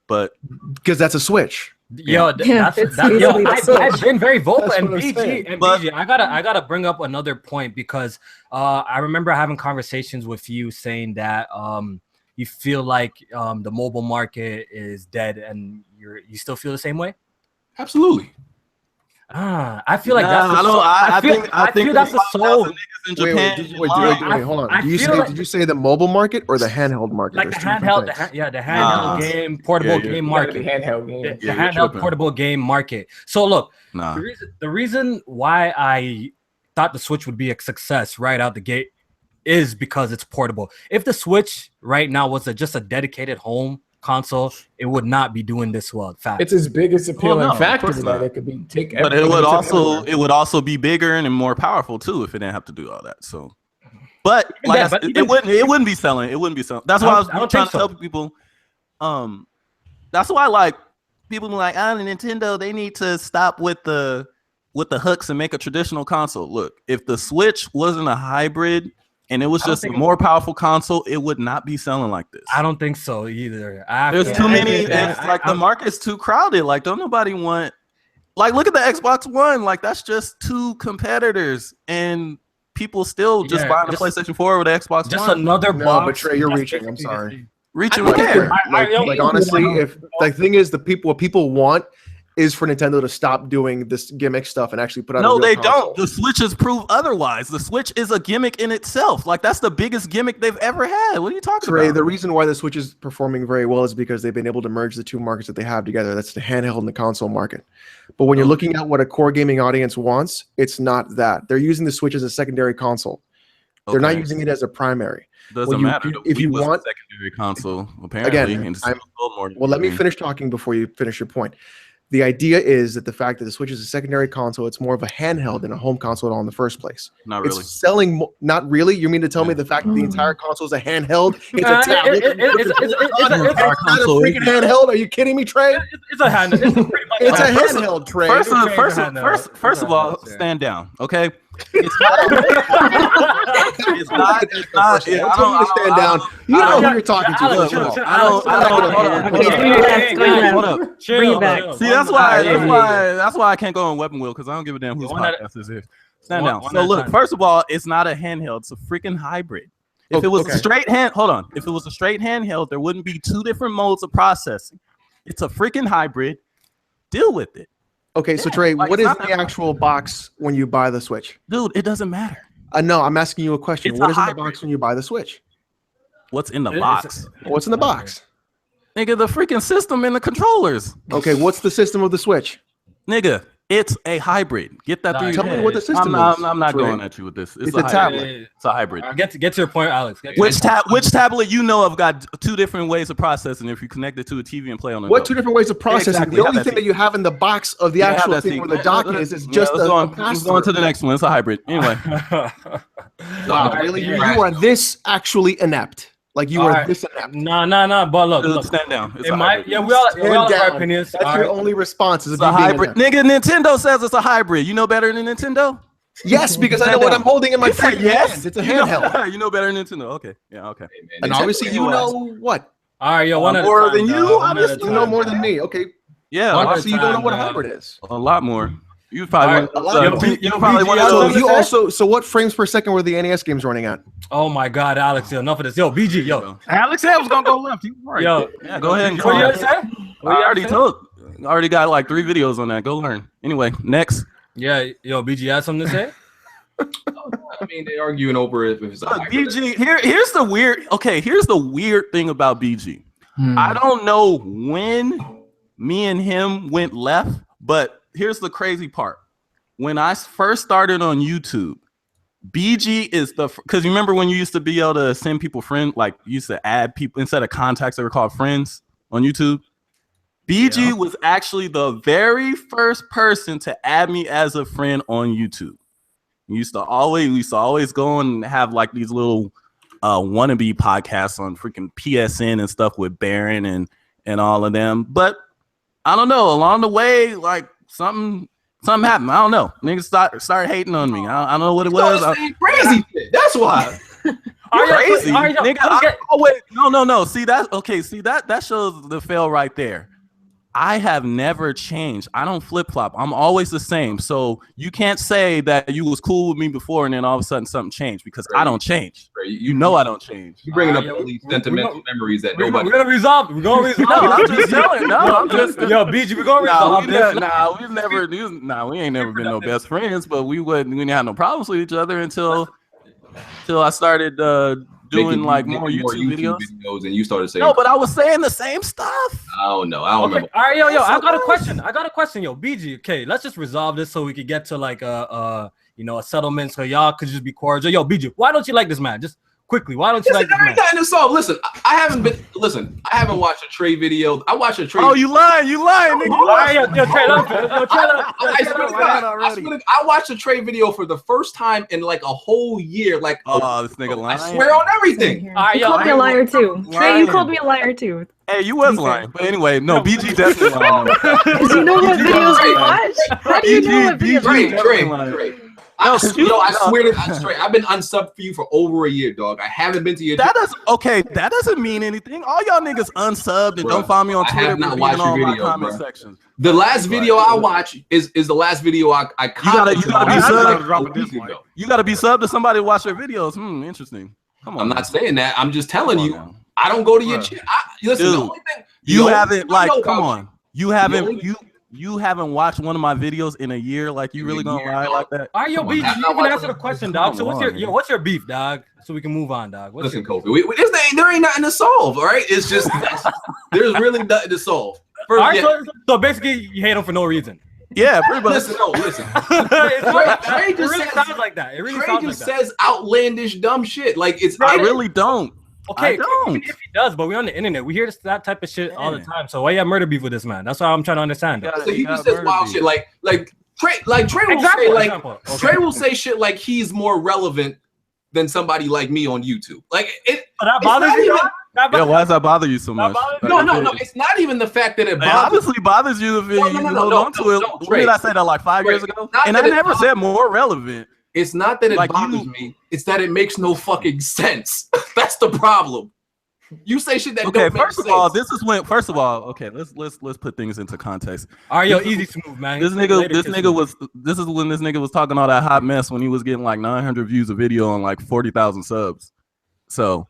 But because that's a Switch. I've been very vocal, and BG, I gotta bring up another point because I remember having conversations with you saying that you feel like the mobile market is dead, and you still feel the same way. Absolutely. I feel like that's I think that's the soul. Wait, hold on. Did you say the mobile market or the handheld market? Like the handheld, the handheld game, portable game market. The handheld game. The handheld portable game market. So look, the reason why I thought the Switch would be a success right out the gate is because it's portable. If the Switch right now was just a dedicated home console, it would not be doing this well. Fact. It's its biggest appealing factor that it could be but it would also be bigger and more powerful too if it didn't have to do all that. So, but like it wouldn't be selling. It wouldn't be selling. That's why I was trying to tell people. That's why like people be like, Nintendo, they need to stop with the hooks and make a traditional console. Look, if the Switch wasn't a hybrid and it was just a more powerful console, it would not be selling like this. I don't think so either. There's too many. It's like the market's too crowded. Like, don't nobody want. Like, look at the Xbox One. Like, that's just two competitors, and people still just buying the PlayStation 4 with the Xbox One. Just another box. No, but Trey, you're reaching. I'm sorry. Reaching where? Like honestly, if the thing is, what people want is for Nintendo to stop doing this gimmick stuff and actually put out. No, they don't. The Switches prove otherwise. The Switch is a gimmick in itself. Like, that's the biggest gimmick they've ever had. What are you talking about? The reason why the Switch is performing very well is because they've been able to merge the two markets that they have together. That's the handheld and the console market. But when you're looking at what a core gaming audience wants, it's not that. They're using the Switch as a secondary console. They're not using it as a primary. Doesn't matter. If you want a secondary console, apparently. Again, let me finish talking before you finish your point. The idea is that the fact that the Switch is a secondary console, it's more of a handheld than a home console at all in the first place. Not really. It's selling, not really. You mean to tell me the fact that the entire console is a handheld? It's a tablet. It's not a freaking handheld. Are you kidding me, Trey? It's a handheld. It's a handheld, Trey. First of all, stand down, okay? It's not. I told you to stand down. You know who you're talking to. Hold up. Bring it back. See, that's why I can't go on Weaponwheel because I don't give a damn whose podcast this is. Stand down. So look, first of all, it's not a handheld. It's a freaking hybrid. If it was a straight if it was a straight handheld, there wouldn't be two different modes of processing. It's a freaking hybrid. Deal with it. Okay, so Trey, what is the actual box when you buy the Switch? Dude, it doesn't matter. No, I'm asking you a question. What is in the box when you buy the Switch? What's in the box? What's in the box? Nigga, the freaking system and the controllers. Okay, what's the system of the Switch? Nigga, it's a hybrid. Get that through. Tell me what the system is. I'm not going at you with this. It's a tablet. It's a hybrid. Get to your point, Alex. Which tablet you know of got two different ways of processing if you connect it to a TV and play on it? What two different ways of processing? Exactly. The only thing that you have in the box of the actual thing where the dock is just let's go on to the next one. It's a hybrid. Anyway. Wow, really? You are this actually inept. Like you are this inept. No. But look, stand down. We all have our opinions. That's your only response. Is it's a hybrid. Nigga, Nintendo says it's a hybrid. You know better than Nintendo? Yes, because I know what I'm holding in my hand. Yes, it's a handheld. You know better than Nintendo. Okay. Yeah, okay. And obviously you know what? All right, yo, more than you. Obviously you know more than me. Okay. Yeah. Obviously you don't know what a hybrid is. A lot more. You probably So what frames per second were the NES games running at? Oh my God, Alex! Enough of this. Yo, BG, yo. Alex said was gonna go left. Right. Yo, yeah, go ahead. What you say? I already got like 3 videos on that. Go learn. Anyway, next. Yeah, yo, BG, you had something to say? I mean, they're arguing over if it's BG. Here's the weird. Okay, here's the weird thing about BG. I don't know when me and him went left, but here's the crazy part. When I first started on YouTube, BG is because you remember when you used to be able to send people friends, like you used to add people instead of contacts, they were called friends on YouTube. BG was actually the very first person to add me as a friend on YouTube. We used to always go and have like these little wannabe podcasts on freaking PSN and stuff with Baron and all of them. But I don't know, along the way, like something happened. I don't know. Niggas started hating on me. I don't know what it was. Crazy shit. That's why. Crazy. Nigga, no. See that? Okay. See that shows the fail right there. I have never changed. I don't flip-flop. I'm always the same. So you can't say that you was cool with me before and then all of a sudden something changed because I don't change. You know I don't change. You're bringing up all these sentimental memories that nobody... We're going to resolve. We're going to resolve. No, I'm just telling. No, I'm just... Yo, BG, we're going to resolve we ain't never been no best friends, but we didn't have no problems with each other until I started doing like more YouTube videos and you started saying no, but I was saying the same stuff. I don't know. I don't remember. All right, yo, I got a question, yo, BG. Okay, let's just resolve this so we could get to like a settlement so y'all could just be cordial. Yo, BG, why don't you like this man? Just quickly, why don't you like this man? Listen, I haven't watched a Trey video. I watched a Trey. Oh, you lying, nigga. I watched a Trey video for the first time in like a whole year. Like, this nigga lying. I swear on everything. You called me a liar too. Trey, you called me a liar too. Hey, you was lying. But anyway, no, BG definitely lying. Did you know what videos we watch? How do you know what videos Trey. I swear to straight. I've been unsubbed for you for over a year, dog. I haven't been to your. That doesn't mean anything. All y'all niggas unsubbed and don't follow me on Twitter. I have not watched your video, comment sections. The last video I watch is the last video I you gotta be subbed. You gotta be subbed to somebody to watch their videos. Interesting. Come on. I'm not saying that. I'm just telling you. Now. I don't go to your chat. Listen, dude, the only thing you haven't like. Come on. You haven't watched one of my videos in a year. Like you really gonna lie like that? All right, yo, BG, you can answer the question, dog. So what's your beef, dog? So we can move on, dog. Listen, Kobe, there ain't nothing to solve. All right, it's just there's really nothing to solve. First, all right, so basically you hate him for no reason. Yeah, pretty much. Listen. Trey just sounds like that. It really Trey just says outlandish dumb shit. Like it's. I really don't. Okay, even if he does, but we're on the internet. We hear that type of shit all the time. So why you have murder beef with this man? That's what I'm trying to understand. So he just says wild shit. Like Trey will say Trey will say shit like he's more relevant than somebody like me on YouTube. Like it. That bothers you. Yeah, why does that bother you so much? No. It's not even the fact that it obviously bothers you if you hold on to it. When did I say that like 5 years ago? And I never said more relevant. It's not that it bothers me. It's that it makes no fucking sense. That's the problem. You say shit that don't make sense. First of all, this is when. First of all, okay, let's put things into context. All right, yo, easy smooth, man. This is when this nigga was talking all that hot mess when he was getting like 900 views a video on like 40,000 subs. So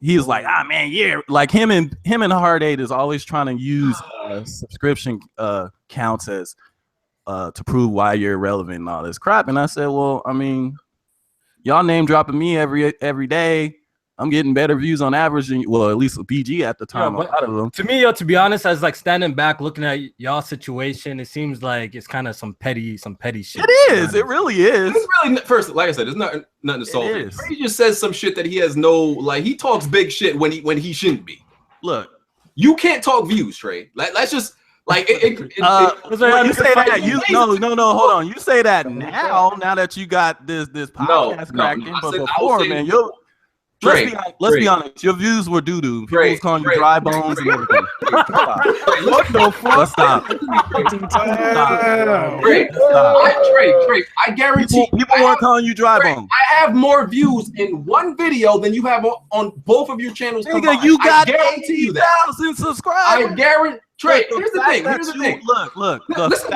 he was like, man, yeah, like him and Hard 8 is always trying to use subscription counts as. To prove why you're irrelevant and all this crap. And I said, well, I mean, y'all name dropping me every day. I'm getting better views on average than, well, at least with BG at the time. To me, yo, to be honest, as like standing back looking at y'all situation, it seems like it's kind of some petty shit. It is. It really is. It's really first, like I said, there's nothing to solve. He just says some shit that he has no, like he talks big shit when he shouldn't be. Look, you can't talk views, Trey. Let's just. Like you say that no, hold on. You say that now that you got this podcast cracking, but before, man, let's be honest. Your views were doo-doo. People was calling you dry bones and everything. What the fuck? Let's stop. Trey, I guarantee people weren't calling you dry bones. I have more views in one video than you have on both of your channels. Nigga, you got 80,000 subscribers. I guarantee. Trey, here's the thing. Look. Listen.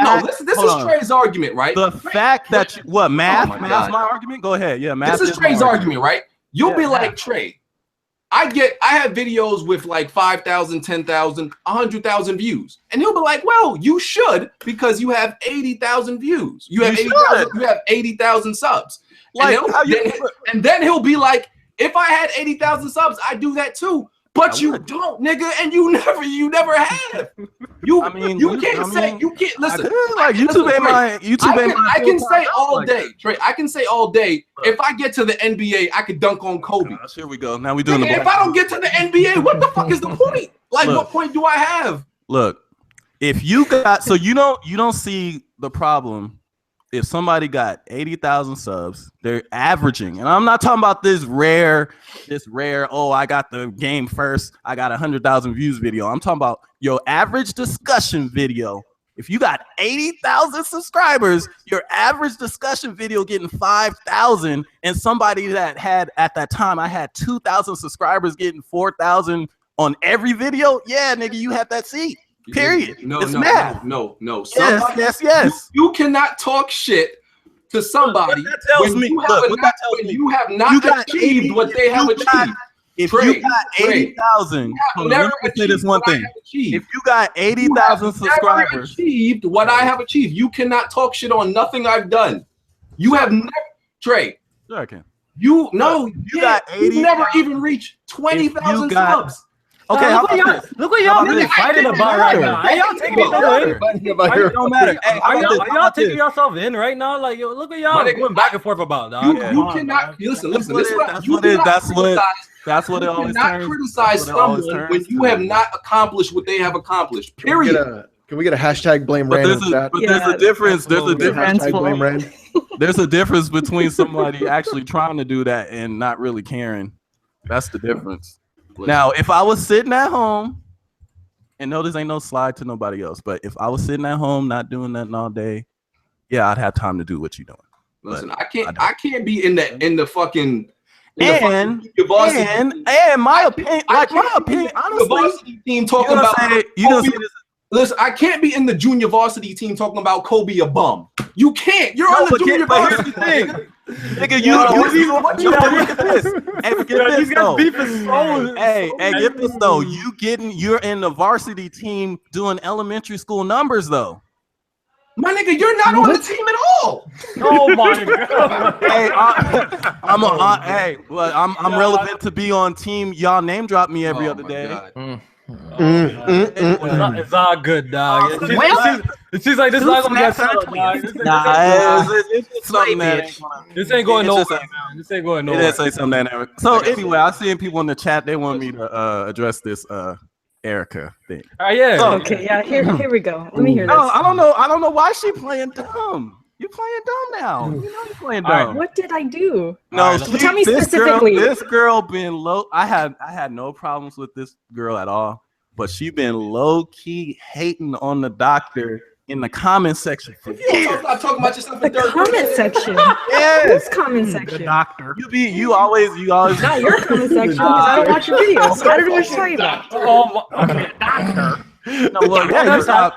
This is Trey's argument, right? The fact that math's my argument. Go ahead. Yeah, math. This is Trey's argument, right? You'll be like, Trey, I have videos with like 5,000, 10,000, 100,000 views. And he'll be like, well, you should, because you have 80,000 views. You have 80,000 subs. Like, and then he'll be like, if I had 80,000 subs, I'd do that too. But you don't, nigga, and you never have. You can't listen. Like YouTube ain't my I can say all day, Trey. I can say all day. If I get to the NBA, I could dunk on Kobe. Here we go. Now we doing if I don't get to the NBA, what the fuck is the point? Like, what point do I have? Look, if you got you don't see the problem. If somebody got 80,000 subs, they're averaging, and I'm not talking about this rare, oh, I got the game first, I got 100,000 views video. I'm talking about your average discussion video. If you got 80,000 subscribers, your average discussion video getting 5,000, and somebody that had, at that time, I had 2,000 subscribers getting 4,000 on every video, yeah, nigga, you had that seat. Period. No. Yes. You cannot talk shit to somebody when you have not achieved what they have achieved. If you got 80,000, let me say this one thing. If you got 80,000 subscribers, achieved what I have achieved. You cannot talk shit on nothing I've done. You have never, Trey. Sure I can. You got 80. You never even reached 20,000 subs. Okay, look what y'all really fighting about right now. Are y'all taking yourself in? It don't matter. Are y'all taking yourself in right now? Like, yo, look what y'all going back and forth about, dog. You cannot listen. That's what it always turns. You cannot criticize someone when you have not accomplished what they have accomplished. Period. Can we get a hashtag blame Rand? But there's a difference. There's a difference. Blame Rand. There's a difference between somebody actually trying to do that and not really caring. That's the difference. Now, if I was sitting at home, and no, this ain't no slide to nobody else, but if I was sitting at home not doing nothing all day, yeah, I'd have time to do what you're doing. Listen, I can't be in the fucking and my opinion, honestly, varsity team talking about listen, I can't be in the junior varsity team talking about Kobe a bum. You can't. You're on the junior varsity thing. Nigga, look at this. Hey, forget this though. Hey, get this though. You're in the varsity team doing elementary school numbers though. My nigga, you're not on the team at all. Oh my god. Hey, I'm relevant to be on team. Y'all name drop me every other day. It's all good, dog. It seems like this is not gonna get settled, dog. It's something that this ain't going nowhere, man. This ain't going nowhere. It did say something that. So anyway, I seen people in the chat. They want me to address this Erica thing. Yeah. So, okay, yeah. Here we go. Let me hear this. I don't know why she playing dumb. You're playing dumb now. You know you're playing dumb. What did I do? No, tell me specifically. This girl been low. I had no problems with this girl at all, but she been low key hating on the doctor in the comment section for years. Stop talking about yourself in the comment section. Yes, comment section. The doctor. You always. Not your comment section because I don't watch your videos. I don't know what you're talking about. Oh, okay, doctor. No, well,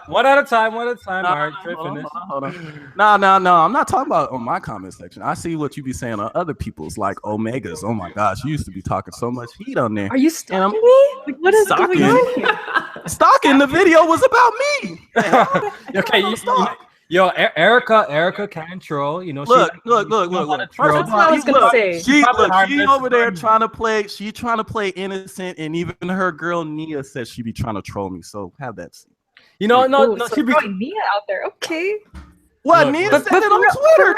one at a time. All right, finish. Hold on. No. I'm not talking about on my comment section. I see what you be saying on other people's, like Omegas. Oh my gosh, you used to be talking so much heat on there. Are you stalking me? Like, what is going on here? Stalking the video was about me. Okay, yo, Erica can troll. You know, look. That's what I was gonna say. She over there trying to play. She trying to play innocent, and even her girl Nia says she be trying to troll me. So have that. You know, no, so she be Nia out there. Okay. What? Nia said it on Twitter.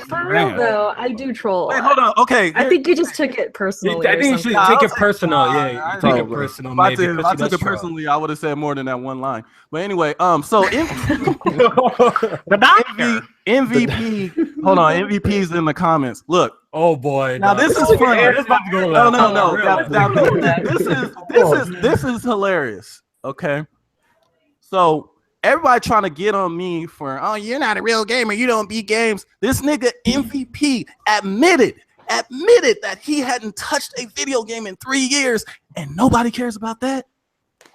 For real though, I do troll. Wait, hold on. Okay. I think you just took it personally. I think you should take it personal. Yeah, you take it personal. If I took it personally, I would have said more than that one line. But anyway, so MVP. Hold on, MVP's in the comments. Look. Oh boy. Now this is funny. No. This is hilarious. Okay. So everybody trying to get on me for, oh, you're not a real gamer. You don't beat games. This nigga MVP admitted that he hadn't touched a video game in 3 years, and nobody cares about that.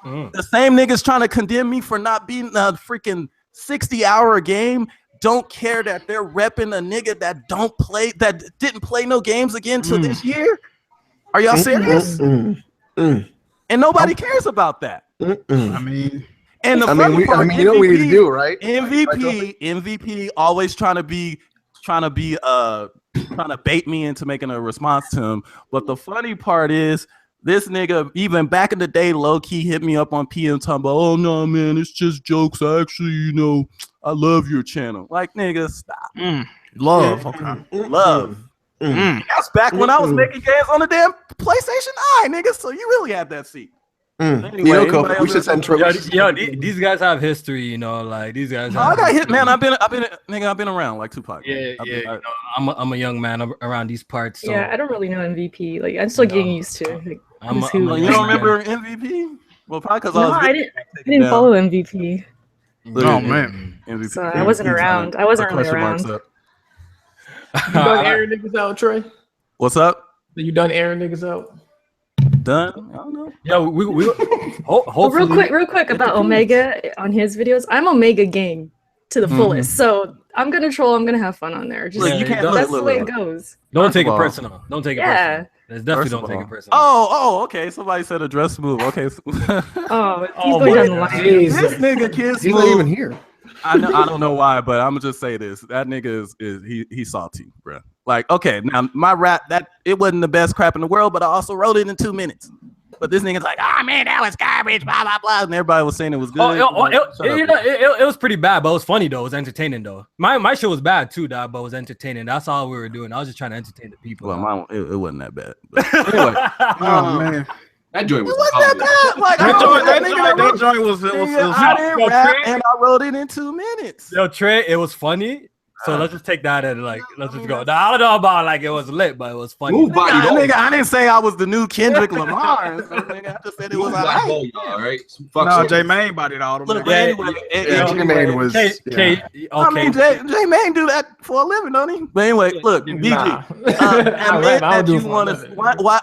The same niggas trying to condemn me for not beating a freaking 60-hour game don't care that they're repping a nigga that didn't play no games again till this year. Are y'all serious? Mm. And nobody cares about that. I mean, and the I mean, you know what we need to do, right? MVP always trying to bait me into making a response to him. But the funny part is, this nigga, even back in the day, low key hit me up on PM talking about, oh no, man, it's just jokes. I actually, I love your channel. Like, nigga, stop. Love, okay. Love. That's back when I was making games on the damn PlayStation Eye, nigga. So you really had that seat. Anyway, we should send these guys have history, like these guys. I got hit, man. I've been around like Tupac. I'm a young man around these parts. So. Yeah, I don't really know MVP. Like, I'm still getting used to. Like, you don't remember MVP? Well, probably because I didn't follow MVP. Oh man, MVP. So I wasn't around. I wasn't really around. You done airing niggas out, Trey? What's up? You done airing niggas out? Done? I don't know. Yeah, we hopefully. Real quick about Omega on his videos. I'm Omega gang to the fullest. So I'm gonna troll. I'm gonna have fun on there. Just that's the way it goes. Don't take it personal. Don't take it personal. It's definitely don't take it personal. Oh, okay. Somebody said a dress move. Okay. He's going down the line. This nigga kiss He's move. not even here. I don't know why, but I'm gonna just say this. That nigga he's salty, bro. Like, okay, now my rap, that it wasn't the best crap in the world, but I also wrote it in 2 minutes. But this nigga's like, man, that was garbage, blah blah blah, and everybody was saying it was good. It was pretty bad, but it was funny though. It was entertaining though. My show was bad too, dog, but it was entertaining. That's all we were doing. I was just trying to entertain the people. Well, it wasn't that bad. But anyway, oh man. That joint was that bad. Like, that joint was I didn't rap and I wrote it in 2 minutes. Yo, Trey, it was funny. So let's just take that and let's just go. Now, I don't know about it was lit, but it was funny. Nigga, I didn't say I was the new Kendrick Lamar. I just said it was all right. No, J Main bodied all them. J Main was. I mean, J Main do that for a living, don't he? But anyway, look, BG.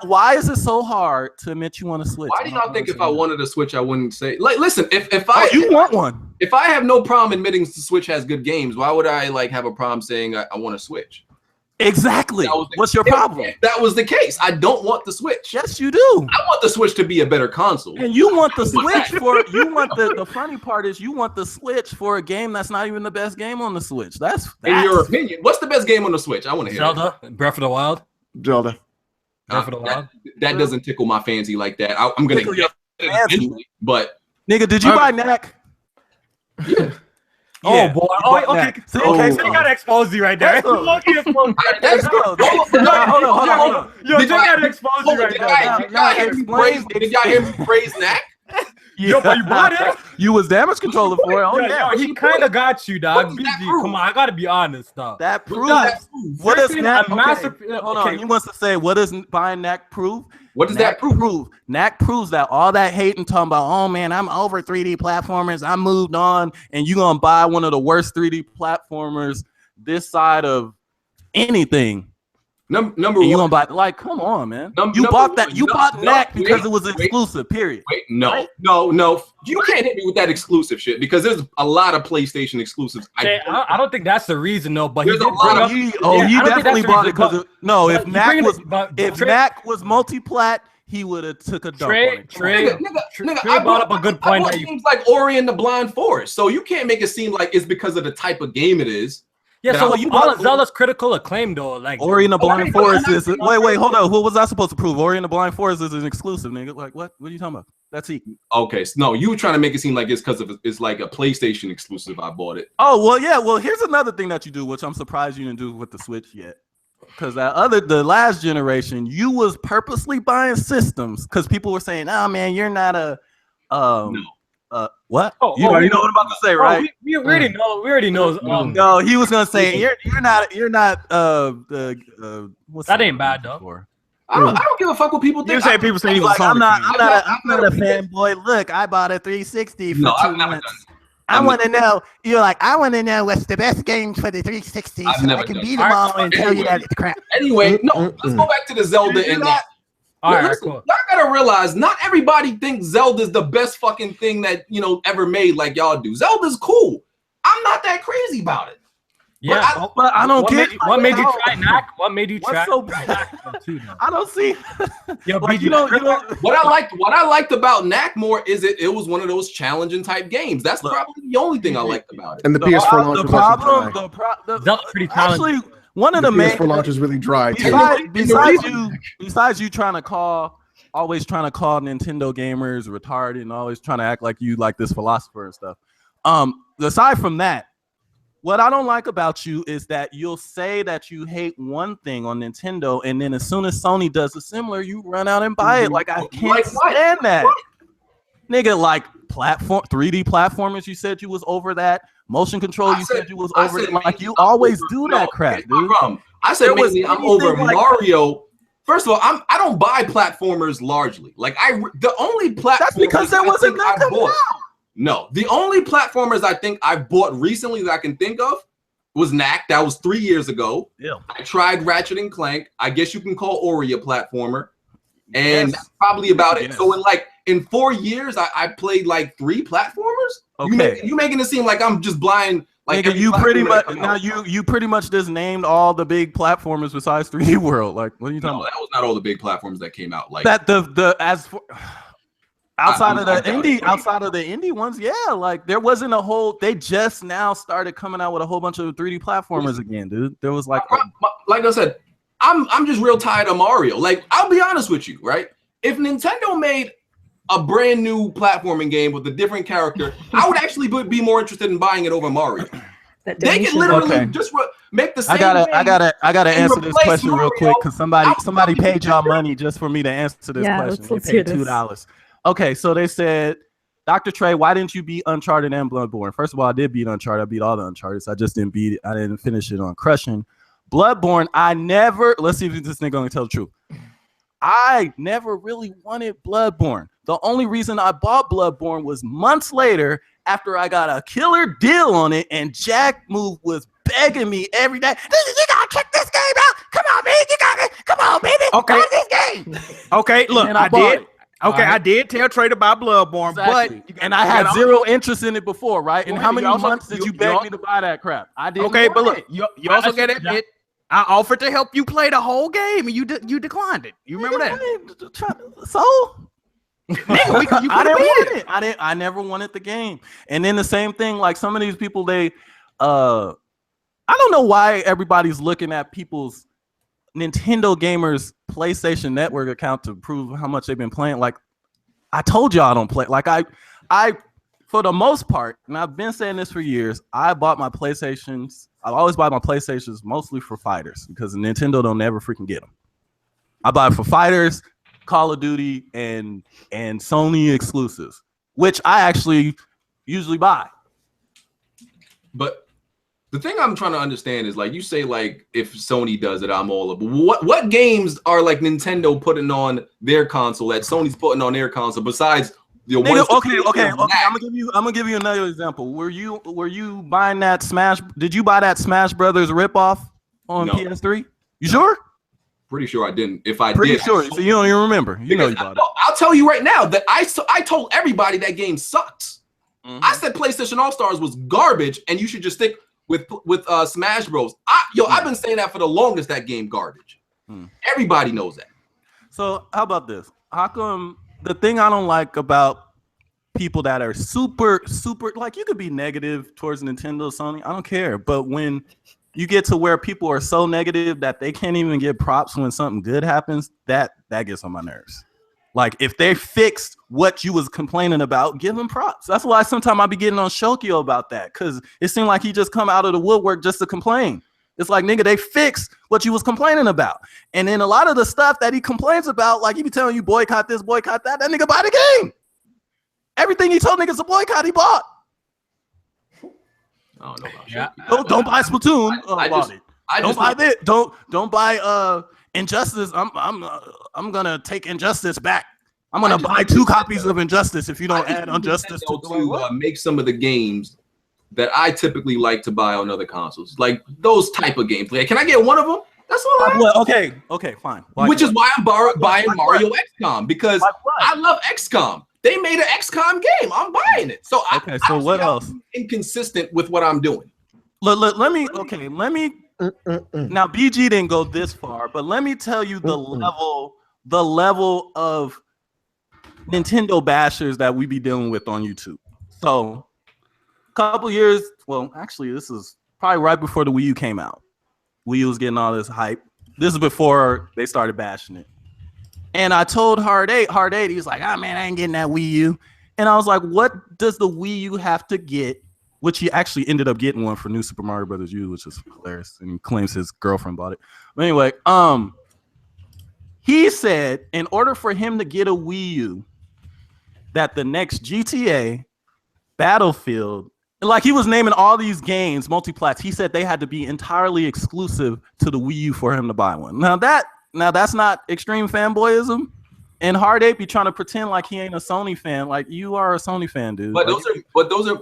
Why is it so hard to admit you want to switch? Why do y'all think if I wanted to switch, I wouldn't say? Like, listen, if I you want one. If I have no problem admitting the Switch has good games, why would I have a problem saying I want to switch? Exactly. What's your problem? If that was the case, I don't want the Switch. Yes, you do. I want the Switch to be a better console. And you want the Switch the funny part is you want the Switch for a game that's not even the best game on the Switch. That's in your opinion. What's the best game on the Switch? I want to hear Zelda, Breath of the Wild. Zelda. Breath of the Wild. That doesn't tickle my fancy like that. I'm gonna get it eventually, but nigga, did you buy Knack? Yeah. Oh boy! Okay. So you gotta expose you right there. Hold on. Yo, you gotta expose you right there. Did y'all hear me praise Knack? Yo, but you bought it. You was damage controller for it. Oh yeah, he kind of got you, dog. BG, come on, I gotta be honest, dog. That proves. What does Knack? Hold on. He wants to say, what does buying Knack prove? What does that prove? Knack proves that all that hate and talking about, oh man, I'm over 3D platformers, I moved on, and you gonna buy one of the worst 3D platformers this side of anything. Number one, you gonna buy come on, man. You bought Knack because it was exclusive. Period. No. You can't hit me with that exclusive shit because there's a lot of PlayStation exclusives. I don't think that's the reason, though. But he definitely bought it because if Knack was multi-plat, he would have took a dump on it. Trey brought up a good point. Games like Ori and the Blind Forest, so you can't make it seem like it's because of the type of game it is. Yeah, so all of Zelda's critical acclaim though, like Ori and the Blind Forest is wait, hold on. What was I supposed to prove? Ori and the Blind Forest is an exclusive, nigga. Like what? What are you talking about? That's it. Okay, so no, you were trying to make it seem like it's because of it's like a PlayStation exclusive. I bought it. Oh well, yeah. Well, here's another thing that you do, which I'm surprised you didn't do with the Switch yet. Because the last generation, you was purposely buying systems because people were saying, "Oh man, you're not a what? You already know what I'm about to say, right? We already know. We already know. No, he was gonna say you're not. What's that ain't bad though. I don't give a fuck what people think. You say people say he was like, I'm not a fanboy. Look, I bought a 360 for 2 months. I want to know. You're like, I want to know what's the best game for the 360 so I can beat them all and tell you that it's crap. Anyway, let's go back to the Zelda and that. All right, cool. Y'all gotta realize, not everybody thinks Zelda's the best fucking thing that ever made like y'all do. Zelda's cool. I'm not that crazy about it. Yeah, but I don't get what made you try Knack? What made you try? So I don't see. Yo, like, what I liked about Knack more is it was one of those challenging type games. That's probably the only thing I liked about it. And the PS4 launch was pretty challenging. Actually, one of the main PS4 launch is really dry. Besides you trying to call Nintendo gamers retarded and always trying to act like you like this philosopher and stuff. Aside from that, what I don't like about you is that you'll say that you hate one thing on Nintendo, and then as soon as Sony does a similar, you run out and buy it. Like, I can't stand that. Nigga, like 3D platformers, you said you was over that. Motion control, you said you was over it. Like, you always do that crap, dude. I said mainly I'm over Mario. First of all, I don't buy platformers largely. Like, the only platform that's because there wasn't nothing out. No, the only platformers I think I've bought recently that I can think of was Knack. That was 3 years ago. Yeah. I tried Ratchet and Clank. I guess you can call Ori a platformer. And that's probably about it. So in 4 years, I played like 3 platformers. Okay. You making it seem like I'm just blind. Like, nigga, you pretty much just named all the big platformers besides 3D World. Like, what are you talking about? That was not all the big platforms that came out. Like that outside of the indie ones, yeah, like there wasn't a whole. They just now started coming out with a whole bunch of 3D platformers again, dude. There was like I said, I'm just real tired of Mario. Like, I'll be honest with you, right? If Nintendo made a brand new platforming game with a different character, I would actually be more interested in buying it over Mario. They can literally just make the same. I gotta answer this question Mario, real quick because somebody paid y'all money just for me to answer this question. They paid $2. Okay, so they said, Dr. Trey, why didn't you beat Uncharted and Bloodborne? First of all, I did beat Uncharted. I beat all the Uncharted. I just didn't beat it. I didn't finish it on Crushing. Bloodborne, let's see if this nigga gonna tell the truth. I never really wanted Bloodborne. The only reason I bought Bloodborne was months later after I got a killer deal on it, and Jack Move was begging me every day, you gotta check this game out. Come on, man. Come on, baby. Okay. This game. Okay, look, I did. It. Okay, right. I did tell Trey about Bloodborne, exactly. And I had zero interest in it before, right? And how many months did you beg me to buy that crap? I didn't. Okay, but look, you also get it. I offered to help you play the whole game, and you declined it. You remember that? So, nigga, I didn't want it. I never wanted the game. And then the same thing, like some of these people, I don't know why everybody's looking at people's Nintendo gamers PlayStation Network account to prove how much they've been playing. Like, I told y'all I don't play. Like, I for the most part, and I've been saying this for years, I bought my PlayStations. I've always bought my PlayStations mostly for fighters because Nintendo don't ever freaking get them. I buy it for fighters, Call of Duty, and Sony exclusives, which I actually usually buy. But the thing I'm trying to understand is, like, you say, like, if Sony does it, I'm all up. What games are like Nintendo putting on their console that Sony's putting on their console besides the ones? Okay. I'm gonna give you another example. Were you buying that Smash? Did you buy that Smash Brothers ripoff on PS3? You sure? Pretty sure I didn't. If I pretty did, sure. So you don't even remember. You know you bought it. I'll tell you right now that I told everybody that game sucks. Mm-hmm. I said PlayStation All Stars was garbage, and you should just stick with Smash Bros. I've been saying that for the longest. That game garbage. Everybody knows that. So how about this? How come the thing I don't like about people that are super like, you could be negative towards Nintendo, Sony, I don't care, but when you get to where people are so negative that they can't even get props when something good happens, that gets on my nerves. Like, if they fixed what you was complaining about, give them props. That's why sometimes I be getting on Shokyo about that, because it seemed like he just come out of the woodwork just to complain. It's like, nigga, they fixed what you was complaining about. And then a lot of the stuff that he complains about, like he be telling you boycott this, boycott that nigga buy the game. Everything he told niggas to boycott, he bought. I don't know about don't buy Splatoon. Don't buy this. Don't buy Injustice. I'm gonna take Injustice back. I'm gonna buy 2 copies of Injustice if you don't add Injustice to make some of the games that I typically like to buy on other consoles, like those type of games. Like, can I get one of them? That's all I Okay, fine. Which is why I'm buying Mario XCOM, because I love XCOM. They made an XCOM game. I'm buying it. So what else? Inconsistent with what I'm doing. Let me. Now, BG didn't go this far, but let me tell you the level of Nintendo bashers that we be dealing with on YouTube. So, a couple years, well, actually, this is probably right before the Wii U came out. Wii U was getting all this hype. This is before they started bashing it. And I told Hard 8, he was like, man, I ain't getting that Wii U. And I was like, what does the Wii U have to get? Which he actually ended up getting one for New Super Mario Brothers U, which is hilarious. And he claims his girlfriend bought it. But anyway, he said in order for him to get a Wii U, that the next GTA, Battlefield, like he was naming all these games, multiplats, he said they had to be entirely exclusive to the Wii U for him to buy one. Now that's not extreme fanboyism. And Hard 8 be trying to pretend like he ain't a Sony fan. Like, you are a Sony fan, dude. But those are.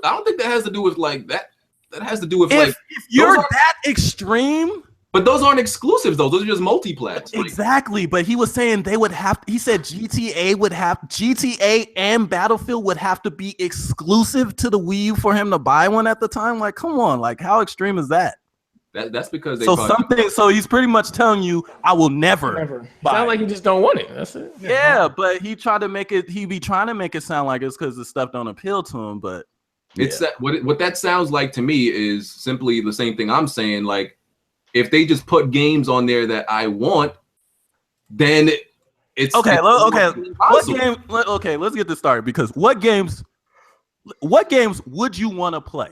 I don't think that has to do with like that. That has to do with if you're that extreme. But those aren't exclusives, though. Those are just multiplats. Exactly. But he was saying they would have. He said GTA and Battlefield would have to be exclusive to the Wii U for him to buy one at the time. Like, come on. Like, how extreme is that? That's because they. So he's pretty much telling you, I will never. Sound like you just don't want it. That's it. Yeah, but he tried to make it. He be trying to make it sound like it's because the stuff don't appeal to him. But it's that what that sounds like to me is simply the same thing I'm saying. Like, if they just put games on there that I want, then it's okay. What game? Okay, let's get this started because what games would you want to play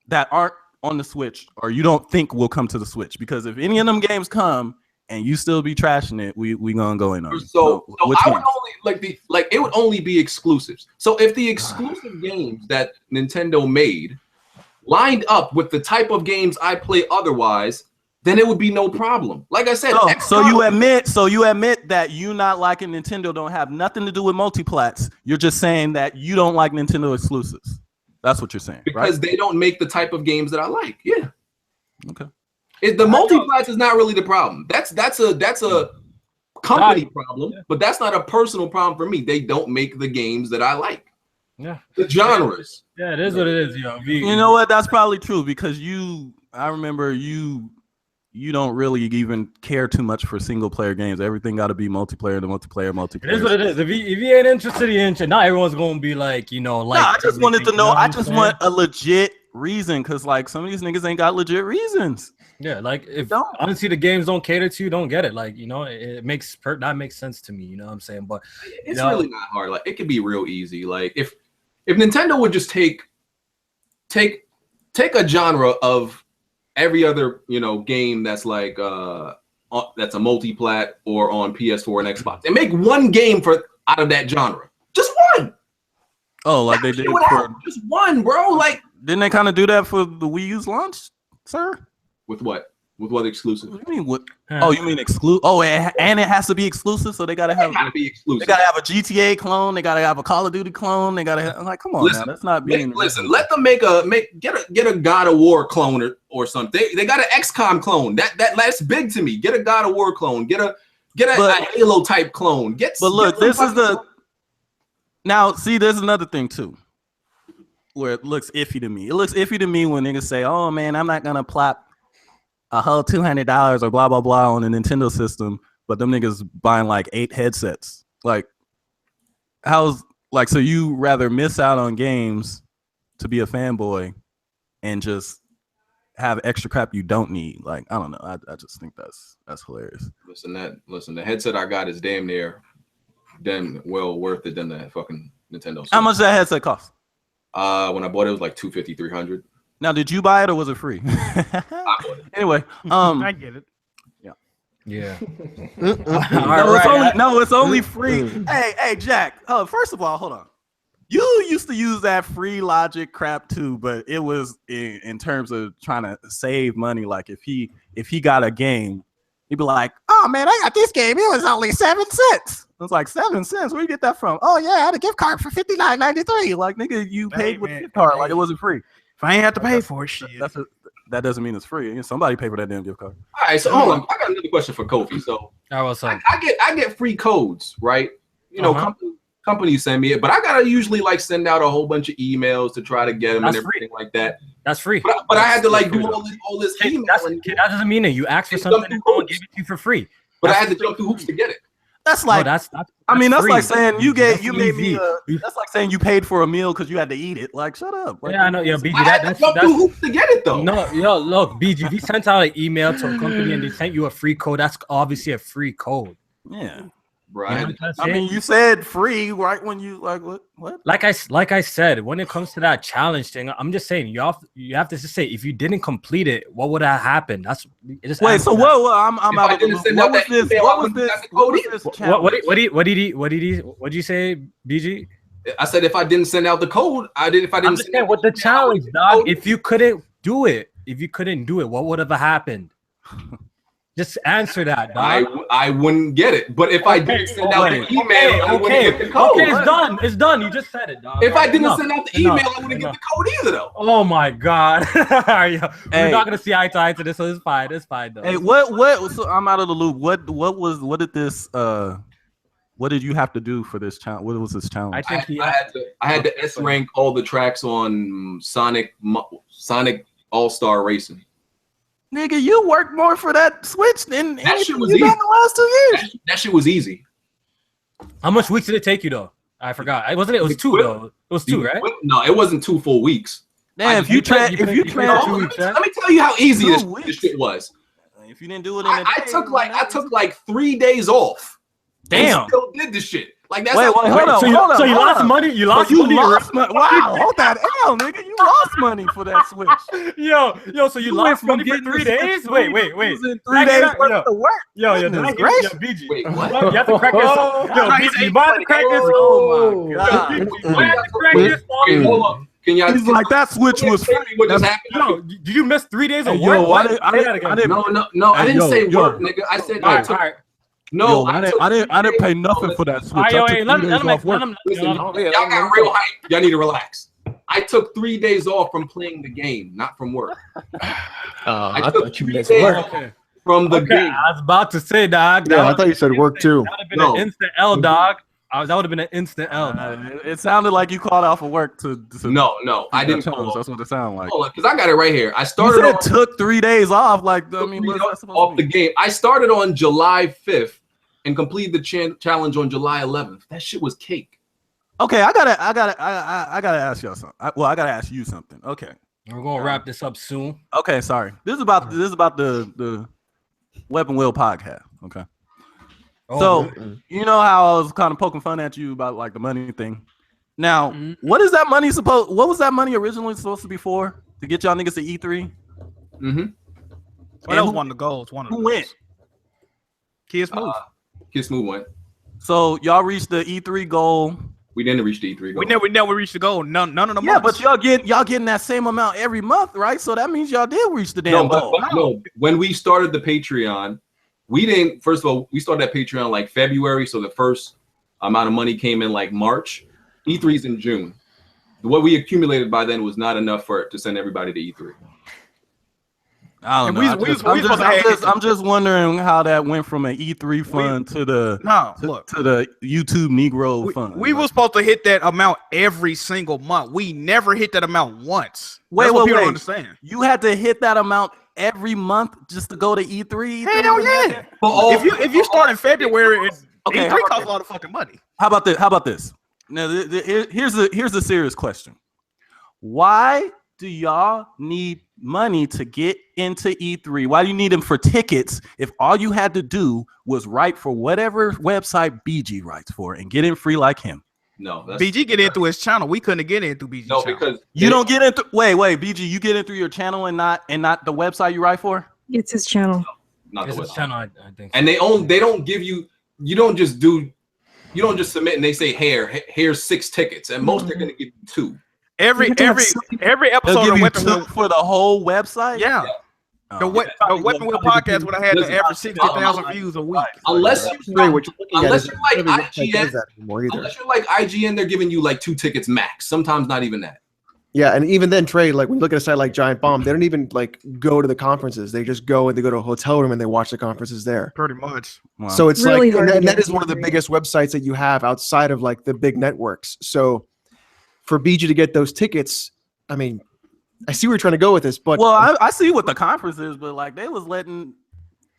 that aren't on the Switch or you don't think will come to the Switch? Because if any of them games come and you still be trashing it, we gonna go in on it. So I would only it would only be exclusives. So if the exclusive games that Nintendo made lined up with the type of games I play otherwise, then it would be no problem. Like I said, so you admit that you not liking Nintendo don't have nothing to do with multiplats. You're just saying that you don't like Nintendo exclusives. That's what you're saying, because right? they don't make the type of games that I like. Yeah. Okay. The multiplats is not really the problem. That's a company problem, but that's not a personal problem for me. They don't make the games that I like. Yeah. The genres. Yeah, it is what it is, yo. You know what? That's probably true because I remember you don't really even care too much for single player games. Everything got to be multiplayer. It is what it is. If you ain't interested, you ain't. Not everyone's gonna be like, like. No, I just wanted to know. I just want a legit reason because like some of these niggas ain't got legit reasons. Yeah, like if honestly the games don't cater to you, don't get it. Like, it makes that makes sense to me. You know what I'm saying? But it's really not hard. Like, it could be real easy. Like if Nintendo would just take a genre of every other game that's like that's a multiplat or on PS4 and Xbox and make one game out of that genre. Just one. Oh, like they did for just one, bro. Like, didn't they kind of do that for the Wii U's launch, sir? With what? With what exclusive? What do you mean? What? Oh, you mean exclusive? Oh, and it has to be exclusive, so they gotta have. It gotta be exclusive. They gotta have a GTA clone. They gotta have a Call of Duty clone. They gotta have, come on, now, that's not being. Listen, let them get a God of War clone or something. They got an XCOM clone. That's big to me. Get a God of War clone. Get a Halo type clone. This is the. Now, see, there's another thing too, where it looks iffy to me. It looks iffy to me when niggas say, "Oh man, I'm not gonna plop a whole $200 or blah blah blah on a Nintendo system," but them niggas buying like 8 headsets. Like, so you rather miss out on games to be a fanboy and just have extra crap you don't need? Like, I don't know. I just think that's hilarious. Listen, the headset I got is damn well worth it than the fucking Nintendo. How much that headset cost? When I bought it was like $250, $300. Now, did you buy it or was it free? Anyway, I get it. Yeah. It's only free. Hey, Jack. First of all, hold on. You used to use that free logic crap too, but it was in terms of trying to save money. Like if he got a game, he'd be like, "Oh man, I got this game. It was only 7 cents." It's like 7 cents. Where you get that from? Oh yeah, I had a gift card for $59.93. Like, nigga, you paid with a gift card. Like, it wasn't free. If I ain't have to pay for it, shit. That doesn't mean it's free. Somebody pay for that damn gift card. All right, so hold on. I got another question for Kofi. So I get free codes, right? Companies send me it, but I gotta usually like send out a whole bunch of emails to try to get them and everything like that. That's free. But I had to like do all this email. That doesn't mean it. You ask for something and someone gave it to you for free. But I had to jump through hoops to get it. That's like that's I mean, that's free. like saying you made me. easy. That's like saying you paid for a meal because you had to eat it. Like, shut up. Like, Yeah, I know. Yeah, BG. I had to jump through hoops to get it though. No, look, BG. If you sent out an email to a company and they sent you a free code, that's obviously a free code. Yeah. Right. You know I mean, you said free right when you like what? Like I said, when it comes to that challenge thing, I'm just saying you have to just say if you didn't complete it, what would have happened? That's just wait. So what? I'm out of the loop. What was this? What did you say, BG? I said if I didn't send out the code, I did. If I didn't send out what the challenge, dog. If you couldn't do it, what would have happened? Just answer that, dog. I wouldn't get it. But if I didn't send out the email, I wouldn't get the code. Okay, it's done. It's done. You just said it, dog. If I didn't send out the email, I wouldn't get the code either, though. Oh my god. We're not gonna see eye to eye to this, so it's fine. It's fine though. Hey, what? So I'm out of the loop. What did you have to do for this challenge? What was this challenge? I had to S rank all the tracks on Sonic All-Star Racing. Nigga, you worked more for that Switch than that anything shit was you easy. done the last 2 years. That shit was easy. How much weeks did it take you though? I forgot. It was 2 though. It was 2, right? No, it wasn't 2 full weeks. Damn, let me tell you how easy this shit was. If you didn't do it, I took like 3 days off. Damn, and still did this shit. Like that's hold on. So you lost money. You lost money. Wow, hold that L, nigga. You lost money for that Switch. Yo. So you lost money for 3 days? Wait. 3 days worth of work. Yo, BG. Wait, what? You have to crack this. Yo, BG, you might have to crack this. Oh my god. You might have to crack this. Hold up. Can y'all? He's like that Switch was free. What just happened? Yo, did you miss 3 days of work? Yo, I didn't. No. I didn't say work, nigga. I said I took. No, I didn't pay nothing for that Switch. I took 3 days off work. Listen, y'all got real hype. Y'all need to relax. I took 3 days off from playing the game, not from work. I thought you meant work. From the game. I was about to say, dog. Yeah, I thought you said work too. That would have been an instant L, dog. That would have been an instant L. It sounded like you called out for work to No, I didn't. That's what it sounded like. Because I got it right here. I started. You said took 3 days off. Like, I mean, off the game. I started on July 5th and completed the challenge on July 11th. That shit was cake. Okay, I gotta ask y'all something. I gotta ask you something. Okay, we're gonna wrap this up soon. Okay, sorry. This is about the Weaponwheel podcast. Okay. So you know how I was kind of poking fun at you about like the money thing. Now, what is that money supposed? What was that money originally supposed to be for? To get y'all niggas to E3? Well, that was one of the goals. Who went? Kids Move. Kids Move went. So y'all reached the E3 goal. We didn't reach the E3 goal. We never reached the goal. None of them. Yeah, but y'all getting that same amount every month, right? So that means y'all did reach the damn goal. No, when we started the Patreon, we didn't. First of all, we started that Patreon like February, so the first amount of money came in like March. E3's in June. What we accumulated by then was not enough to send everybody to E3. I don't know. I'm just wondering how that went from an E3 fund to the YouTube Negro fund. We were supposed to hit that amount every single month. We never hit that amount once. Wait, don't understand. You had to hit that amount every month just to go to E3? Hell yeah. If you start in February, E3 costs a lot of fucking money. How about this? Now, here's a serious question. Why do y'all need money to get into E3? Why do you need them for tickets if all you had to do was write for whatever website BG writes for and get in free like him? No, BG get in through his channel. We couldn't get in through BG. No, channel. because you don't get in through. Wait, BG, you get in through your channel and not the website you write for. It's his channel. Not it's the his channel, I think. And they don't give you. You don't just submit and they say here's 6 tickets, and most are going to give you 2. Every episode of Weaponwheel for the whole website. Yeah. The Weaponwheel podcast would have had the average 60,000 views a week. Unless you like IGN, they're giving you like 2 tickets max. Sometimes not even that. Yeah, and even then, Trey, like when you look at a site like Giant Bomb, they don't even like go to the conferences. They just go and they go to a hotel room and they watch the conferences there. Pretty much. Wow. So it's really like, and that is one of the biggest websites that you have outside of like the big networks. So for BG to get those tickets, I mean, I see where you're trying to go with this, but well, I see what the conference is, but like they was letting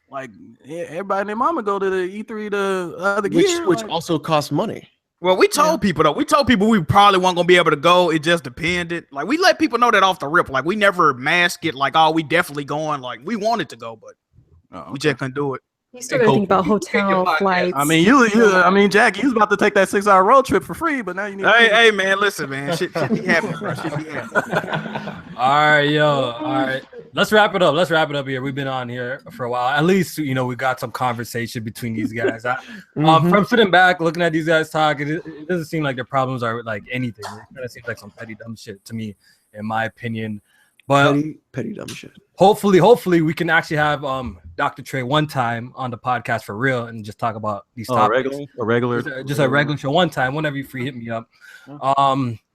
like everybody and their mama go to the E3 the other year, which like, also costs money. Well, we told people though. We told people we probably weren't gonna be able to go. It just depended. Like we let people know that off the rip. Like we never mask it. Like, oh, we definitely going. Like we wanted to go, but we just couldn't do it. You still gotta think about hotel flights. I mean, Jack, you was about to take that 6-hour road trip for free, but now you need. Hey, man, listen, man, shit be happening, bro. Shit be happening. All right, yo. All right. Let's wrap it up here. We've been on here for a while. At least, we got some conversation between these guys. From sitting back, looking at these guys talk, it doesn't seem like their problems are like anything. It kind of seems like some petty dumb shit to me, in my opinion. But petty dumb shit. Hopefully we can actually have Dr. Trey one time on the podcast for real and just talk about these topics. A regular show one time. Whenever you free, hit me up.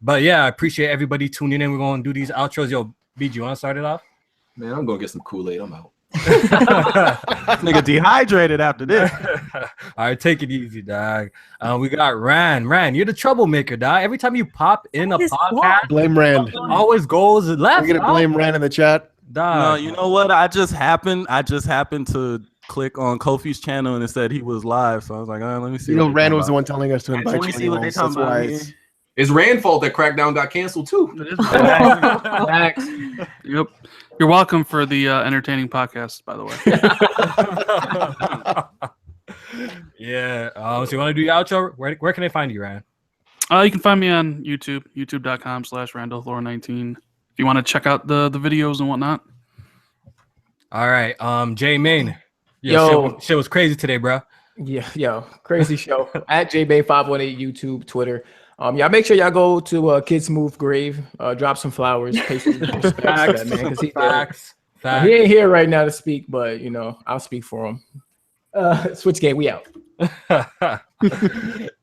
But yeah, I appreciate everybody tuning in. We're going to do these outros. Yo, BG, you want to start it off? Man, I'm going to get some Kool-Aid. I'm out. Nigga dehydrated after this. All right, take it easy, dog. We got Rand, you're the troublemaker, dog. Every time you pop in a podcast, blame Rand. Always goes left. You're gonna blame Rand in the chat. Dog. No, you know what? I just happened to click on Kofi's channel and it said he was live. So I was like, let me see. Rand was the one telling us to invite you. Let me see what they talking about. It's Rand's fault that Crackdown got canceled too. Yep. You're welcome for the entertaining podcast, by the way. Yeah. So you want to do your outro? Where can I find you, Rand? You can find me on YouTube, youtube.com/RandallThor19. If you want to check out the videos and whatnot. All right. J Main. Yo, shit was crazy today, bro. Yeah, crazy show. At JBay518 YouTube, Twitter. Y'all make sure y'all go to Kid Smooth grave, drop some flowers, pay some respect to that man, because Facts. He ain't here right now to speak, but I'll speak for him. Switch game, we out.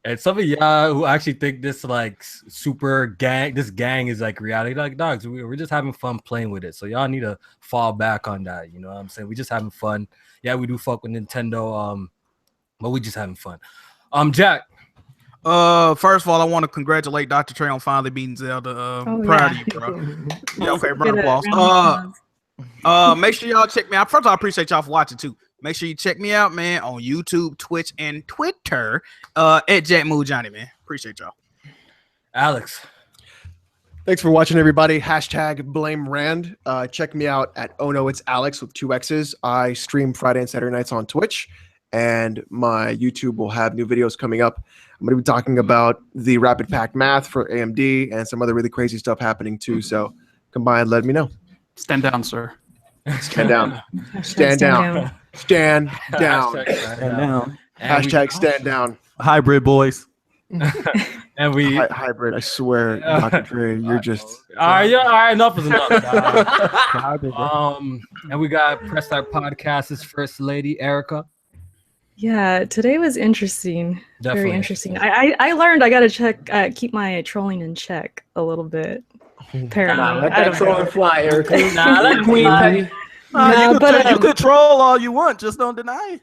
And some of y'all who actually think this like super gang, this gang is like reality, like dogs. We're just having fun playing with it, so y'all need to fall back on that. You know what I'm saying? We just having fun. Yeah, we do fuck with Nintendo, but we just having fun. Jack. First of all, I want to congratulate Dr. Trey on finally beating Zelda. Proud of you, bro. Yeah, okay, round of applause. Make sure y'all check me out. First of all, I appreciate y'all for watching too. Make sure you check me out, man, on YouTube, Twitch, and Twitter at Jack Moo Johnny, man. Appreciate y'all. Alex. Thanks for watching, everybody. #blame Rand. Check me out at Oh No It's Alex with 2 X's. I stream Friday and Saturday nights on Twitch, and my YouTube will have new videos coming up. I'm going to be talking about the rapid pack math for AMD and some other really crazy stuff happening too. So combined, let me know. Stand down, sir. Stand down. Stand down. Stand down. Hashtag stand down. Hybrid boys. And we hybrid. I swear, Dr. Dre, you're just. All right, enough is enough. And we got Press Start Podcast's first lady, Erica. Yeah, today was interesting. Definitely. Very interesting. I learned I gotta keep my trolling in check a little bit. Apparently, let that trolling fly, Erica. Let Queen Patty. You could troll all you want, just don't deny.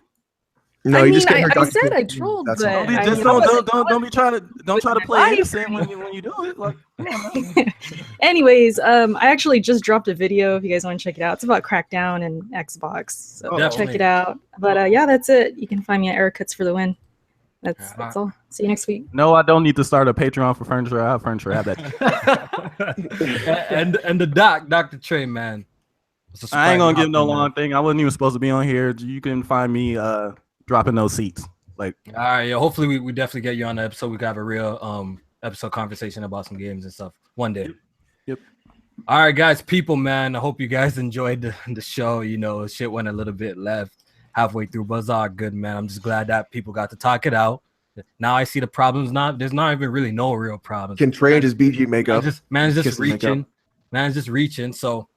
No, I said I trolled, but don't try to play innocent when you do it. Like, anyways, I actually just dropped a video. If you guys want to check it out, it's about Crackdown and Xbox. So check it out. But yeah, that's it. You can find me at Eric Cuts for the win. That's all. See you next week. No, I don't need to start a Patreon for furniture. I have furniture. I have that. and the Dr. Trey, man. I ain't gonna give no long thing. I wasn't even supposed to be on here. You can find me dropping those seats. Like, all right, yeah. Hopefully, we definitely get you on the episode. We got a real episode conversation about some games and stuff one day. Yep. All right, guys, people, man. I hope you guys enjoyed the show. Shit went a little bit left halfway through, but it's all good, man. I'm just glad that people got to talk it out. Now I see the problems. There's not even really no real problems. Can Trey and his BG makeup? Man's just reaching. Man's just reaching. So.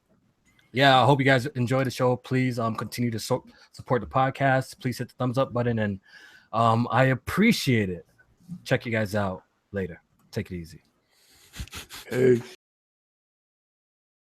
Yeah, I hope you guys enjoy the show. Please continue to support the podcast. Please hit the thumbs up button, and I appreciate it. Check you guys out later. Take it easy. Hey.